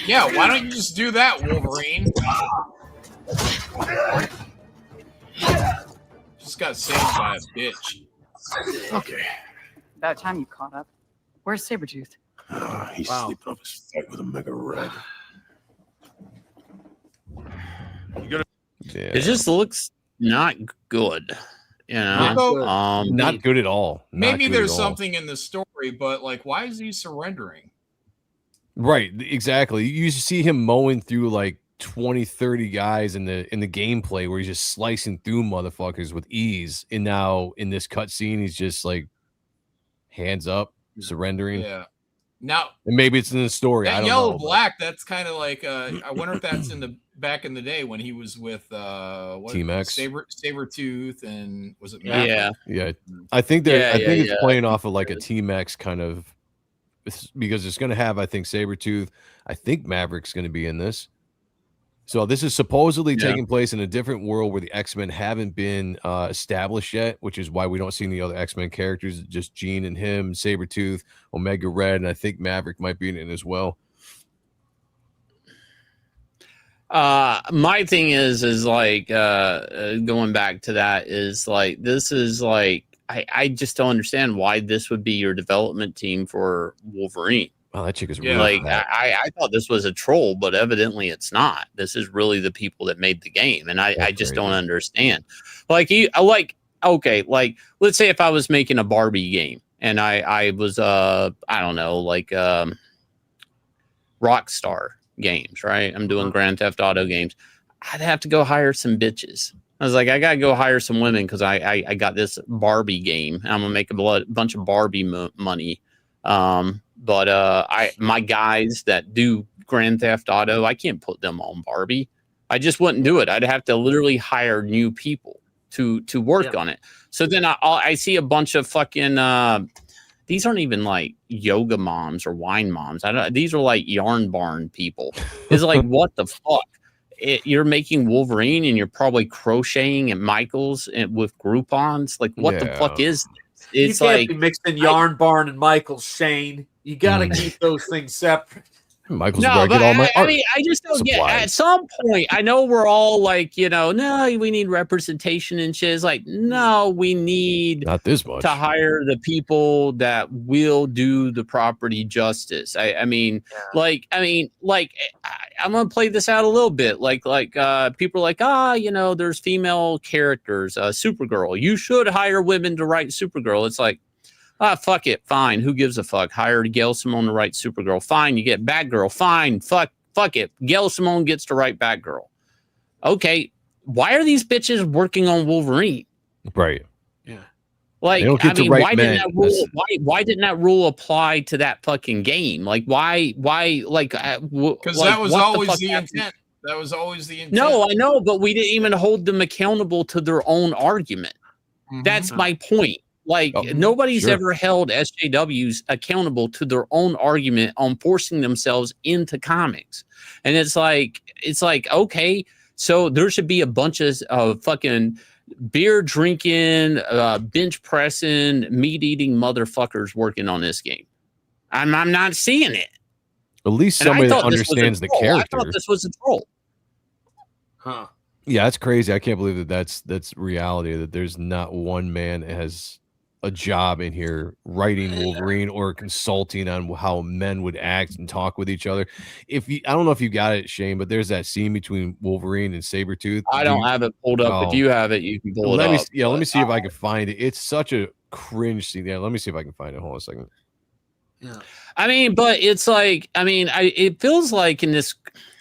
Yeah, why don't you just do that, Wolverine? Just got saved by a bitch. Okay. About time you caught up. Where's Sabretooth? He's sleeping off his fight with a mega red. It just looks not good. Not good at all. Maybe there's something in the story, but like, why is he surrendering? Right, exactly. You see him mowing through like 20, 30 guys in the gameplay where he's just slicing through motherfuckers with ease. And now in this cutscene, he's just like hands up, surrendering. Yeah. Now, and maybe it's in the story. I that don't yellow know. black, that's kind of like I wonder if that's in the back in the day when he was with Team X, Sabretooth, and was it Yeah. Yeah. I think that I think it's yeah. playing off of like a Team X kind of, because it's going to have, I think, Sabretooth. I think Maverick's going to be in this. So this is supposedly taking place in a different world where the X-Men haven't been established yet, which is why we don't see any other X-Men characters, just Jean and him, Sabretooth, Omega Red, and I think Maverick might be in it as well. My thing is like going back to that is like, this is like, I just don't understand why this would be your development team for Wolverine. Oh, that chick is really like I thought this was a troll, but evidently it's not. This is really the people that made the game, and I just don't understand. Like okay, like let's say if I was making a Barbie game and I was I don't know, like Rockstar Games, right? I'm doing Grand Theft Auto games. I'd have to go hire some bitches. I was like, I gotta go hire some women because I got this Barbie game. And I'm gonna make a bunch of Barbie money. But my guys that do Grand Theft Auto, I can't put them on Barbie. I just wouldn't do it. I'd have to literally hire new people to work on it. So then I see a bunch of fucking these aren't even like yoga moms or wine moms. These are like yarn barn people. It's like, what the fuck? You're making Wolverine and you're probably crocheting at Michael's with Groupons. Like, what the fuck is this? It's you can't like be mixing Yarn Barn and Michael's, Shane. You got to keep those things separate. Michael's no, where I get all my I art mean, I just don't get. supplies. At some point, I know we're all like, no, we need representation and shit. It's like, no, we need not this much to hire the people that will do the property justice. I'm gonna play this out a little bit. Like people are like, there's female characters. Supergirl. You should hire women to write Supergirl. It's like, fuck it. Fine. Who gives a fuck? Hire Gail Simone to write Supergirl. Fine. You get Batgirl. Fine. Fuck it. Gail Simone gets to write Batgirl. Okay. Why are these bitches working on Wolverine? Right. Yeah. Like, why didn't that rule? Why didn't that rule apply to that fucking game? Like, why? Like, because that was always the intent. That was always the intent. No, I know, but we didn't even hold them accountable to their own argument. That's my point. Like, nobody's ever held SJWs accountable to their own argument on forcing themselves into comics. And it's like, okay, so there should be a bunch of fucking beer drinking, bench pressing, meat eating motherfuckers working on this game. I'm not seeing it. At least somebody that understands the character. I thought this was a troll. Huh. Yeah, that's crazy. I can't believe that's reality, that there's not one man that has a job in here writing Wolverine or consulting on how men would act and talk with each other. I don't know if you got it, Shane, but there's that scene between Wolverine and Sabretooth. I don't have it pulled up. If you have it, you can pull it up. Let me see if I can find it. It's such a cringe scene. Yeah, let me see if I can find it. Hold on a second. Yeah. I mean, but it's like, it feels like in this,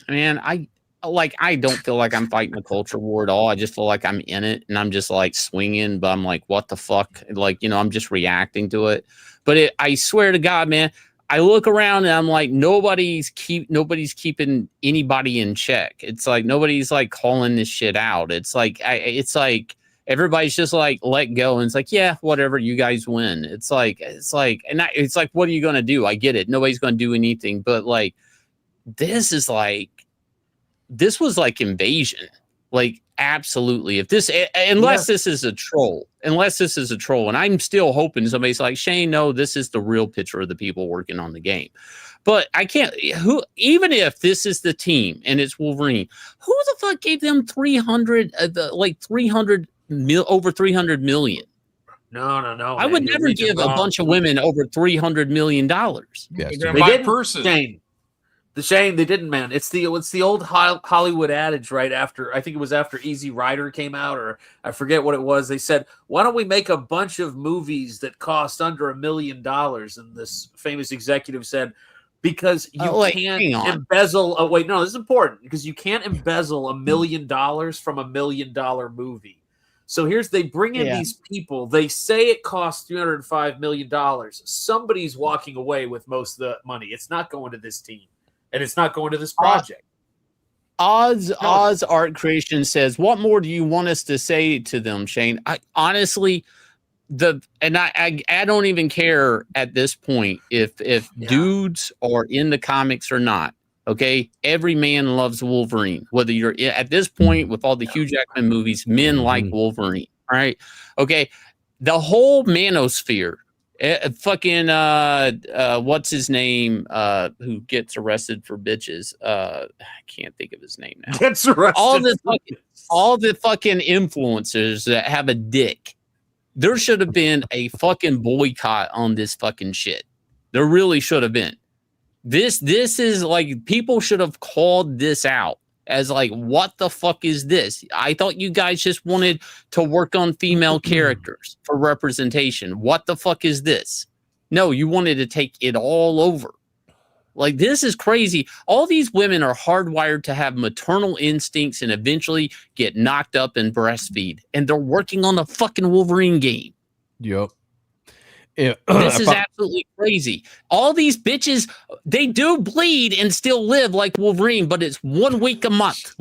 I don't feel like I'm fighting a culture war at all. I just feel like I'm in it and I'm just like swinging, but I'm like, what the fuck? Like, I'm just reacting to it. But I swear to God, man, I look around and I'm like, nobody's keeping anybody in check. It's like, nobody's like calling this shit out. It's like, everybody's just like, let go. And it's like, yeah, whatever, you guys win. It's like, what are you going to do? I get it. Nobody's going to do anything, but like, this was like invasion, like absolutely. If this, unless this is a troll, and I'm still hoping somebody's like, Shane, no, this is the real picture of the people working on the game. But I can't. Even if this is the team and it's Wolverine, who the fuck gave them 300, over 300 million? No. I would never give a bunch of women over $300 million. Yes, they didn't. Shane, they didn't, man. It's the old Hollywood adage right after, I think it was after Easy Rider came out, or I forget what it was. They said, why don't we make a bunch of movies that cost under $1 million? And this famous executive said, because you can't embezzle. Wait, no, this is important, because you can't embezzle $1 million from $1 million movie. So they bring in these people. They say it costs $305 million. Somebody's walking away with most of the money. It's not going to this team. And it's not going to this project. Oz Art Creation says, what more do you want us to say to them, Shane? I honestly, I don't even care at this point if dudes are in the comics or not. Okay, every man loves Wolverine. Whether you're at this point with all the Hugh Jackman movies, men like Wolverine. All right, okay, the whole manosphere. Fucking what's his name? Who gets arrested for bitches? I can't think of his name now. Gets arrested. All the fucking influencers that have a dick. There should have been a fucking boycott on this fucking shit. There really should have been. This is like, people should have called this out as like, what the fuck is this? I thought you guys just wanted to work on female characters for representation. What the fuck is this? No, you wanted to take it all over. Like, this is crazy. All these women are hardwired to have maternal instincts and eventually get knocked up and breastfeed. And they're working on the fucking Wolverine game. Yep. Yeah. This is absolutely crazy. All these bitches, they do bleed and still live like Wolverine, but it's 1 week a month.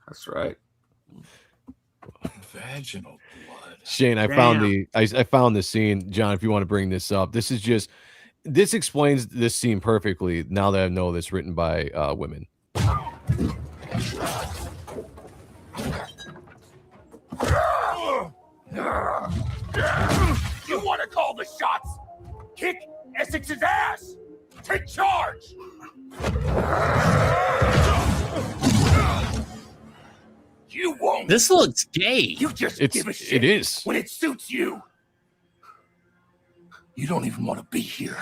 That's right. Vaginal blood. Shane, I found the scene. John, if you want to bring this up, this explains this scene perfectly now that I know that's written by women. You want to call the shots? Kick Essex's ass! Take charge! You won't. This looks gay. You just give a shit. It is. When it suits you. You don't even want to be here.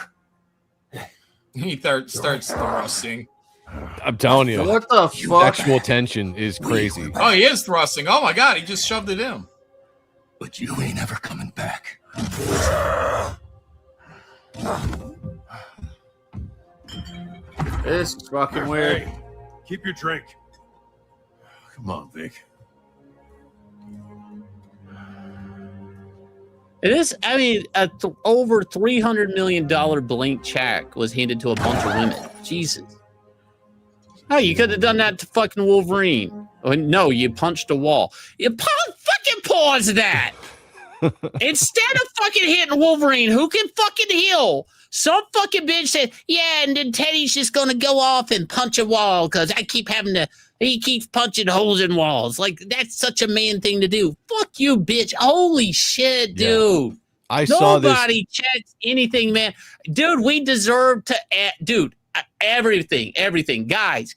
He starts thrusting. I'm telling you. What the fuck? Sexual tension is crazy. Oh, he is thrusting. Oh my god, he just shoved it in. But you ain't ever coming back. This is fucking weird. Hey, keep your drink. Come on, Vic. It is, I mean, over $300 million blank check was handed to a bunch of women. Jesus. Oh, you could have done that to fucking Wolverine. Oh, no, you punched a wall. You fucking pause that. Instead of fucking hitting Wolverine, who can fucking heal? Some fucking bitch said, yeah, and then Teddy's just going to go off and punch a wall because he keeps punching holes in walls. Like, that's such a man thing to do. Fuck you, bitch. Holy shit, dude. I saw this. Nobody checks anything, man. Dude, we deserve to, everything. Guys.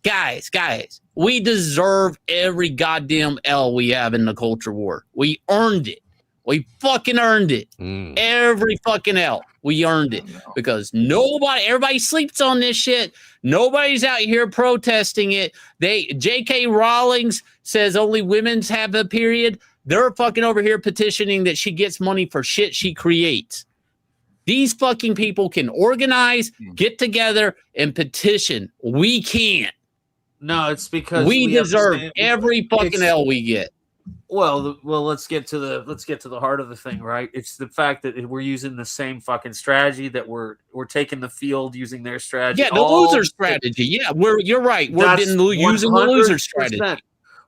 We deserve every goddamn L we have in the culture war. We earned it. We fucking earned it. Every fucking L. We earned it because everybody sleeps on this shit. Nobody's out here protesting it. J.K. Rowling says only women's have a period. They're fucking over here petitioning that she gets money for shit she creates. These fucking people can organize, get together, and petition. We can't. No, it's because we deserve every fucking L we get. Well, let's get to the heart of the thing, right? It's the fact that we're using the same fucking strategy, that we're taking the field using their strategy. Yeah, the loser strategy. Yeah, you're right. We're using the loser strategy.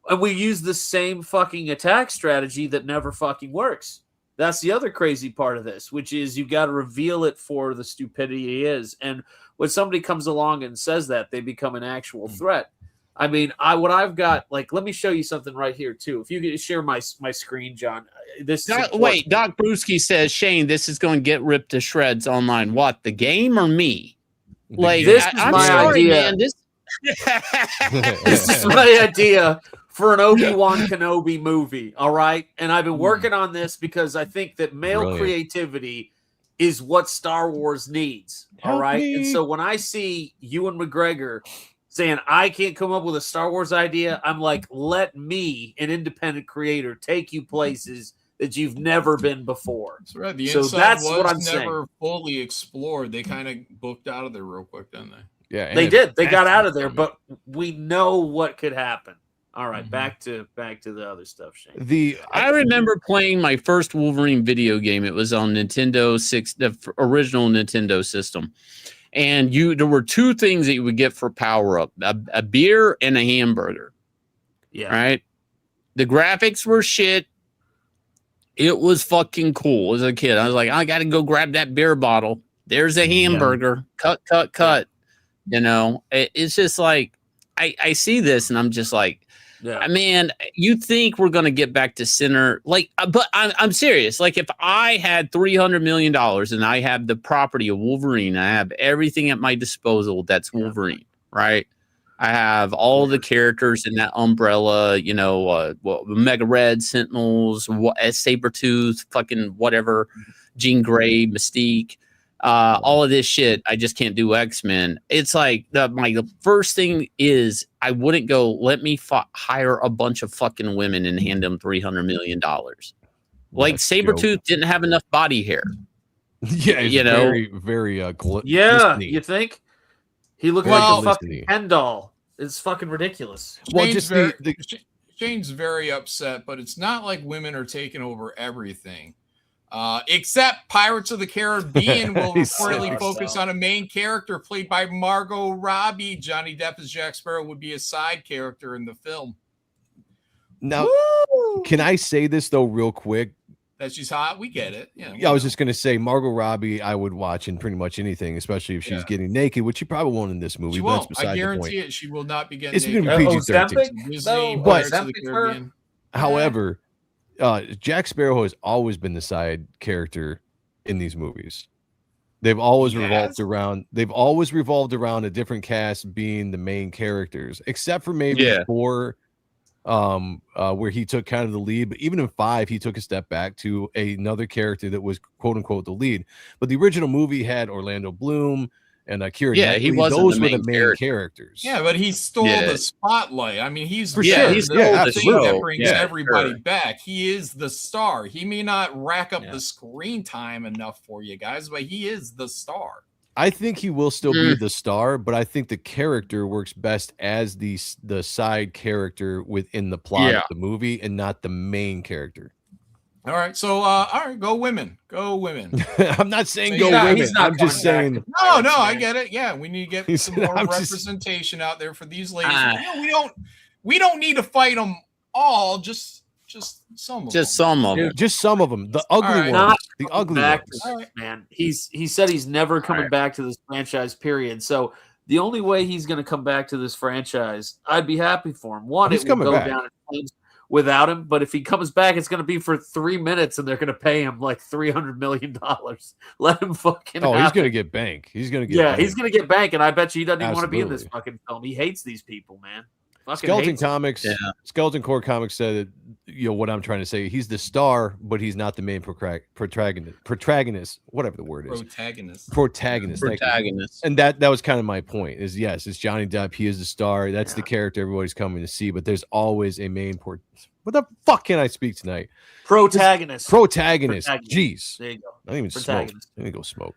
And we use the same fucking attack strategy that never fucking works. That's the other crazy part of this, which is you got to reveal it for the stupidity it is. And when somebody comes along and says that, they become an actual threat. I mean, what I've got, like, let me show you something right here too. If you could share my screen, John. Doc Brewski says, Shane, this is going to get ripped to shreds online. What, the game or me? Like, this is I'm my sorry, idea. man. This is my idea for an Obi-Wan Kenobi movie. All right, and I've been working on this because I think that male creativity is what Star Wars needs. All right, and so when I see Ewan McGregor saying I can't come up with a Star Wars idea, I'm like, let me, an independent creator, take you places that you've never been before. That's right. The so inside that's was what I'm never saying. Fully explored. They kind of booked out of there real quick, didn't they? Yeah, they did. They got out of there, but we know what could happen. All right, back to the other stuff, Shane. I remember playing my first Wolverine video game. It was on Nintendo 6, the original Nintendo system. And there were two things that you would get for power up: a beer and a hamburger. Yeah. Right. The graphics were shit. It was fucking cool as a kid. I was like, I got to go grab that beer bottle. There's a hamburger. Cut. You know, it's just like I see this and I'm just like, man, you think we're gonna get back to center? Like, but I'm serious. Like, if I had $300 million and I have the property of Wolverine, I have everything at my disposal that's Wolverine, right? I have all the characters in that umbrella, you know, Mega Red, Sentinels, Sabretooth, fucking whatever, Jean Grey, Mystique, all of this shit. I just can't do X-Men. It's like the first thing is I wouldn't go, let me hire a bunch of fucking women and hand them $300 million. Like Sabretooth didn't have enough body hair. Yeah, you know, very you think? He looked like a fucking Ken doll. It's fucking ridiculous. Shane's very upset, but it's not like women are taking over everything. Except Pirates of the Caribbean will reportedly focus on a main character played by Margot Robbie. Johnny Depp as Jack Sparrow would be a side character in the film. Now, can I say this though real quick? That she's hot, we get it. Yeah, I was just gonna say Margot Robbie. I would watch in pretty much anything, especially if she's getting naked, which she probably won't in this movie. She but won't. That's beside I guarantee the point. it. She will not be getting. It's naked. been PG-13. But however, Jack Sparrow has always been the side character in these movies. They've always revolved around. They've always revolved around a different cast being the main characters, except for maybe 4. Where he took kind of the lead, but even in 5 he took a step back to another character that was quote unquote the lead. But the original movie had Orlando Bloom and Keira Knightley. He wasn't those the were main the main characters. Yeah, but he stole the spotlight. I mean, he's For sure. he's the thing that brings everybody sure. back. He is the star. He may not rack up the screen time enough for you guys, but he is the star. I think he will still be the star, but I think the character works best as the side character within the plot of the movie and not the main character. All right, so all right, go women. I'm not saying go women. I'm just saying. No, I get it. Yeah, we need to get some more representation out there for these ladies. We don't need to fight them all. Just some of them. Just some of them. Just some of them. The ugly ones. The ugly ones. Man, he said he's never coming back to this franchise. Period. So the only way he's going to come back to this franchise, I'd be happy for him. One, He's it will coming go back. down in flames without him. But if he comes back, it's going to be for 3 minutes, and they're going to pay him like $300 million. Let him fucking. Oh, he's have going to it. get bank. He's going to get. bank. He's going to get bank, and I bet you he doesn't even want to be in this Absolutely. fucking film. He hates these people, man. Fucking Skeleton hates them. Comics, Skeleton Core Comics said that, what I'm trying to say, he's the star, but he's not the main protagonist, whatever the word is. Protagonist. Thank you. And that was kind of my point is, yes, it's Johnny Depp. He is the star. That's the character everybody's coming to see, but there's always a main what the fuck can I speak tonight? Protagonist. Jeez. There you go. I don't even smoke. Let me go smoke.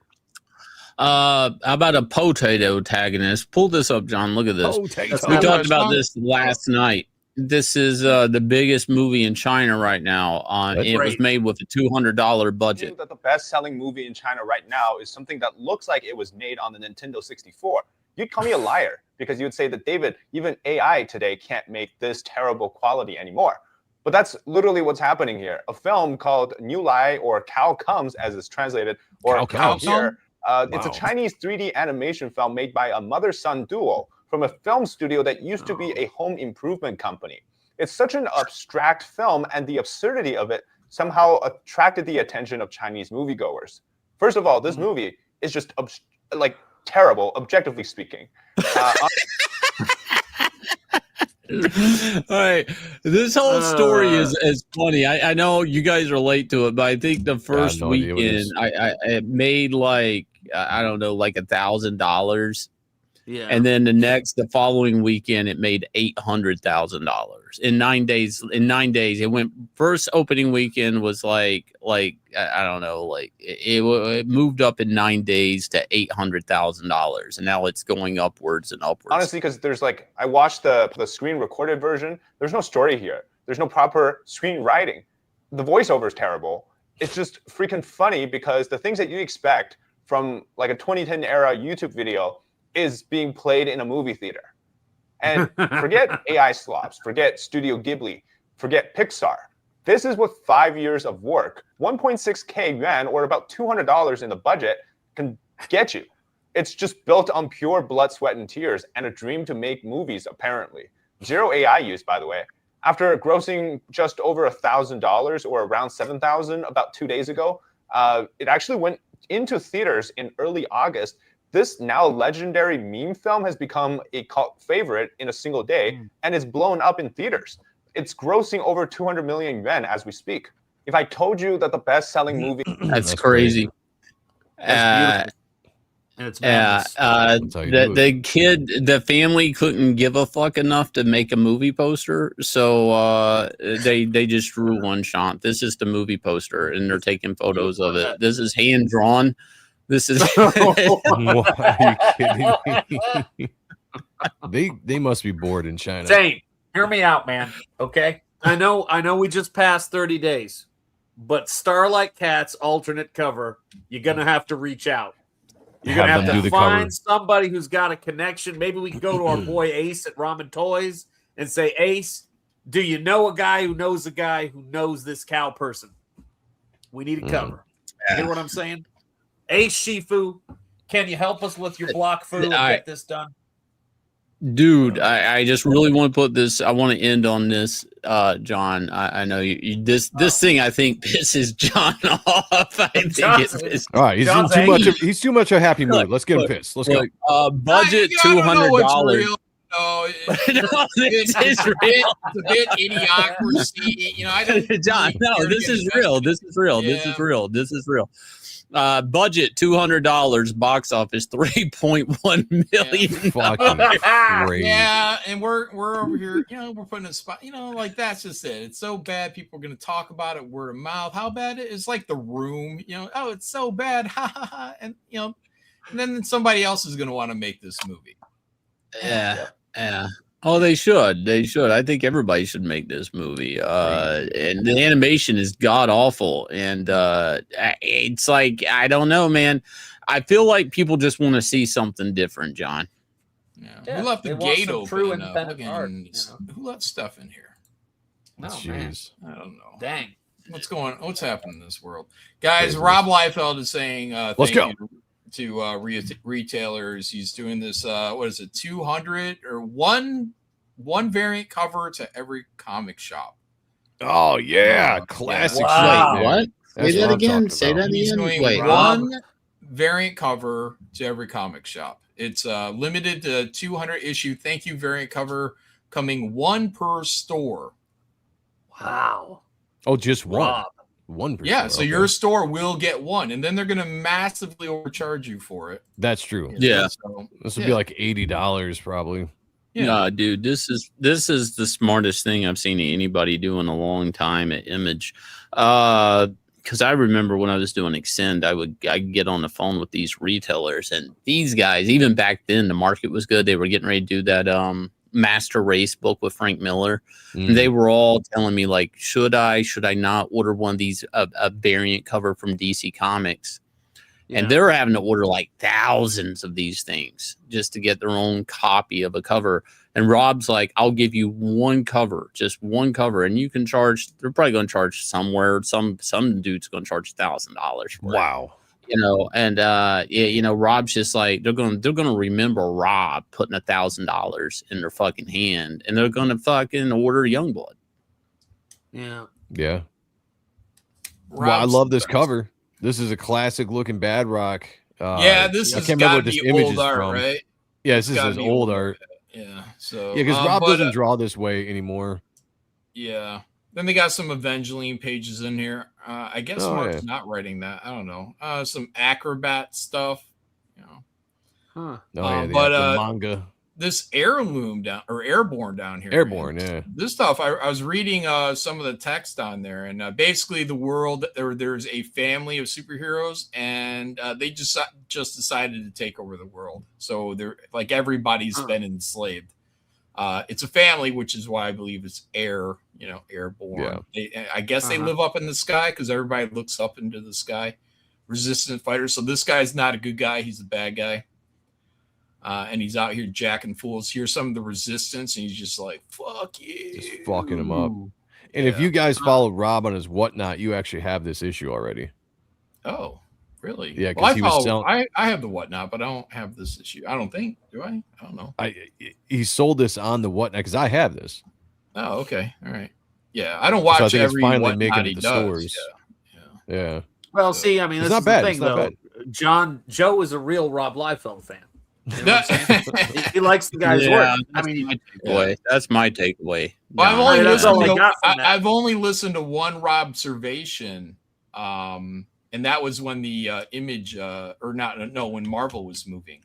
How about a potato tagonist? Pull this up, John. Look at this. We talked about this last night. This is the biggest movie in China right now. It was made with a $200 budget. That the best-selling movie in China right now is something that looks like it was made on the Nintendo 64. You'd call me a liar because you would say that, David, even AI today can't make this terrible quality anymore. But that's literally what's happening here. A film called New Lai, or Cow Comes, as it's translated, or Cow here. It's a Chinese 3D animation film made by a mother-son duo from a film studio that used to be a home improvement company. It's such an abstract film, and the absurdity of it somehow attracted the attention of Chinese moviegoers. First of all, this movie is just terrible, objectively speaking. All right, this whole story is funny. I know you guys relate to it, but I think the first weekend I made like I don't know, like $1,000. Yeah. And then the following weekend it made $800,000 in 9 days. In 9 days, it went. First opening weekend was like I don't know, like it moved up in 9 days to $800,000, and now it's going upwards and upwards. Honestly, because there's I watched the screen recorded version. There's no story here. There's no proper screenwriting. The voiceover is terrible. It's just freaking funny because the things that you expect from like a 2010 era YouTube video is being played in a movie theater. And forget AI slobs, forget Studio Ghibli, forget Pixar. This is what 5 years of work, 1.6K yuan, or about $200 in the budget, can get you. It's just built on pure blood, sweat, and tears, and a dream to make movies, apparently. Zero AI use, by the way. After grossing just over $1,000 or around 7,000 about 2 days ago, it actually went into theaters in early August. This now legendary meme film has become a cult favorite in a single day, and it's blown up in theaters. It's grossing over 200 million yuan as we speak. If I told you that the best-selling movie... That's crazy. That's beautiful. And it's madness. The family couldn't give a fuck enough to make a movie poster, so they just drew one shot. This is the movie poster, and they're taking photos of it. This is hand drawn. This is. Are you kidding me? They must be bored in China. Zane, hear me out, man. Okay, I know. We just passed 30 days, but Starlight Cat's alternate cover, you're gonna have to reach out. You're going to have to find somebody who's got a connection. Maybe we can go to our boy Ace at Ramen Toys and say, Ace, do you know a guy who knows a guy who knows this cow person? We need a cover. You hear what I'm saying? Ace Shifu, can you help us with your block food and get this done? Dude, I just really want to put this. I want to end on this, John. I know this thing. I think pisses John off. I think it's all right. He's too much a happy mood. Let's get him pissed. Let's go. Budget $200. No, this is real. It's a bit idiocracy. You know, I don't. John, no, this is real. This is real. Yeah. This is real. This is real. Budget $200, box office $3.1 million. Yeah, and we're over here, you know, we're putting a spot, you know, like that's just it. It's so bad, people are gonna talk about it word of mouth. How bad it is, like The Room, you know, oh, it's so bad, ha ha ha, and you know, and then somebody else is gonna want to make this movie. Yeah. Oh, they should. They should. I think everybody should make this movie. And the animation is god awful. And it's like, I don't know, man. I feel like people just want to see something different, John. Yeah. Who left the gate open? True independent art, who left stuff in here? No, Jeez. Man. I don't know. Dang. What's happening in this world? Guys, Rob Liefeld is saying let's go. To retailers. He's doing this what is it, 200 or one variant cover to every comic shop. Oh yeah, classic. Wow. Wait, what? That's Say that what I'm again. talking Say about. that He's again. doing Wait, one variant cover to every comic shop. It's limited to 200 issue thank you variant cover, coming one per store. Wow. Oh, just one. Rob. One per Yeah, store, so okay. your store will get one, and then they're going to massively overcharge you for it. That's true. Yeah. So, This would be like $80 probably. Yeah. No, dude, this is the smartest thing I've seen anybody do in a long time at Image. Because I remember when I was doing Extend, I'd get on the phone with these retailers, and these guys, even back then, the market was good. They were getting ready to do that Master Race book with Frank Miller. And they were all telling me, like, should I not order one of these a variant cover from DC Comics? And they're having to order like thousands of these things just to get their own copy of a cover. And Rob's like, I'll give you one cover, just one cover. And you can charge, they're probably going to charge somewhere. Some dude's going to charge $1,000 for Wow. it. You know, and you know, Rob's just like, they're going to remember Rob putting $1,000 in their fucking hand, and they're going to fucking order Youngblood. Yeah. Yeah. Well, I love this cover. This is a classic looking Bad Rock. Yeah, this I is can't remember gotta what this be image old is art, from. right? Yeah, It's this is gotta his be old old art. Yeah. So Yeah, because Rob but, doesn't draw this way anymore. Yeah. Then they got some Evangeline pages in here. I guess Mark's yeah. not writing that. I don't know. Some Acrobat stuff. You know. Huh. Oh, yeah, but the manga. This Airborne down here. Airborne, man. yeah. This stuff, I was reading some of the text on there, and basically the world, there's a family of superheroes, and they just decided to take over the world. So they're like everybody's been enslaved. It's a family, which is why I believe it's airborne. Yeah. I guess they live up in the sky because everybody looks up into the sky. Resistant fighters. So this guy's not a good guy. He's a bad guy. And he's out here jacking fools. Here's some of the resistance, and he's just like, fuck you. Just fucking him up. And if you guys follow Rob on his whatnot, you actually have this issue already. Oh. Really? Yeah, Well, because he was selling. I have the Whatnot, but I don't have this issue. I don't think. Do I? I don't know. He sold this on the Whatnot because I have this. Oh, okay. All right. Yeah, I don't watch So I think every it's finally Whatnot making he it to does. stores. Yeah. Well, see, I mean, It's this not is bad. the It's thing, not though. Joe is a real Rob Liefeld fan. You know what I'm saying? he likes the guy's work. I mean, That's my takeaway. Well, I've only that's listened all I to got from that. I've only listened to one Rob observation, and that was when the image when Marvel was moving,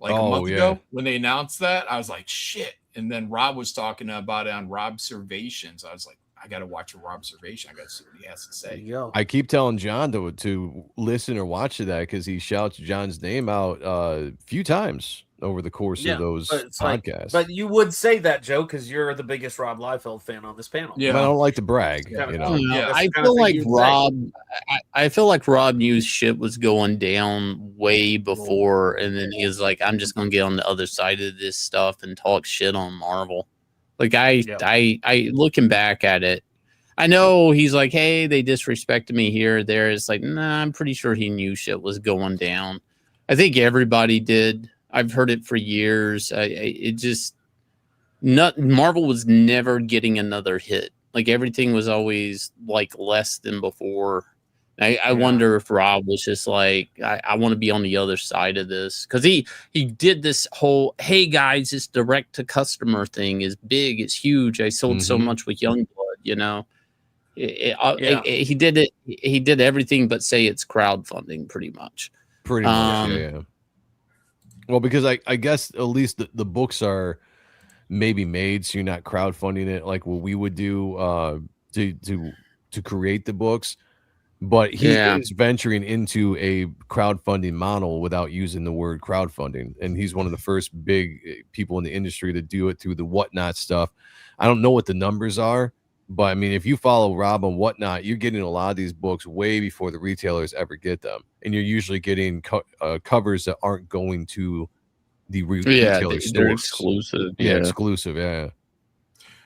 like a month ago when they announced that. I was like, shit. And then Rob was talking about it on Robservations. I was like, I got to watch a Robservation. I got to see what he has to say. I keep telling John to listen or watch to that because he shouts John's name out a few times over the course of those podcasts. but you would say that, Joe, because you're the biggest Rob Liefeld fan on this panel. But I don't like to brag. You know? I feel like Rob. I feel like Rob knew shit was going down way before, and then he was like, "I'm just gonna get on the other side of this stuff and talk shit on Marvel." Like I looking back at it, I know he's like, "Hey, they disrespected me here or there." It's like, nah, I'm pretty sure he knew shit was going down. I think everybody did. I've heard it for years. Marvel was never getting another hit. Like everything was always like less than before. I wonder if Rob was just like, I want to be on the other side of this, because he did this whole, hey guys, this direct to customer thing is big, it's huge. I sold so much with Youngblood, you know. He did it. He did everything but say it's crowdfunding, pretty much. Pretty much, yeah. Well, because I guess at least the books are maybe made so you're not crowdfunding it like what we would do to create the books, but he is venturing into a crowdfunding model without using the word crowdfunding, and he's one of the first big people in the industry to do it through the Whatnot stuff. I don't know what the numbers are, but I mean, if you follow Rob on Whatnot, you're getting a lot of these books way before the retailers ever get them, and you're usually getting covers that aren't going to the retailer stores. They're exclusive. Yeah, exclusive. Yeah,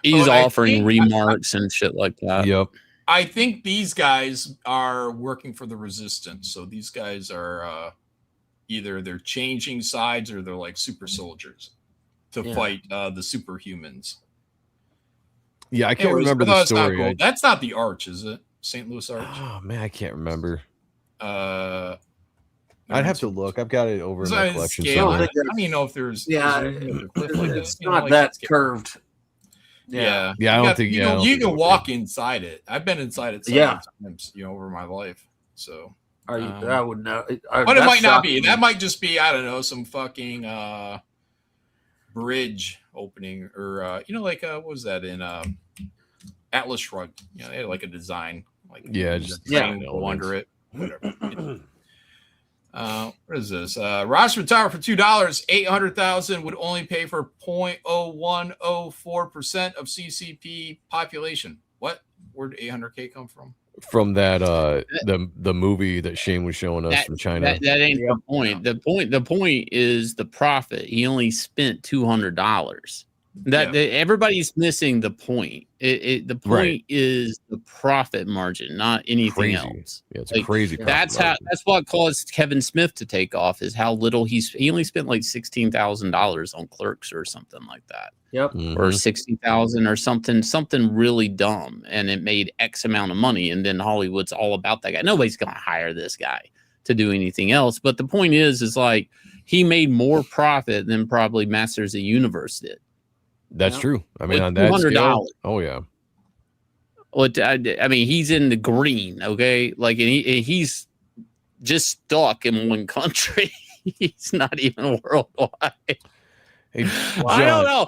he's offering remarks and shit like that. Yep. I think these guys are working for the Resistance, so these guys are either they're changing sides or they're like super soldiers to fight the superhumans. Yeah, I can't remember the story. Not that's not the Arch, is it? St. Louis Arch? Oh man, I can't remember. I'd have to look. I've got it over in my collection. I don't even know if there's it's not that curved. Yeah, I don't think you can walk inside it. I've been inside it several times, over my life. So I would know, but it might not be. That might just be, I don't know, some fucking bridge opening, or like what was that in Atlas Shrugged? They had like a design, like go under it, whatever. What is this? Roster Tower for $2, 800,000 would only pay for 0.0104% of CCP population. What? Where'd 800K come from? From that the movie that Shane was showing us from China. That ain't the point. The point is the profit. He only spent $200. Everybody's missing the point. The point is the profit margin, not anything else. Yeah, it's crazy. That's what caused Kevin Smith to take off, is how little he only spent like $16,000 on Clerks or something like that. Yep. Or 60,000 or something really dumb, and it made X amount of money, and then Hollywood's all about that guy. Nobody's gonna hire this guy to do anything else. But the point is like he made more profit than probably Masters of the Universe did. That's true. I mean, on that scale, oh yeah. Well, I mean, he's in the green, okay? Like, and he's just stuck in one country. He's not even worldwide. Hey, I don't know.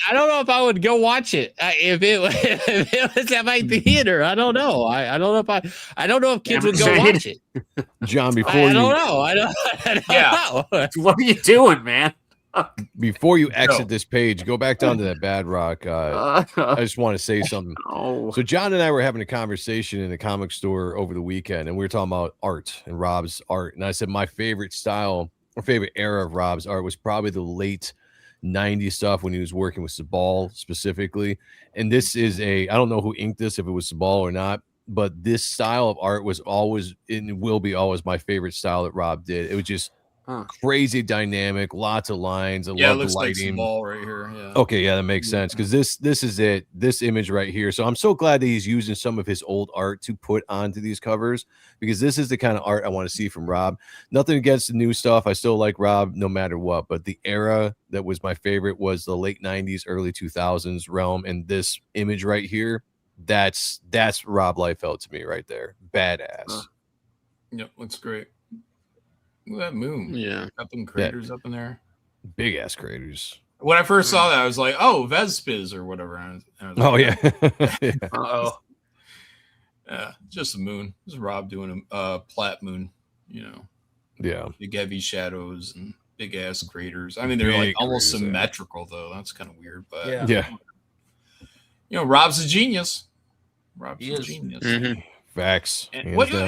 I don't know if I would go watch it if it was at my theater. I don't know. I don't know if kids would go watch it. John, before I don't know. I don't know. What are you doing, man? Before you exit this page, go back down to that Bad Rock. I just want to say something. So John and I were having a conversation in a comic store over the weekend, and we were talking about art and Rob's art. And I said my favorite style or favorite era of Rob's art was probably the late 90s stuff when he was working with Sabal specifically. And this is I don't know who inked this, if it was Sabal or not, but this style of art was always and will be always my favorite style that Rob did. It was just crazy dynamic, lots of lines. I Yeah, it love the looks like some lighting. ball right here. Yeah. Okay, yeah, that makes sense because this is it. This image right here. So I'm so glad that he's using some of his old art to put onto these covers because this is the kind of art I want to see from Rob. Nothing against the new stuff. I still like Rob no matter what, but the era that was my favorite was the late 90s, early 2000s realm, and this image right here, that's Rob Liefeld to me right there. Badass. Yep, looks great. Look at that moon. Yeah. Got them craters up in there. Big ass craters. When I first saw that, I was like, oh, Vespers or whatever. I was like, Oh, yeah. Yeah. Uh-oh. Yeah, just a moon. This is Rob doing a plat moon, you know. Yeah. Big heavy shadows and big ass craters. I mean, they're like Big almost craters, yeah. symmetrical, though. That's kind of weird. But, Yeah. you know, Rob's a genius. Rob's He a is. genius. Mm-hmm. Facts. And what do you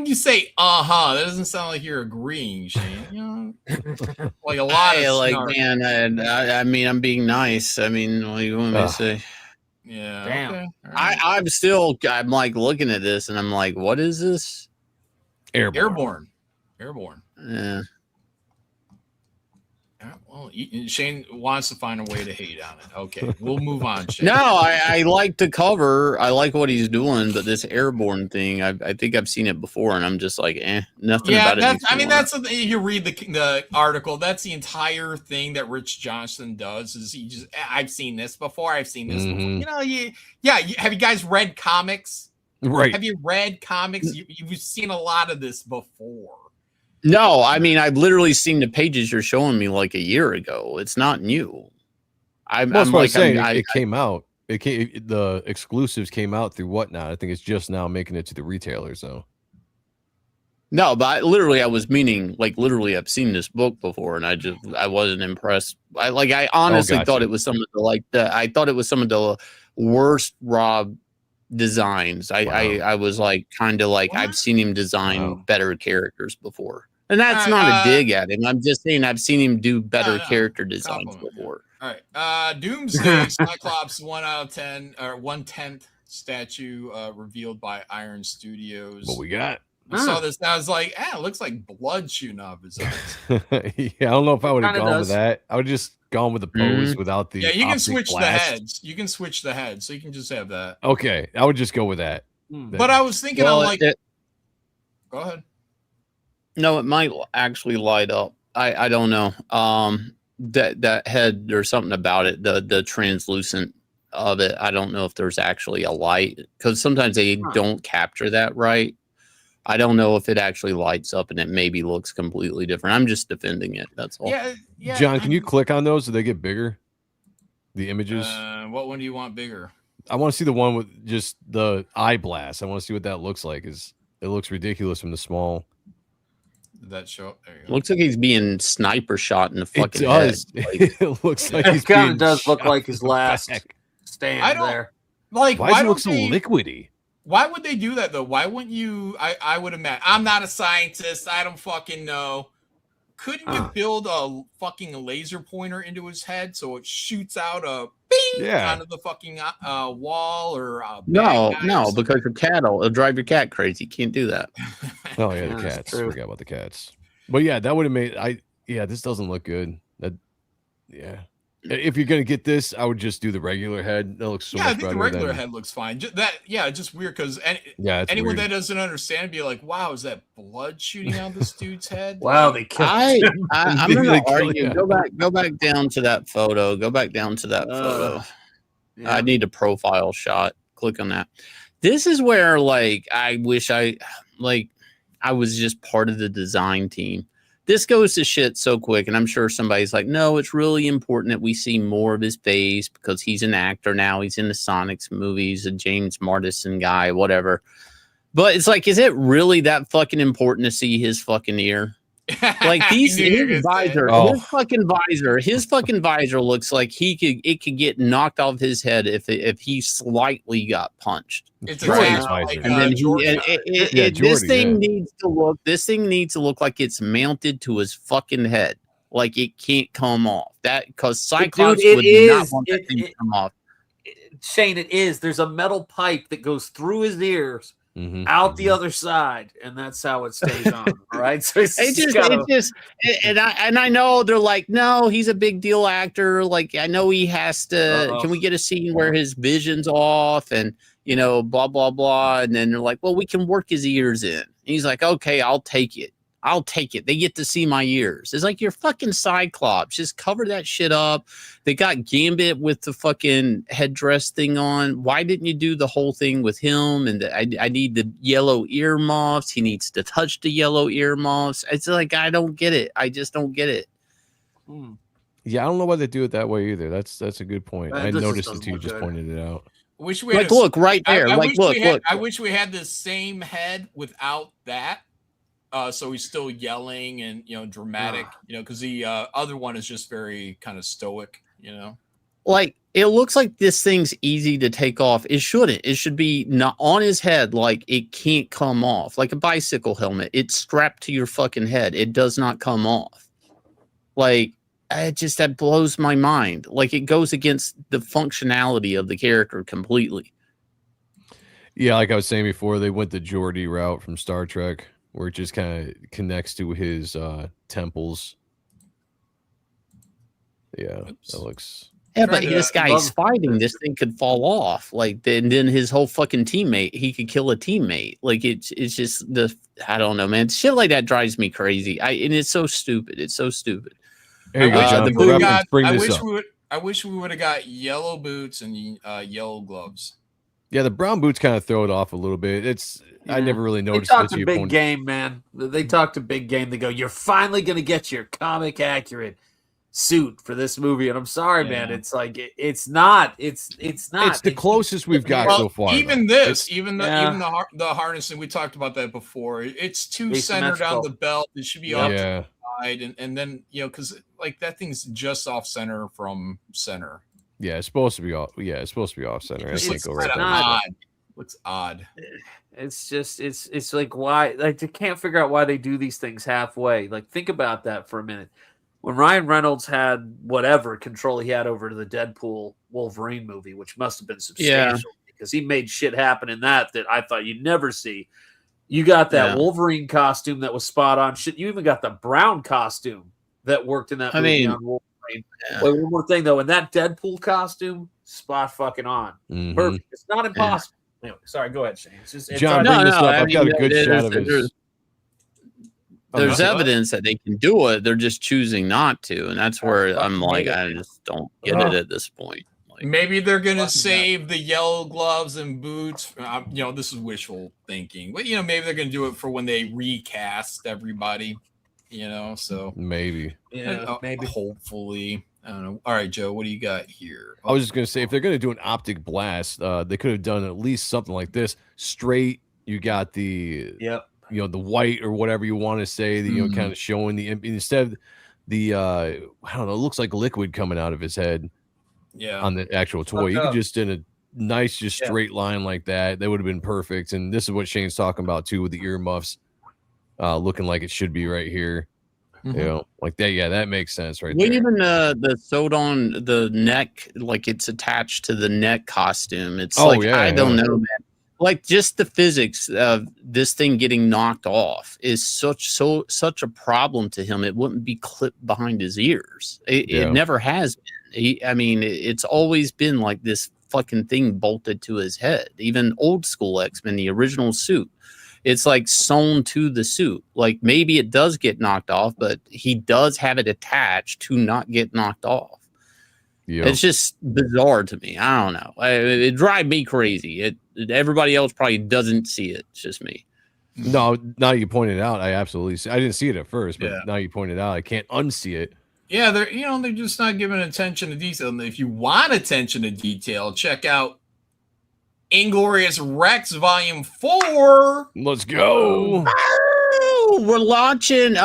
you say? That doesn't sound like you're agreeing, Shane. You know, like a lot of like, snark. man. I mean, I'm being nice. I mean, what do you want me to say? Yeah. Damn. Okay. I'm like looking at this, and I'm like, what is this? Airborne. Airborne. Yeah. Well, Shane wants to find a way to hate on it. Okay, we'll move on, Shane. No, I like the cover. I like what he's doing, but this airborne thing, I think I've seen it before, and I'm just like, nothing about it. That's the thing. You read the article. That's the entire thing that Rich Johnston does. Is he just? I've seen this before. I've seen this before. You know, have you guys read comics? Right. Have you read comics? You've seen a lot of this before. No, I mean, I've literally seen the pages you're showing me like a year ago. It's not new. It came out. The exclusives came out through whatnot. I think it's just now making it to the retailers, though. No, but I was meaning like literally I've seen this book before, and I wasn't impressed. I honestly thought it was some of the worst Rob designs. I was like kind of like I've seen him design better characters before. And that's not a dig at him. I'm just saying I've seen him do better character designs before. All right. Doomsday Cyclops 1 out of 10 or 1/10 statue revealed by Iron Studios. What we got? I saw this and I was like, it looks like blood shooting off his eyes. Yeah, I don't know if I would have Kinda gone does. with that. I would have just gone with the pose without the Yeah, you can optic switch blast. the heads. You can switch the heads, so you can just have that. Okay, I would just go with that. But I was thinking, Well, I'm like, go ahead. No, it might actually light up. I don't know. That head, there's something about it. The translucent of it. I don't know if there's actually a light because sometimes they don't capture that right. I don't know if it actually lights up and it maybe looks completely different. I'm just defending it. That's all. Yeah. John, can you click on those so they get bigger? The images. What one do you want bigger? I want to see the one with just the eye blast. I want to see what that looks like. It looks ridiculous from the small. Did that show? There you go. Looks like he's being sniper shot in the fucking does. head. It looks like he's It kind being of does look shot like his in the last back. stand I don't there. like. Why does it look so liquidy? Why would they do that though? Why wouldn't you? I would imagine. I'm not a scientist. I don't fucking know. Couldn't you build a fucking laser pointer into his head so it shoots out a bing onto the fucking wall or No, because your cat will drive your cat crazy. You can't do that. Oh yeah, the cats. Forgot about the cats. But yeah, that would have made this doesn't look good. If you're gonna get this, I would just do the regular head. That looks so much I think better. the regular head looks fine. Just weird because it's anyone weird. that doesn't understand be like, wow, is that blood shooting out this dude's head? Wow, they killed I'm gonna argue. Go back down to that photo. Go back down to that photo. I need a profile shot. Click on that. This is where like I wish I was just part of the design team. This goes to shit so quick, and I'm sure somebody's like, no, it's really important that we see more of his face because he's an actor now. He's in the Sonics movies, a James Marsden guy, whatever. But it's like, is it really that fucking important to see his fucking ear? Like his fucking visor looks like it could get knocked off his head if he slightly got punched. It's this thing needs to look like it's mounted to his fucking head, like it can't come off. That because Cyclops would not want that thing to come off. Shane, it is. There's a metal pipe that goes through his ears, out the other side, and that's how it stays on. All right, so and I know they're like, no, he's a big deal actor. Like, I know he has to. Can we get a scene where his vision's off and blah blah blah? And then they're like, well, we can work his ears in. And he's like, okay, I'll take it. I'll take it. They get to see my ears. It's like, you're fucking Cyclops. Just cover that shit up. They got Gambit with the fucking headdress thing on. Why didn't you do the whole thing with him? And I need the yellow earmuffs. He needs to touch the yellow earmuffs. It's like, I don't get it. I just don't get it. Yeah, I don't know why they do it that way either. That's a good point. I noticed it too. You just pointed it out. Wish we had look right there. I wish we had the same head without that. So he's still yelling and dramatic, because the other one is just very kind of stoic, Like, it looks like this thing's easy to take off. It shouldn't. It should be not on his head, like it can't come off, like a bicycle helmet. It's strapped to your fucking head. It does not come off. Like, that blows my mind. Like, it goes against the functionality of the character completely. Yeah, like I was saying before, they went the Geordi route from Star Trek, where it just kind of connects to his temples. Yeah, that looks. Yeah, but this guy's fighting. This thing could fall off. Like, then his whole fucking teammate, he could kill a teammate. Like, it's just I don't know, man. Shit like that drives me crazy. And it's so stupid. It's so stupid. Here you go, John. I wish we would have got yellow boots and yellow gloves. Yeah, the brown boots kind of throw it off a little bit. I never really noticed. They talked a big game, man. They talked a big game. They go, you're finally going to get your comic accurate suit for this movie. And I'm sorry, man. It's like, it's not. It's the closest we've got so far. Even this, even the harnessing, we talked about that before. It's too centered on the belt. It should be off to the side. And then, because like that thing's just off center from center. Yeah, it's supposed to be off. Yeah, it's supposed to be off center. It can't go right there. Odd. Looks odd. It's just it's like, why? Like, they can't figure out why they do these things halfway. Like, think about that for a minute. When Ryan Reynolds had whatever control he had over the Deadpool Wolverine movie, which must have been substantial because he made shit happen in that I thought you'd never see. You got that Wolverine costume that was spot on. Shit, you even got the brown costume that worked in that movie on Wolverine. Yeah. Wait, one more thing though, in that Deadpool costume, spot fucking on. Perfect. It's not impossible. Anyway, sorry, go ahead, Shane. It's just John, bring this up. I've got a good shot of it. There's evidence that they can do it. They're just choosing not to, and that's where I'm like, I just don't get it at this point. Like, maybe they're gonna save the yellow gloves and boots. This is wishful thinking, but maybe they're gonna do it for when they recast everybody. So maybe, maybe, hopefully, I don't know. All right, Joe, what do you got here? I was just gonna say, if they're gonna do an optic blast, they could have done at least something like this. Straight, you got the the white or whatever you want to say, the kind of showing the instead of the I don't know, it looks like liquid coming out of his head. Yeah, on the actual toy, you could just in a nice, just straight line like that. That would have been perfect. And this is what Shane's talking about too, with the earmuffs. Looking like it should be right here, like that. Yeah, that makes sense, right there. Even the sewed on the neck, like it's attached to the neck costume. It's I don't know, man. Like, just the physics of this thing getting knocked off is such a problem to him. It wouldn't be clipped behind his ears. It never has been. It's always been like this fucking thing bolted to his head. Even old school X-Men, the original suit. It's like sewn to the suit. Like, maybe it does get knocked off, but he does have it attached to not get knocked off. It's just bizarre to me. I don't know. It drives me crazy. Everybody else probably doesn't see it. It's just me. No, now you pointed out, I absolutely see. I didn't see it at first, but now you pointed out, I can't unsee it. Yeah, they're just not giving attention to detail. And if you want attention to detail, check out Inglorious Rex Volume 4. Let's go. We're launching.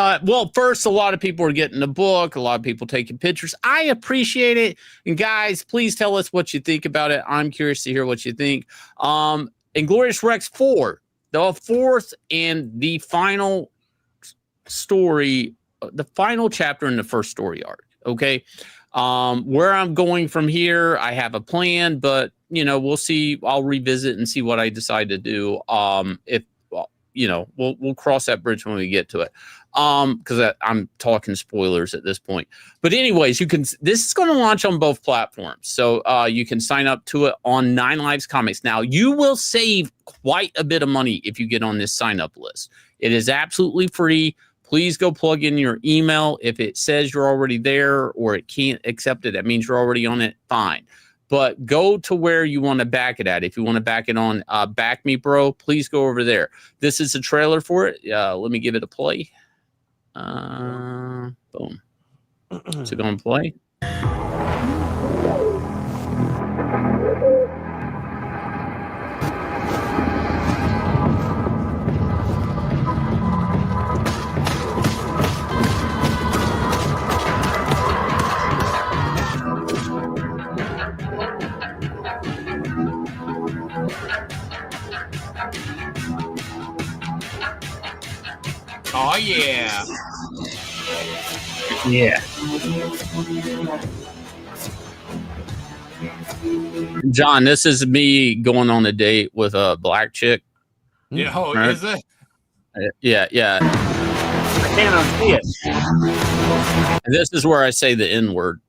First, a lot of people are getting the book. A lot of people taking pictures. I appreciate it. And guys, please tell us what you think about it. I'm curious to hear what you think. Inglorious Rex 4, the fourth and the final story, the final chapter in the first story arc. Okay. Where I'm going from here, I have a plan, but you know, we'll see. I'll revisit and see what I decide to do. If well, you know, we'll cross that bridge when we get to it. Because I'm talking spoilers at this point. But anyways, you can. This is going to launch on both platforms, so you can sign up to it on 9 Lives Comics. Now, you will save quite a bit of money if you get on this sign up list. It is absolutely free. Please go plug in your email. If it says you're already there or it can't accept it, that means you're already on it. Fine. But go to where you want to back it at. If you want to back it on Back Me Bro, please go over there. This is a trailer for it. Let me give it a play. Boom. Is it going to play? Oh yeah. Yeah. John, this is me going on a date with a black chick. Yeah, oh, Right? is it? Yeah. I can't unsee it. And this is where I say the N word.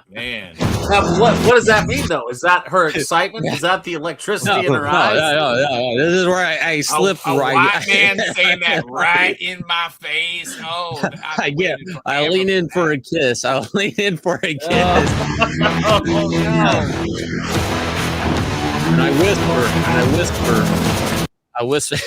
Man. Now, what does that mean, though? Is that her excitement? Is that the electricity in her eyes? No. This is where I slip a right. white man saying that right in my face. Oh, I lean in for a kiss. I lean in for a kiss. Oh, no. And I whisper.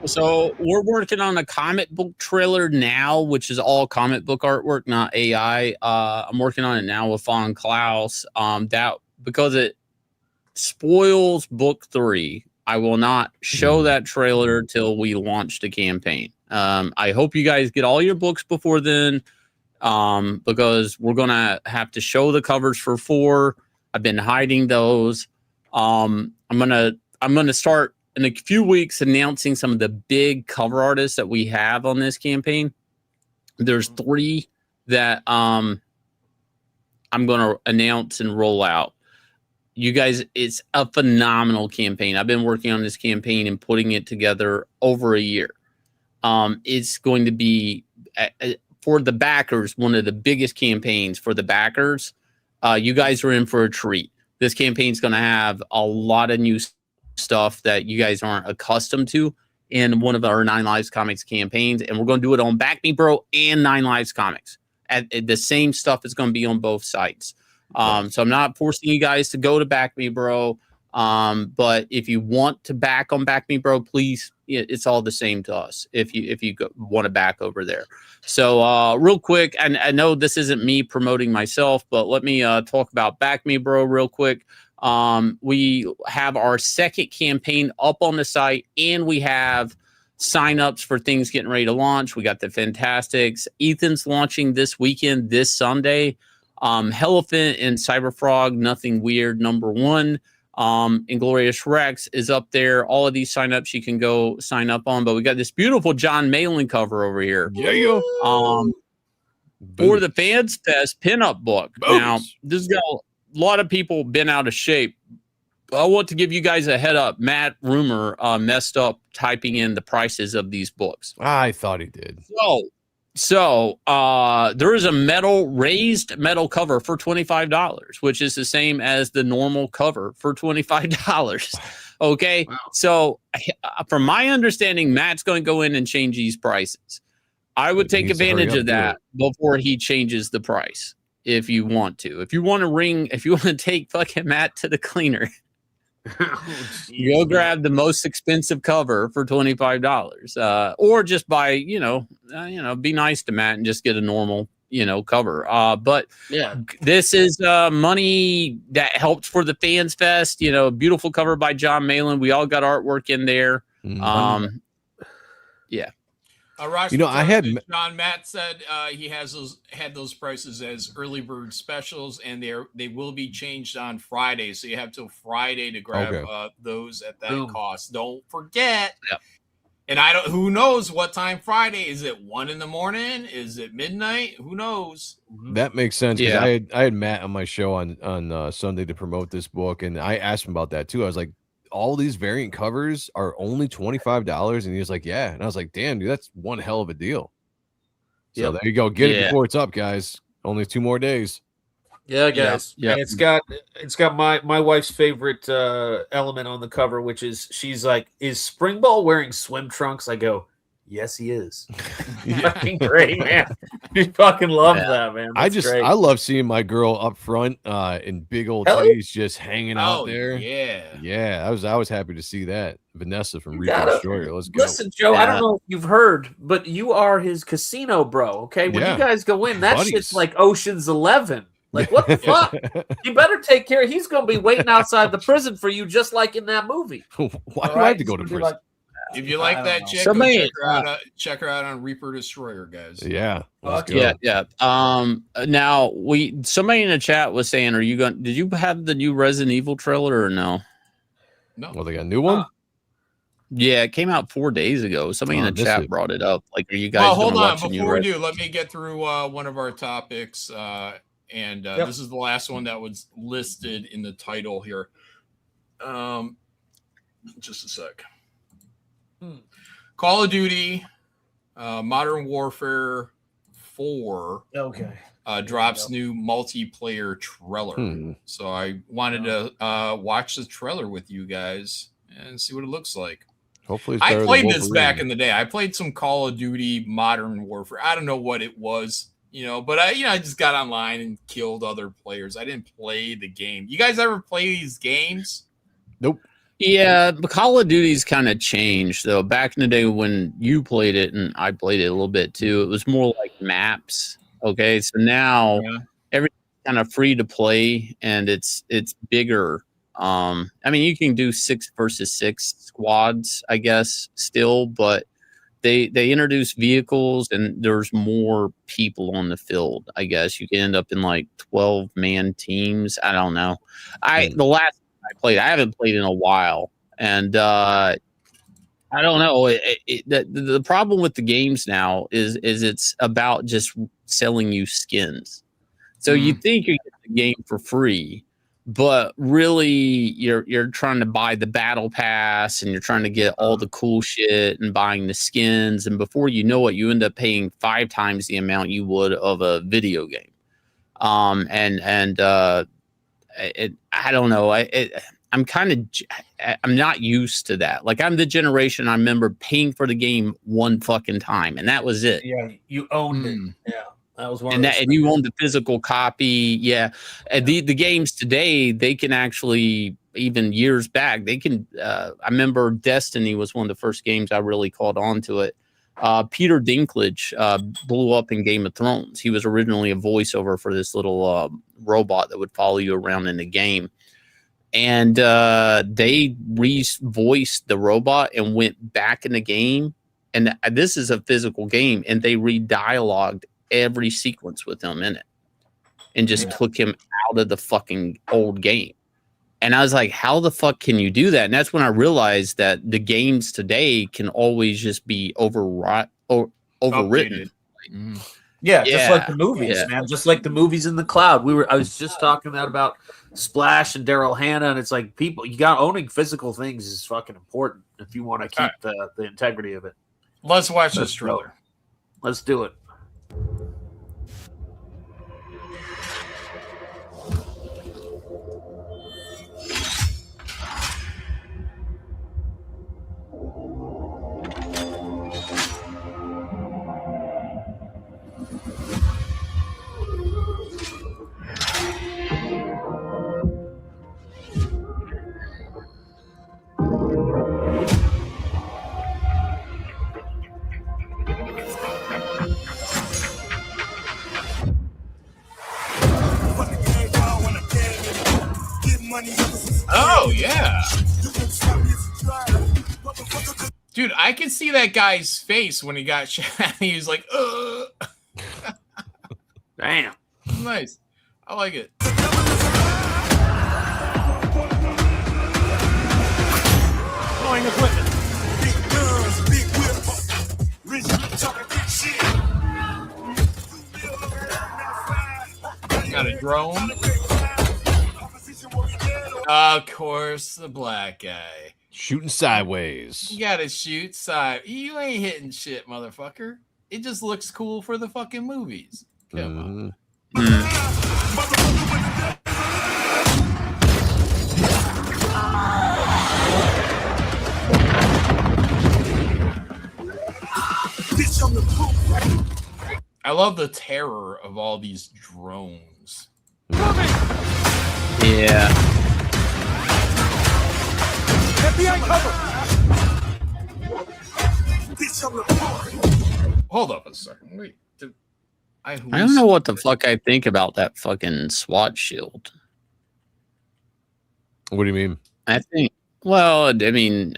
So we're working on a comic book trailer now, which is all comic book artwork, not AI. I'm working on it now with Von Klaus. That because it spoils book 3, I will not show that trailer till we launch the campaign. I hope you guys get all your books before then, because we're gonna have to show the covers for 4. I've been hiding those. I'm gonna start in a few weeks announcing some of the big cover artists that we have on this campaign. There's 3 that I'm going to announce and roll out. You guys, it's a phenomenal campaign. I've been working on this campaign and putting it together over a year. It's going to be, for the backers, one of the biggest campaigns for the backers. You guys are in for a treat. This campaign is going to have a lot of new stuff that you guys aren't accustomed to in one of our 9 Lives Comics campaigns, and we're going to do it on Back Me Bro and 9 Lives Comics. At the same stuff is going to be on both sites. So I'm not forcing you guys to go to Back Me Bro, but if you want to back on Back Me Bro, please, it's all the same to us if you want to back over there. So real quick, and I know this isn't me promoting myself, but let me talk about Back Me Bro real quick. We have our second campaign up on the site, and we have signups for things getting ready to launch. We got the Fantastics. Ethan's launching this weekend, this Sunday. Elephant and Cyberfrog, Nothing Weird, #1. Inglorious Rex is up there. All of these signups you can go sign up on. But we got this beautiful John Malin cover over here. Yeah. For the Fans Fest pinup book. Now, this has got a lot of people been out of shape. I want to give you guys a head up. Matt Rumor messed up typing in the prices of these books. I thought he did. So there is a raised metal cover for $25, which is the same as the normal cover for $25. Okay. Wow. So from my understanding, Matt's going to go in and change these prices. I would take advantage of that before he changes the price. If you want to take fucking Matt to the cleaner, You go grab the most expensive cover for $25, or just buy, be nice to Matt and just get a normal, cover. But yeah, this is money that helped for the Fans Fest. Beautiful cover by John Malin. We all got artwork in there. Yeah. I had John Matt said he had those prices as early bird specials, and they will be changed on Friday. So you have till Friday to grab those at that cost. Don't forget. Yep. And who knows what time Friday? Is it 1 a.m? Is it midnight? Who knows? That makes sense. Yeah. I had Matt on my show on Sunday to promote this book, and I asked him about that too. I was like, all these variant covers are only $25, and he was like, yeah. And I was like, damn, dude, that's one hell of a deal. So there you go. Get it before it's up, guys. Only 2 more days. Yeah, guys. Yeah. And it's got my wife's favorite element on the cover, which is she's like, is Springball wearing swim trunks? I go, yes, he is. Fucking great, man. You fucking love that, man. That's great. I love seeing my girl up front in big old titties just hanging out there. Yeah. I was happy to see that. Vanessa from Reaper Destroyer. Let's go. Listen, Joe, I don't know if you've heard, but you are his casino bro. Okay, when you guys go in, that shit's like Ocean's 11. Like, what the fuck? You better take care. He's going to be waiting outside the prison for you, just like in that movie. Why do I have to go to prison? If you like that chick, check her out on Reaper Destroyer, guys. Yeah. Yeah. Now somebody in the chat was saying, did you have the new Resident Evil trailer or no? No. Well, they got a new one? Yeah, it came out 4 days ago. Somebody in the chat brought it up. Like, are you guys well, hold on. watch Before we do, let me get through one of our topics. This is the last one that was listed in the title here. Just a sec. Call of Duty Modern Warfare 4 drops new multiplayer trailer. So I wanted to watch the trailer with you guys and see what it looks like. Hopefully I played this back in the day. I played some Call of Duty Modern Warfare. I don't know what it was, but I just got online and killed other players. I didn't play the game. You guys ever play these games? Nope. Yeah, but Call of Duty's kind of changed, though. Back in the day when you played it, and I played it a little bit too, it was more like maps. Okay, so now everything's kind of free to play, and it's bigger. I mean, you can do 6 versus 6 squads, I guess, still, but they introduce vehicles, and there's more people on the field. I guess you can end up in like 12-man teams. I don't know. The last I played, I haven't played in a while, and I don't know. The problem with the games now is it's about just selling you skins. So you think you get the game for free, but really you're trying to buy the battle pass, and you're trying to get all the cool shit and buying the skins, and before you know it, you end up paying 5 times the amount you would of a video game. I don't know. I'm not used to that. Like, I'm the generation, I remember paying for the game one fucking time, and that was it. Yeah, you owned it. Yeah, that was one. And you owned the physical copy. Yeah, the games today, they can actually, even years back, they can. I remember Destiny was one of the first games I really caught on to it. Peter Dinklage blew up in Game of Thrones. He was originally a voiceover for this little robot that would follow you around in the game. And they re-voiced the robot and went back in the game. And this is a physical game. And they re-dialogued every sequence with him in it. And just took him out of the fucking old game. And I was like, how the fuck can you do that? And that's when I realized that the games today can always just be overwritten. Yeah, just like the movies, man. Just like the movies in the cloud. I was just talking about Splash and Daryl Hannah, and it's like, people, owning physical things is fucking important if you want to keep the integrity of it. Let's watch this trailer. Let's do it. Oh yeah. Dude, I can see that guy's face when he got shot. He was like, ugh. Damn. Nice. I like it. Throwing equipment. Got a drone. Of course, the black guy. Shooting sideways. You gotta shoot side. You ain't hitting shit, motherfucker. It just looks cool for the fucking movies. Come on. I love the terror of all these drones. Yeah. FBI cover. Hold up a second. Wait. I don't know what the fuck I think about that fucking SWAT shield. What do you mean? I think, well, I mean,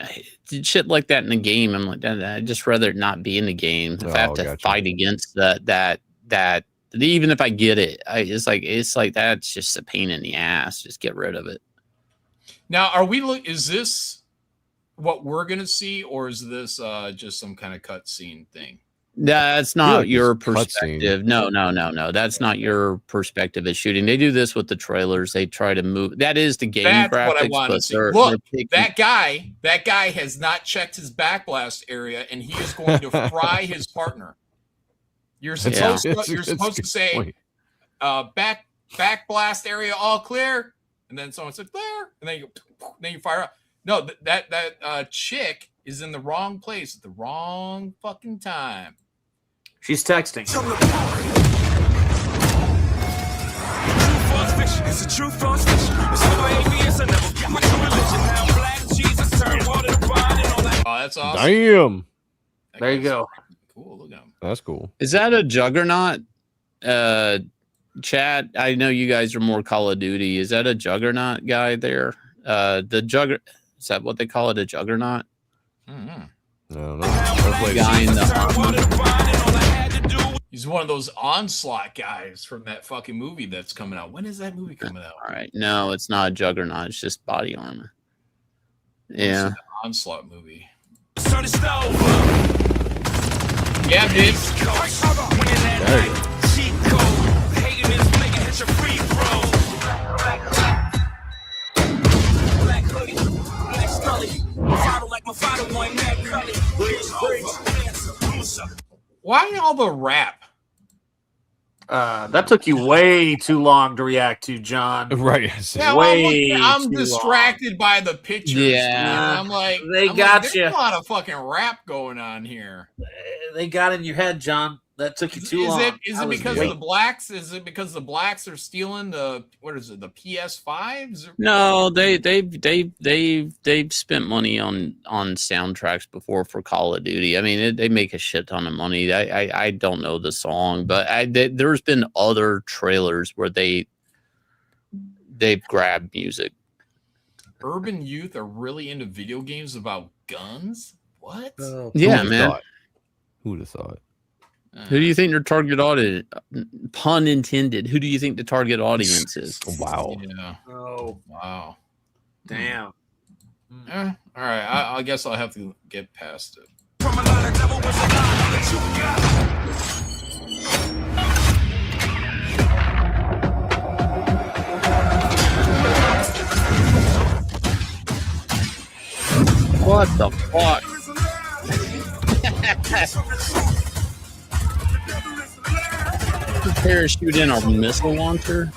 shit like that in the game, I'm like, I'd just rather it not be in the game. If I have to fight against that, even if I get it, it's like that's just a pain in the ass. Just get rid of it. Now, is this what we're gonna see, or is this just some kind of cutscene thing? That's not your perspective. No. That's not your perspective of shooting. They do this with the trailers. They try to move. That is the game That's graphics. what I want to see. Look, that guy has not checked his backblast area, and he is going to fry his partner. You're supposed to say, backblast area all clear, and then someone said clear, and then you fire up. No, that chick is in the wrong place at the wrong fucking time. She's texting. Oh, that's awesome. Damn. There you go. Cool. Look at him. That's cool. Is that a juggernaut? Chat. I know you guys are more Call of Duty. Is that a juggernaut guy there? The jugger. Is that what they call it? A juggernaut? Mm-hmm. No. Guy in the He's one of those onslaught guys from that fucking movie that's coming out. When is that movie coming out? All right. No, it's not a juggernaut. It's just body armor. Yeah. Onslaught movie. Yeah, bitch. Why all the rap? That took you way too long to react to, John. Right. Yeah, I'm distracted by the pictures. Yeah. I'm like, There's a lot of fucking rap going on here. They got in your head, John. That took you too long. Is it because of the blacks? Is it because the blacks are stealing the the PS5s? No, they've spent money on soundtracks before for Call of Duty. I mean, they make a shit ton of money. I don't know the song, but there's been other trailers where they've grabbed music. Urban youth are really into video games about guns. What? Yeah, man. Who would have thought? Who do you think their target audience? Pun intended. Who do you think the target audience is? Wow. Yeah. Oh, wow. Damn. All right. I guess I'll have to get past it. What the fuck? Parachute in a missile launcher?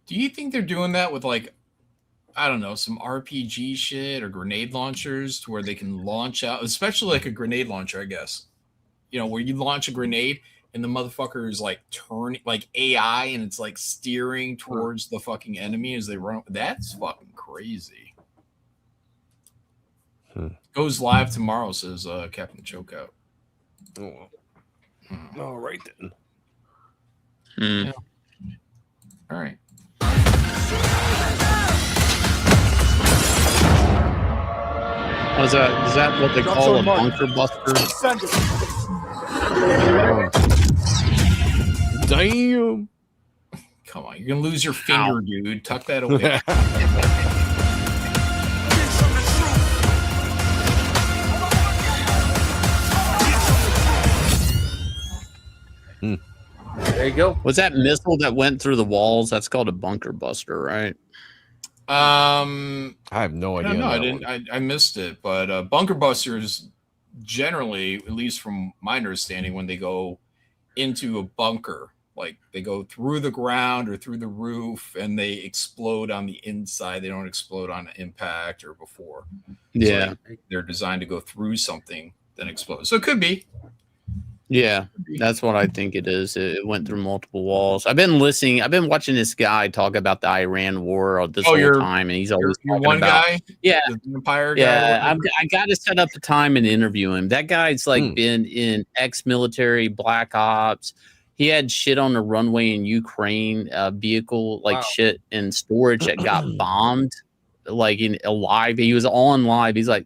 Do you think they're doing that with, like, I don't know, some RPG shit or grenade launchers to where they can launch out, especially like a grenade launcher, I guess, where you launch a grenade and the motherfucker is like turning like AI, and it's like steering towards the fucking enemy as they run. That's fucking crazy. Goes live tomorrow, says Captain Chokeout. Oh. All right then. Yeah. All right. Is that what they call a bunker buster? Damn. Come on, you're gonna lose your finger, dude. Tuck that away. There you go. Was that missile that went through the walls? That's called a bunker buster, right? I have no idea. No, I didn't. I missed it. But bunker busters generally, at least from my understanding, when they go into a bunker, like they go through the ground or through the roof, and they explode on the inside. They don't explode on impact or before. Yeah, so they're designed to go through something, then explode. So it could be. Yeah, that's what I think it is. It went through multiple walls. I've been listening. I've been watching this guy talk about the Iran war this whole time, and he's always you're talking one about, guy. Yeah, the Empire guy. yeah. I got to set up the time and interview him. That guy's like been in ex-military, black ops. He had shit on the runway in Ukraine, vehicle like shit in storage that got bombed, like in live. He was on live. He's like,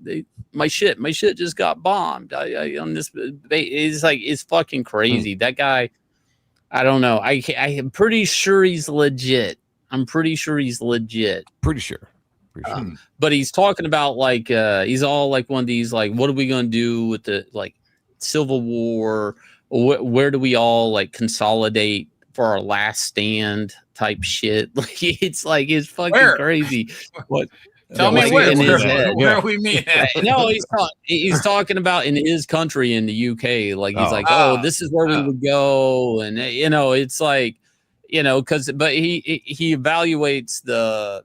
my shit just got bombed. I on this. It's like, it's fucking crazy. That guy, I don't know. I am pretty sure he's legit. I'm pretty sure he's legit. Pretty sure. But he's talking about like he's all like one of these like, what are we gonna do with the like Civil War? Where do we all like consolidate for our last stand type shit? Like it's fucking crazy. What? Tell me where are we meet? No, he's talking about in his country in the UK. Like he's like, oh, this is where we would go, and you know, it's like, you know, but he evaluates the,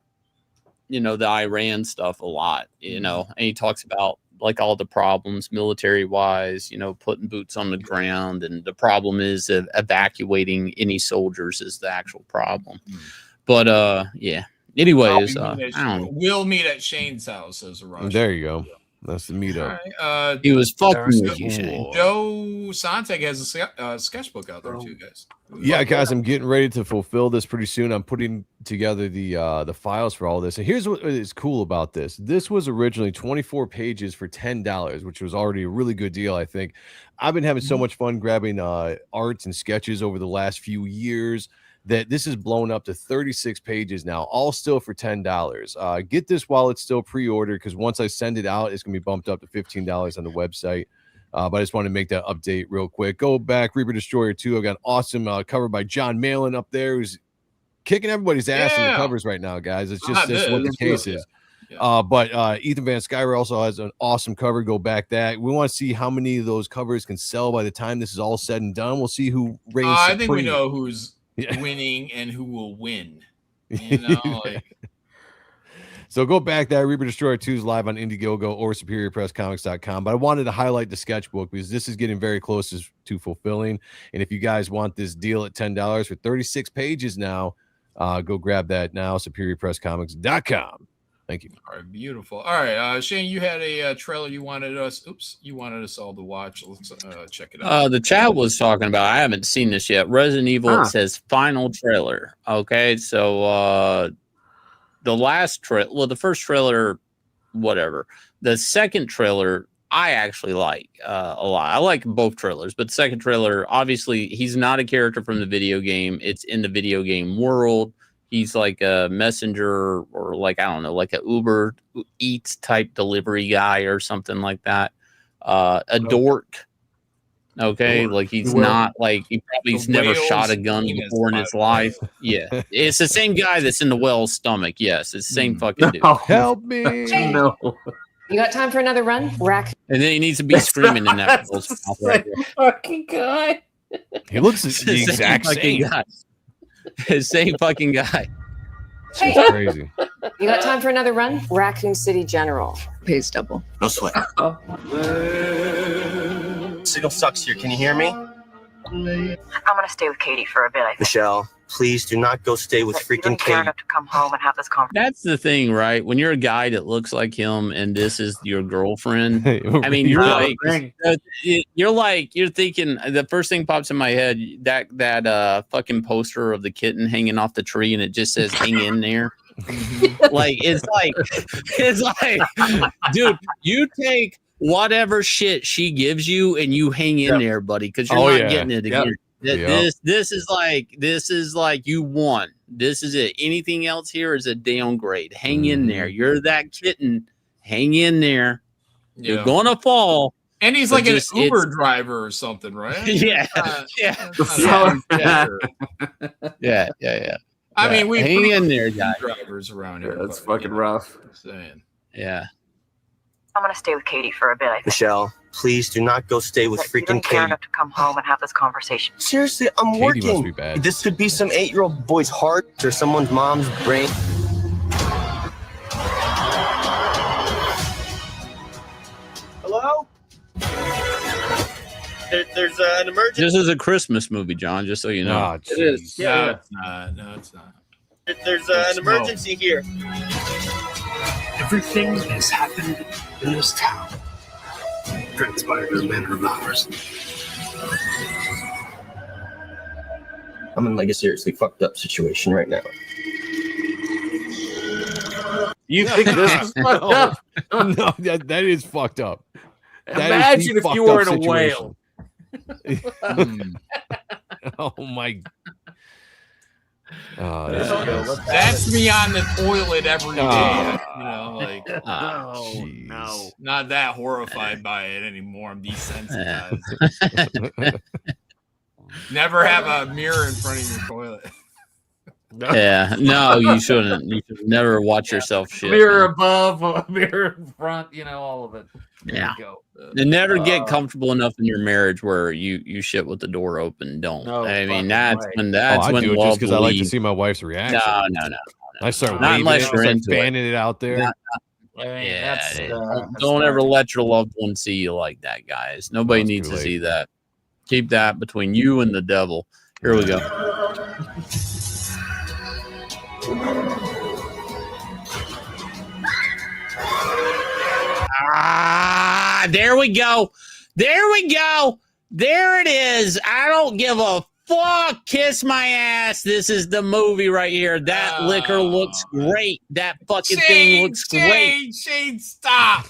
you know, the Iran stuff a lot, you know, and he talks about like all the problems military wise, you know, putting boots on the ground, and the problem is evacuating any soldiers is the actual problem. But yeah. Anyways, I don't know. We'll meet at Shane's house as a rush. There you go. That's the meetup. Right, he was fucking with you, Shane. Joe Sontag has a sketchbook out there too, guys. Yeah, guys, I'm getting ready to fulfill this pretty soon. I'm putting together the files for all this. And here's what is cool about this. This was originally 24 pages for $10, which was already a really good deal, I think. I've been having so much fun grabbing arts and sketches over the last few years that this is blown up to 36 pages now, all still for $10. Get this while it's still pre-ordered, because once I send it out, it's going to be bumped up to $15 on the website. But I just want to make that update real quick. Go back, Reaper Destroyer 2. I've got an awesome cover by John Malin up there, who's kicking everybody's ass in the covers right now, guys. It's just that's what the case is. But Ethan Van Skyver also has an awesome cover. Go back that. We want to see how many of those covers can sell by the time this is all said and done. We'll see who reigns I think we know who's winning and who will win. You know, like. So go back there. Reaper Destroyer 2 is live on Indiegogo or SuperiorPressComics.com. But I wanted to highlight the sketchbook because this is getting very close to fulfilling. And if you guys want this deal at $10 for 36 pages now, go grab that now. SuperiorPressComics.com. Thank you. All right, beautiful. All right, Shane, you had a trailer you wanted us. You wanted us all to watch. Let's check it out. The chat was talking about. I haven't seen this yet. Resident Evil. It says final trailer. Okay, so the last trailer. Well, the first trailer, whatever. The second trailer, I actually like a lot. I like both trailers, but the second trailer, obviously, he's not a character from the video game. It's in the video game world. He's like a messenger or like, I don't know, like a Uber Eats type delivery guy or something like that. A dork. Okay. Like he's not like, he's never shot a gun before in his life. Yeah. It's the same guy that's in the whale's stomach. Yes. It's the same fucking dude. Help me. No. You got time for another run? Rack. And then he needs to be screaming in that fucking guy. He looks the exact same. Guy. Same fucking guy. Hey. It's crazy. You got time for another run? Raccoon City General. Pays double. No sweat. Signal sucks here. Can you hear me? I'm gonna stay with Katie for a bit. I think. Michelle, please do not go stay with You freaking don't care Katie. enough to come home and have this conversation. That's the thing, right? When you're a guy that looks like him and this is your girlfriend, I mean, you're like, you're thinking the first thing pops in my head, that fucking poster of the kitten hanging off the tree and it just says hang in there. it's like, dude, you take whatever shit she gives you and you hang in there, buddy, because you're not getting it again. This is like you won. This is it. Anything else here is a downgrade. Hang in there. You're that kitten. Hang in there. You're gonna fall. And he's like an Uber driver or something, right? Yeah. I mean, we hang in there, guys. Drivers around here. That's fucking rough. Saying. Yeah. I'm gonna stay with Katie for a bit. I think. Michelle, please do not go stay with You freaking don't care Katie. enough to come home and have this conversation. Seriously, I'm Katie working. must be bad. This could be some 8-year-old boy's heart or someone's mom's brain. Hello? There's an emergency. This is a Christmas movie, John, just so you know. It is. No, it's not. No, it's not. There's an emergency here. Everything that has happened in this town transpired in a matter of hours. I'm in like a seriously fucked up situation right now. You think this is fucked up? No, that is fucked up. Imagine if you were in a whale. Oh my. That's me on the toilet every day. You know, like, no. Not that horrified by it anymore. I'm desensitized. Never have a mirror in front of your toilet. Yeah, no, you shouldn't. You should never watch yourself shit. Mirror above, a mirror in front, all of it. There Yeah. you go. And never get comfortable enough in your marriage where you shit with the door open. Don't. No I mean, fucking that's way. when that's I when do it love just because I like to leaves. see my wife's reaction. No. I start Not waving unless it, you're start into it. fanning it out there. Don't ever let your loved one see you like that, guys. Nobody needs to see that. Keep that between you and the devil. Here we go. Ah, there we go. There we go. There it is. I don't give a fuck. Kiss my ass. This is the movie right here. That liquor looks great. That fucking thing looks great. Shane, stop.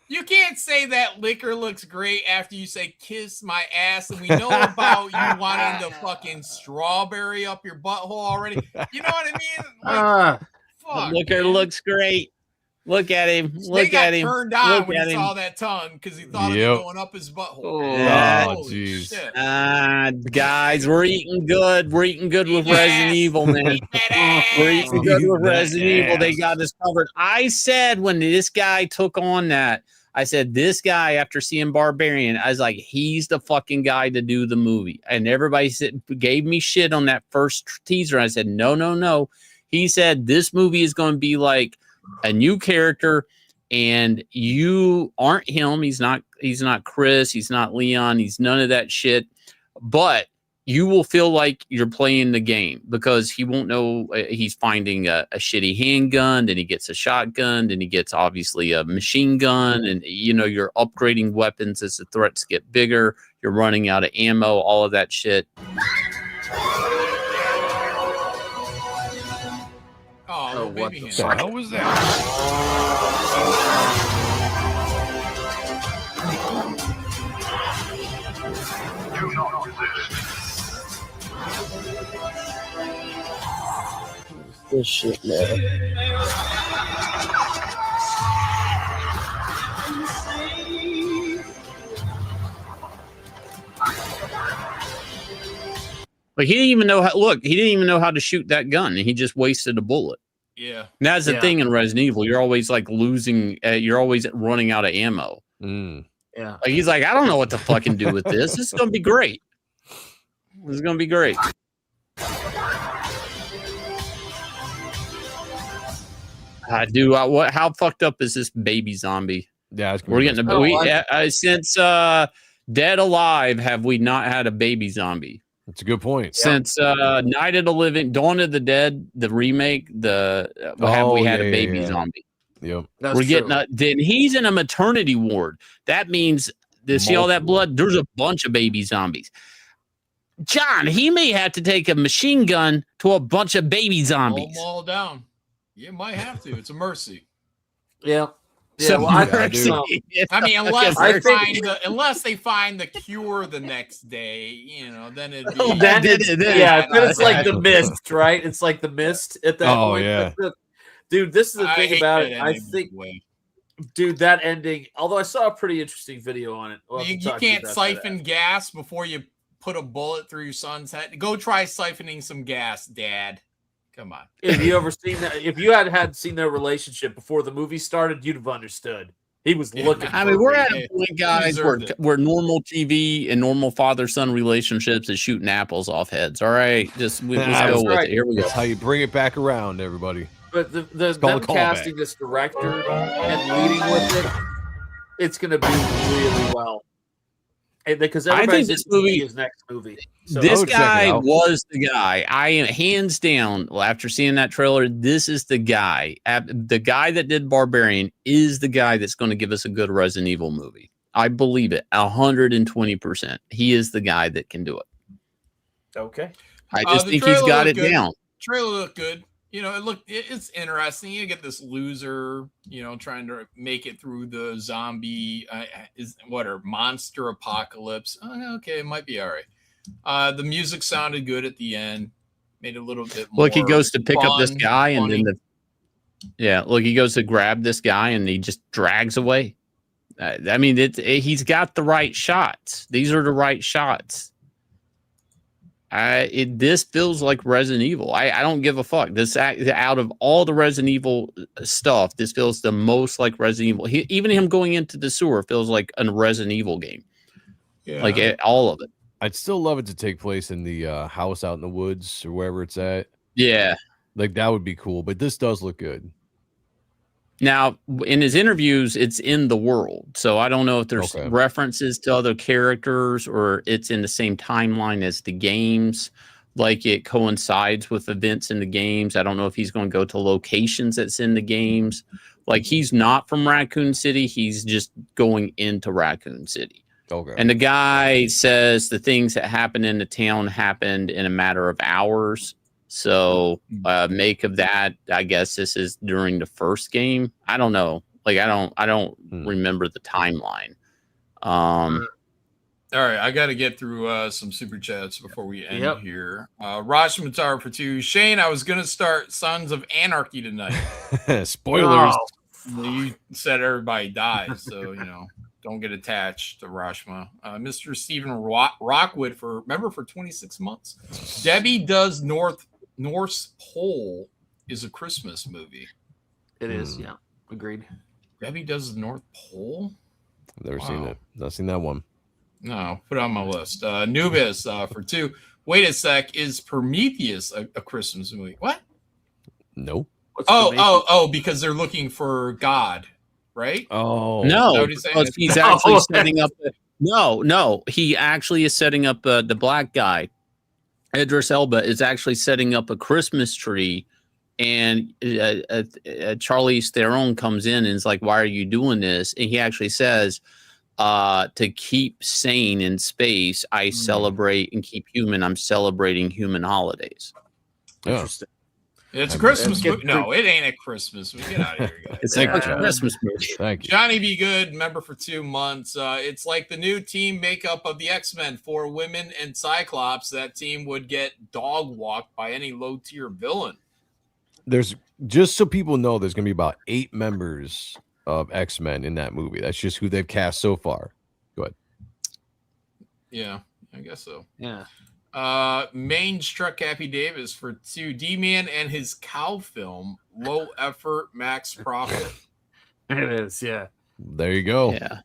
You can't say that liquor looks great after you say kiss my ass, and we know about you wanting the fucking strawberry up your butthole already. You know what I mean? Like, fuck, Liquor looks great. Look at him. Look at him. Turned on Look when at he him. saw that tongue because he thought of Yep. it going up his butthole. Oh, Holy jeez. shit. Guys, we're eating good. We're eating good with Resident Evil, man. We're eating good with Resident Evil. They got us covered. I said when this guy took on that, I said, this guy, after seeing Barbarian, I was like, he's the fucking guy to do the movie. And everybody gave me shit on that first teaser. I said, no. He said, this movie is going to be like a new character, and you aren't him. He's not Chris. He's not Leon. He's none of that shit. But you will feel like you're playing the game because he won't know he's finding a shitty handgun, then he gets a shotgun, then he gets obviously a machine gun, and you're upgrading weapons as the threats get bigger. You're running out of ammo, all of that shit. Oh, what the fuck? How was that? Do not resist. This shit, man. But he didn't even know how. Look, he didn't even know how to shoot that gun, and he just wasted a bullet. Yeah, and that's the thing in Resident Evil. You're always like losing. You're always running out of ammo. Yeah, like he's like, I don't know what to fucking do with this. This is gonna be great. This is gonna be great. How fucked up is this baby zombie? Yeah, we're getting since dead alive have we not had a baby zombie? That's a good point. Since Night of the Living, Dawn of the Dead, the remake, have we had a baby zombie? Yep. We're getting then he's in a maternity ward. That means see all that blood? There's a bunch of baby zombies. John, he may have to take a machine gun to a bunch of baby zombies. Roll them all down. You might have to. It's a mercy. Yeah. So, well, I mean, unless they find the cure the next day, you know, then it'd be then it's like the mist, right? It's like the mist at that point. Yeah. Dude, this is the thing about it. that I ending think, way. dude, that ending. Although I saw a pretty interesting video on it. You can't siphon gas before you put a bullet through your son's head. Go try siphoning some gas, Dad. Come on. If you ever seen that, if you had seen their relationship before the movie started, you'd have understood. He was looking. I mean, we're at a point, guys, where normal TV and normal father-son relationships is shooting apples off heads. All right, just let's go with it. Here we go. That's how you bring it back around, everybody. But them casting this director and leading with it, it's going to be really well. And because I think this movie, his next movie. So this guy was the guy. I am hands down. After seeing that trailer, this is the guy. The guy that did Barbarian is the guy that's going to give us a good Resident Evil movie. I believe it 120%. He is the guy that can do it. Okay. I just think he's got it down. Trailer looked good. You know, it's interesting. You get this loser, you know, trying to make it through the zombie monster apocalypse. Oh, okay, it might be all right. The music sounded good at the end. Made it a little bit more. Look, he goes to pick up this guy, funny. and then he goes to grab this guy, and he just drags away. I mean, he's got the right shots. These are the right shots. This feels like Resident Evil. I don't give a fuck. This out of all the Resident Evil stuff, this feels the most like Resident Evil. Even him going into the sewer feels like a Resident Evil game. Yeah. Like all of it. I'd still love it to take place in the house out in the woods or wherever it's at. Yeah, like that would be cool. But this does look good. Now, in his interviews, it's in the world. So I don't know if there's references to other characters or it's in the same timeline as the games. Like it coincides with events in the games. I don't know if he's going to go to locations that's in the games. Like he's not from Raccoon City. He's just going into Raccoon City. Okay. And the guy says the things that happened in the town happened in a matter of hours. So make of that, I guess this is during the first game. I don't know. Like I don't remember the timeline. All right, I got to get through some super chats before we end here. Raj Matar for 2. Shane, I was gonna start Sons of Anarchy tonight. Spoilers. You said everybody dies, so you know. Don't get attached to Rashma. Mr. Stephen Rockwood for 26 months. Debbie Does North Pole is a Christmas movie. It is, yeah. Agreed. Debbie Does the North Pole? I've never seen it. Not seen that one. No, put it on my list. Nubis for 2. Wait a sec. Is Prometheus a Christmas movie? What? No. Because they're looking for God, right? Oh. No, because he's actually setting up. No. He actually is setting up the black guy. Idris Elba is actually setting up a Christmas tree, and Charlize Theron comes in and is like, "Why are you doing this?" And he actually says, "To keep sane in space, I celebrate and keep human. I'm celebrating human holidays." Interesting. It's a Christmas movie. No, it ain't a Christmas movie. Get out of here, guys. It's like a Christmas movie. Thank you. Johnny Be Good, member for 2 months. It's like the new team makeup of the X-Men. 4 women and Cyclops. That team would get dog walked by any low-tier villain. There's, just so people know, there's going to be about 8 members of X-Men in that movie. That's just who they've cast so far. Go ahead. Yeah, I guess so. Yeah. Main Struck Happy Davis for 2. D-Man and his cow film. Low effort, max profit. It is, yeah. There you go. Yeah.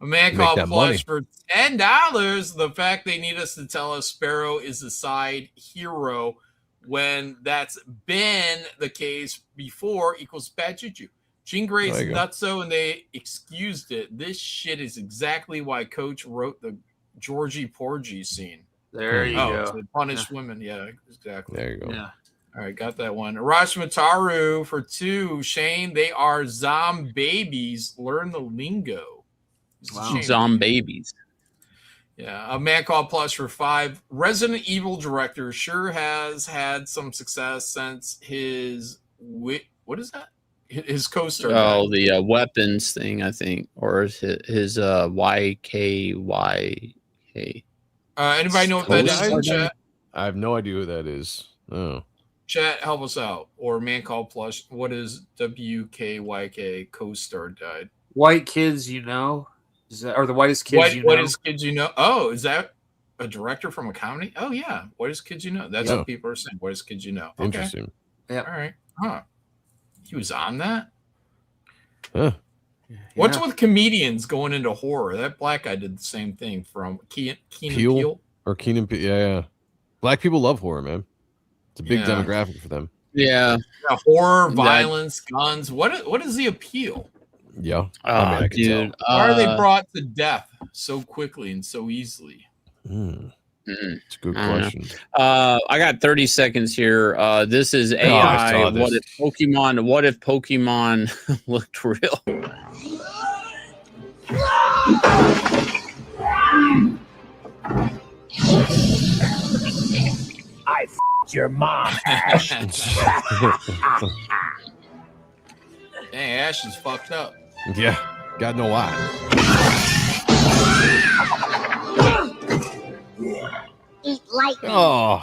A man called Plush for $10. The fact they need us to tell us Sparrow is a side hero when that's been the case before equals bad juju. Jean Grey's nutso and they excused it. This shit is exactly why Coach wrote the Georgie Porgy scene. There you go. To punish women. Yeah, exactly. There you go. Yeah. All right, got that one. Rashmataru for 2. Shane, they are zombabies. Learn the lingo. Wow. Zombabies. Yeah, a Man Called Plus for 5. Resident Evil director sure has had some success since his what is that? His co-star. Oh, the weapons thing, I think, or his YKYK. Anybody know what that is in chat? I have no idea who that is. Oh. Chat, help us out. Or Man Called Plus. What is WKYK? Co-star died. White kids, you know. Is that, or the whitest kids you know? Whitest kids you know? Oh, is that a director from a comedy? Oh yeah, whitest kids you know. That's what people are saying. Whitest kids you know. Okay. Interesting. Yeah. All right. Huh. He was on that. Huh. What's with comedians going into horror? That black guy did the same thing from Keenan Peele. Or Keenan Peele. Yeah. Black people love horror, man. It's a big demographic for them. Yeah. Horror, violence, guns. What is the appeal? Yeah. I can tell. Why are they brought to death so quickly and so easily? It's a good question. I got 30 seconds here. This is AI. What if Pokemon looked real? I f***ed your mom, Ash. Dang, Ash is fucked up. Yeah. God know why. Eat lightning. Oh.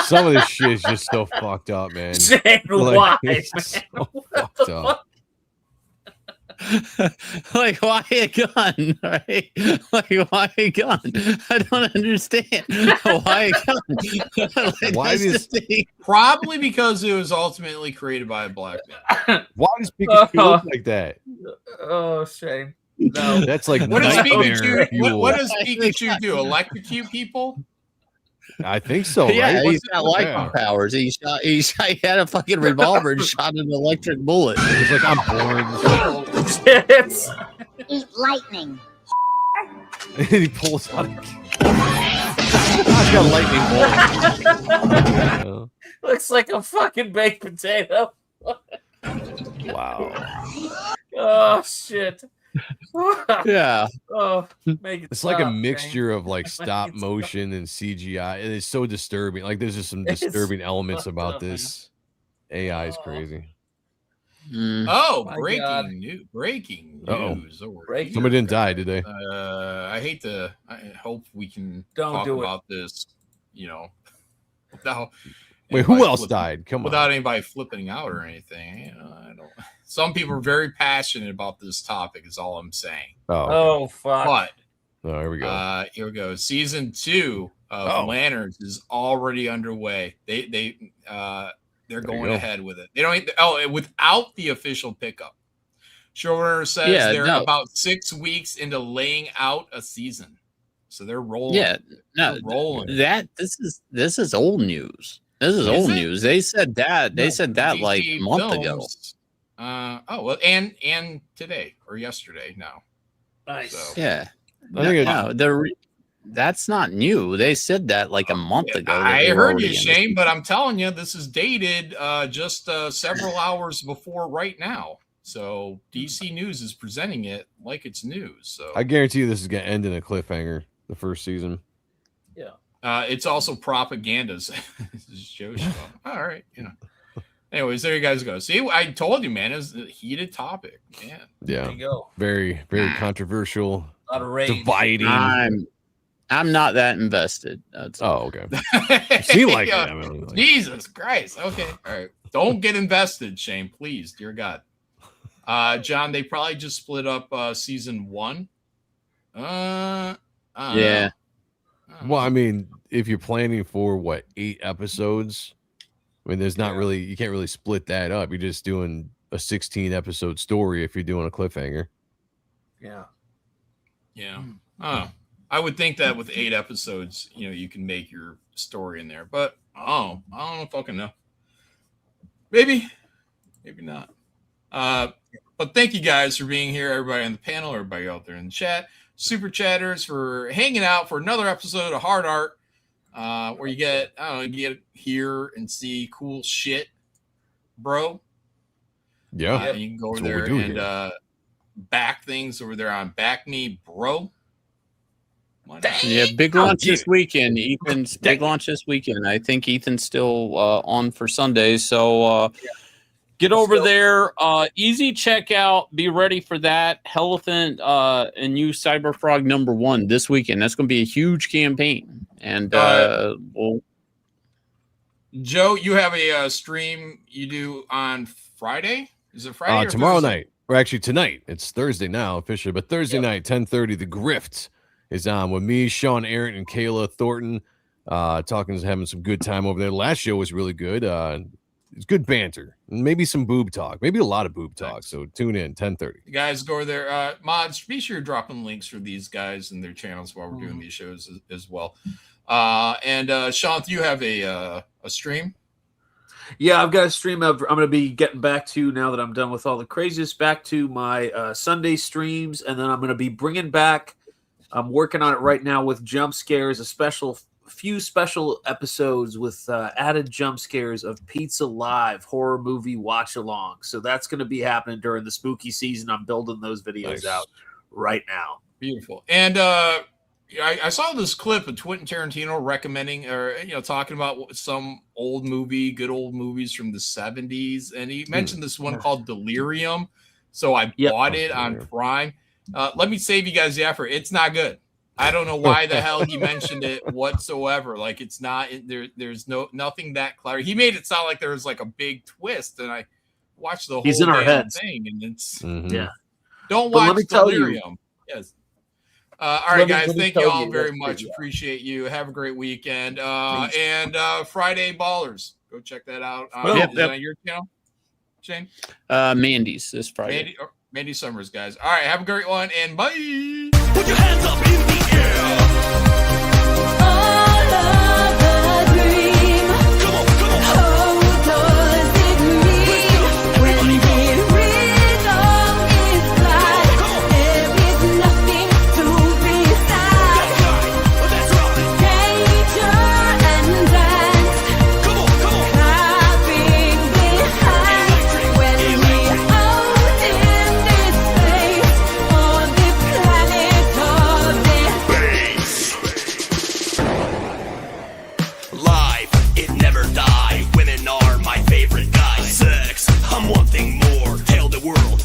Some of this shit is just so fucked up, man. Why, it's so fucked up. Like, why a gun? Right? Like, why a gun? I don't understand. Why a gun? Like, Why that's does Probably because it was ultimately created by a black man. Why does Pikachu look like that? Oh, shame. No, That's like What does nightmare Pikachu? fuel. What does Pikachu do? Electrocute people? I think so. Yeah, right? he's got lightning powers. He had a fucking revolver and shot an electric bullet. He's like, I'm born. Eat lightning. And he pulls out. I've got lightning bolt. Looks like a fucking baked potato. Wow. Oh shit. Yeah. Oh, make it It's like a stop, mixture Shane. of like stop motion and CGI. It is so disturbing. Like there's just some It's disturbing elements fucked about up, this. AI is crazy. Oh, My breaking God. news! Breaking Uh-oh. news! over Breaking- Somebody didn't die, did they? I hate to. I hope we can Don't talk do it. about this. You know, without Wait, who anybody else flipping- died? Come on. without anybody flipping out or anything. You know, I don't. Some people are very passionate about this topic. Is all I'm saying. Oh, Oh fuck. But oh, here we go. here we go. Season 2 of Lanterns is already underway. They're going go. ahead with it. They don't. Without the official pickup. Showrunner says they're about 6 weeks into laying out a season, so they're rolling. Yeah, no, They're rolling. This is old news. This is old it? news. They said that. They said that like a DC month ago. Films, and today or yesterday now. Nice. So, I Yeah. think That's not new. They said that like a month ago. that I they were heard you, already in Shane, but I'm telling you, this is dated just several hours before right now. So DC News is presenting it like it's news. So I guarantee you this is going to end in a cliffhanger, the first season. Yeah. it's also propaganda. Show. All right, you know. Anyways, there you guys go. See, I told you, man, it's a heated topic. Man. Yeah. There you go. Very, very controversial. A lot of rage. Dividing. I'm not that invested. That's Oh, okay. You seem like it. Yeah. I mean, like- Jesus Christ. Okay. All right. Don't get invested, Shane, please. Dear God. John, they probably just split up season 1. yeah. Well, I mean, if you're planning for 8 episodes, I mean, there's not really, you can't really split that up. You're just doing a 16 episode story if you're doing a cliffhanger. Yeah. Yeah. I would think that with 8 episodes, you know, you can make your story in there. But I don't fucking know. Maybe not. But thank you guys for being here, everybody on the panel, everybody out there in the chat, super chatters for hanging out for another episode of Hard Art, where you get, you get hear and see cool shit, bro. Yeah. You can go over there and back things over there on Back Me, bro. Yeah, big launch this weekend. Ethan's big launch this weekend. I think Ethan's still on for Sundays, so get over there. Easy checkout. Be ready for that. Elephant and you Cyberfrog #1 this weekend. That's going to be a huge campaign. And Joe, you have a stream you do on Friday. Is it Friday? Or Tomorrow Thursday? night, or actually tonight. It's Thursday now officially, but Thursday night, 10:30. The Grift is on with me, Sean Aaron, and Kayla Thornton. Talking, having some good time over there. Last show was really good. It's good banter, maybe some boob talk, maybe a lot of boob talk. So tune in 10:30. You guys go over there. Mods, be sure you're dropping links for these guys and their channels while we're doing these shows as well. And Sean, you have a stream. Yeah, I've got a stream. I'm going to be getting back to, now that I'm done with all the craziness, back to my Sunday streams, and then I'm going to be bringing back. I'm working on it right now with jump scares, a few special episodes with added jump scares of Pizza Live horror movie watch along. So that's going to be happening during the spooky season. I'm building those videos out right now. Beautiful. And I saw this clip of Quentin Tarantino recommending, or talking about some good old movies from the 70s, and he mentioned this one called Delirium. So I bought it on Prime. Let me save you guys the effort. It's not good. I don't know why the hell he mentioned it whatsoever. Like, it's not there. There's nothing that clever. He made it sound like there was like a big twist, and I watched the whole He's in our damn heads. thing, and it's Yeah. Don't But let watch me tell you- Delirium. Yes. All right, guys. let me Thank tell you all you, very that's much. pretty good. Appreciate you. Have a great weekend. And Friday Ballers. Go check that out. Yep, Is that on your channel, Shane? Mandy's this Friday. Mandy Summers, guys. All right, have a great one, and bye. Put your hands up in the air. Life, it never die. Women are my favorite guys. Sex, I'm one thing more. Tell the world.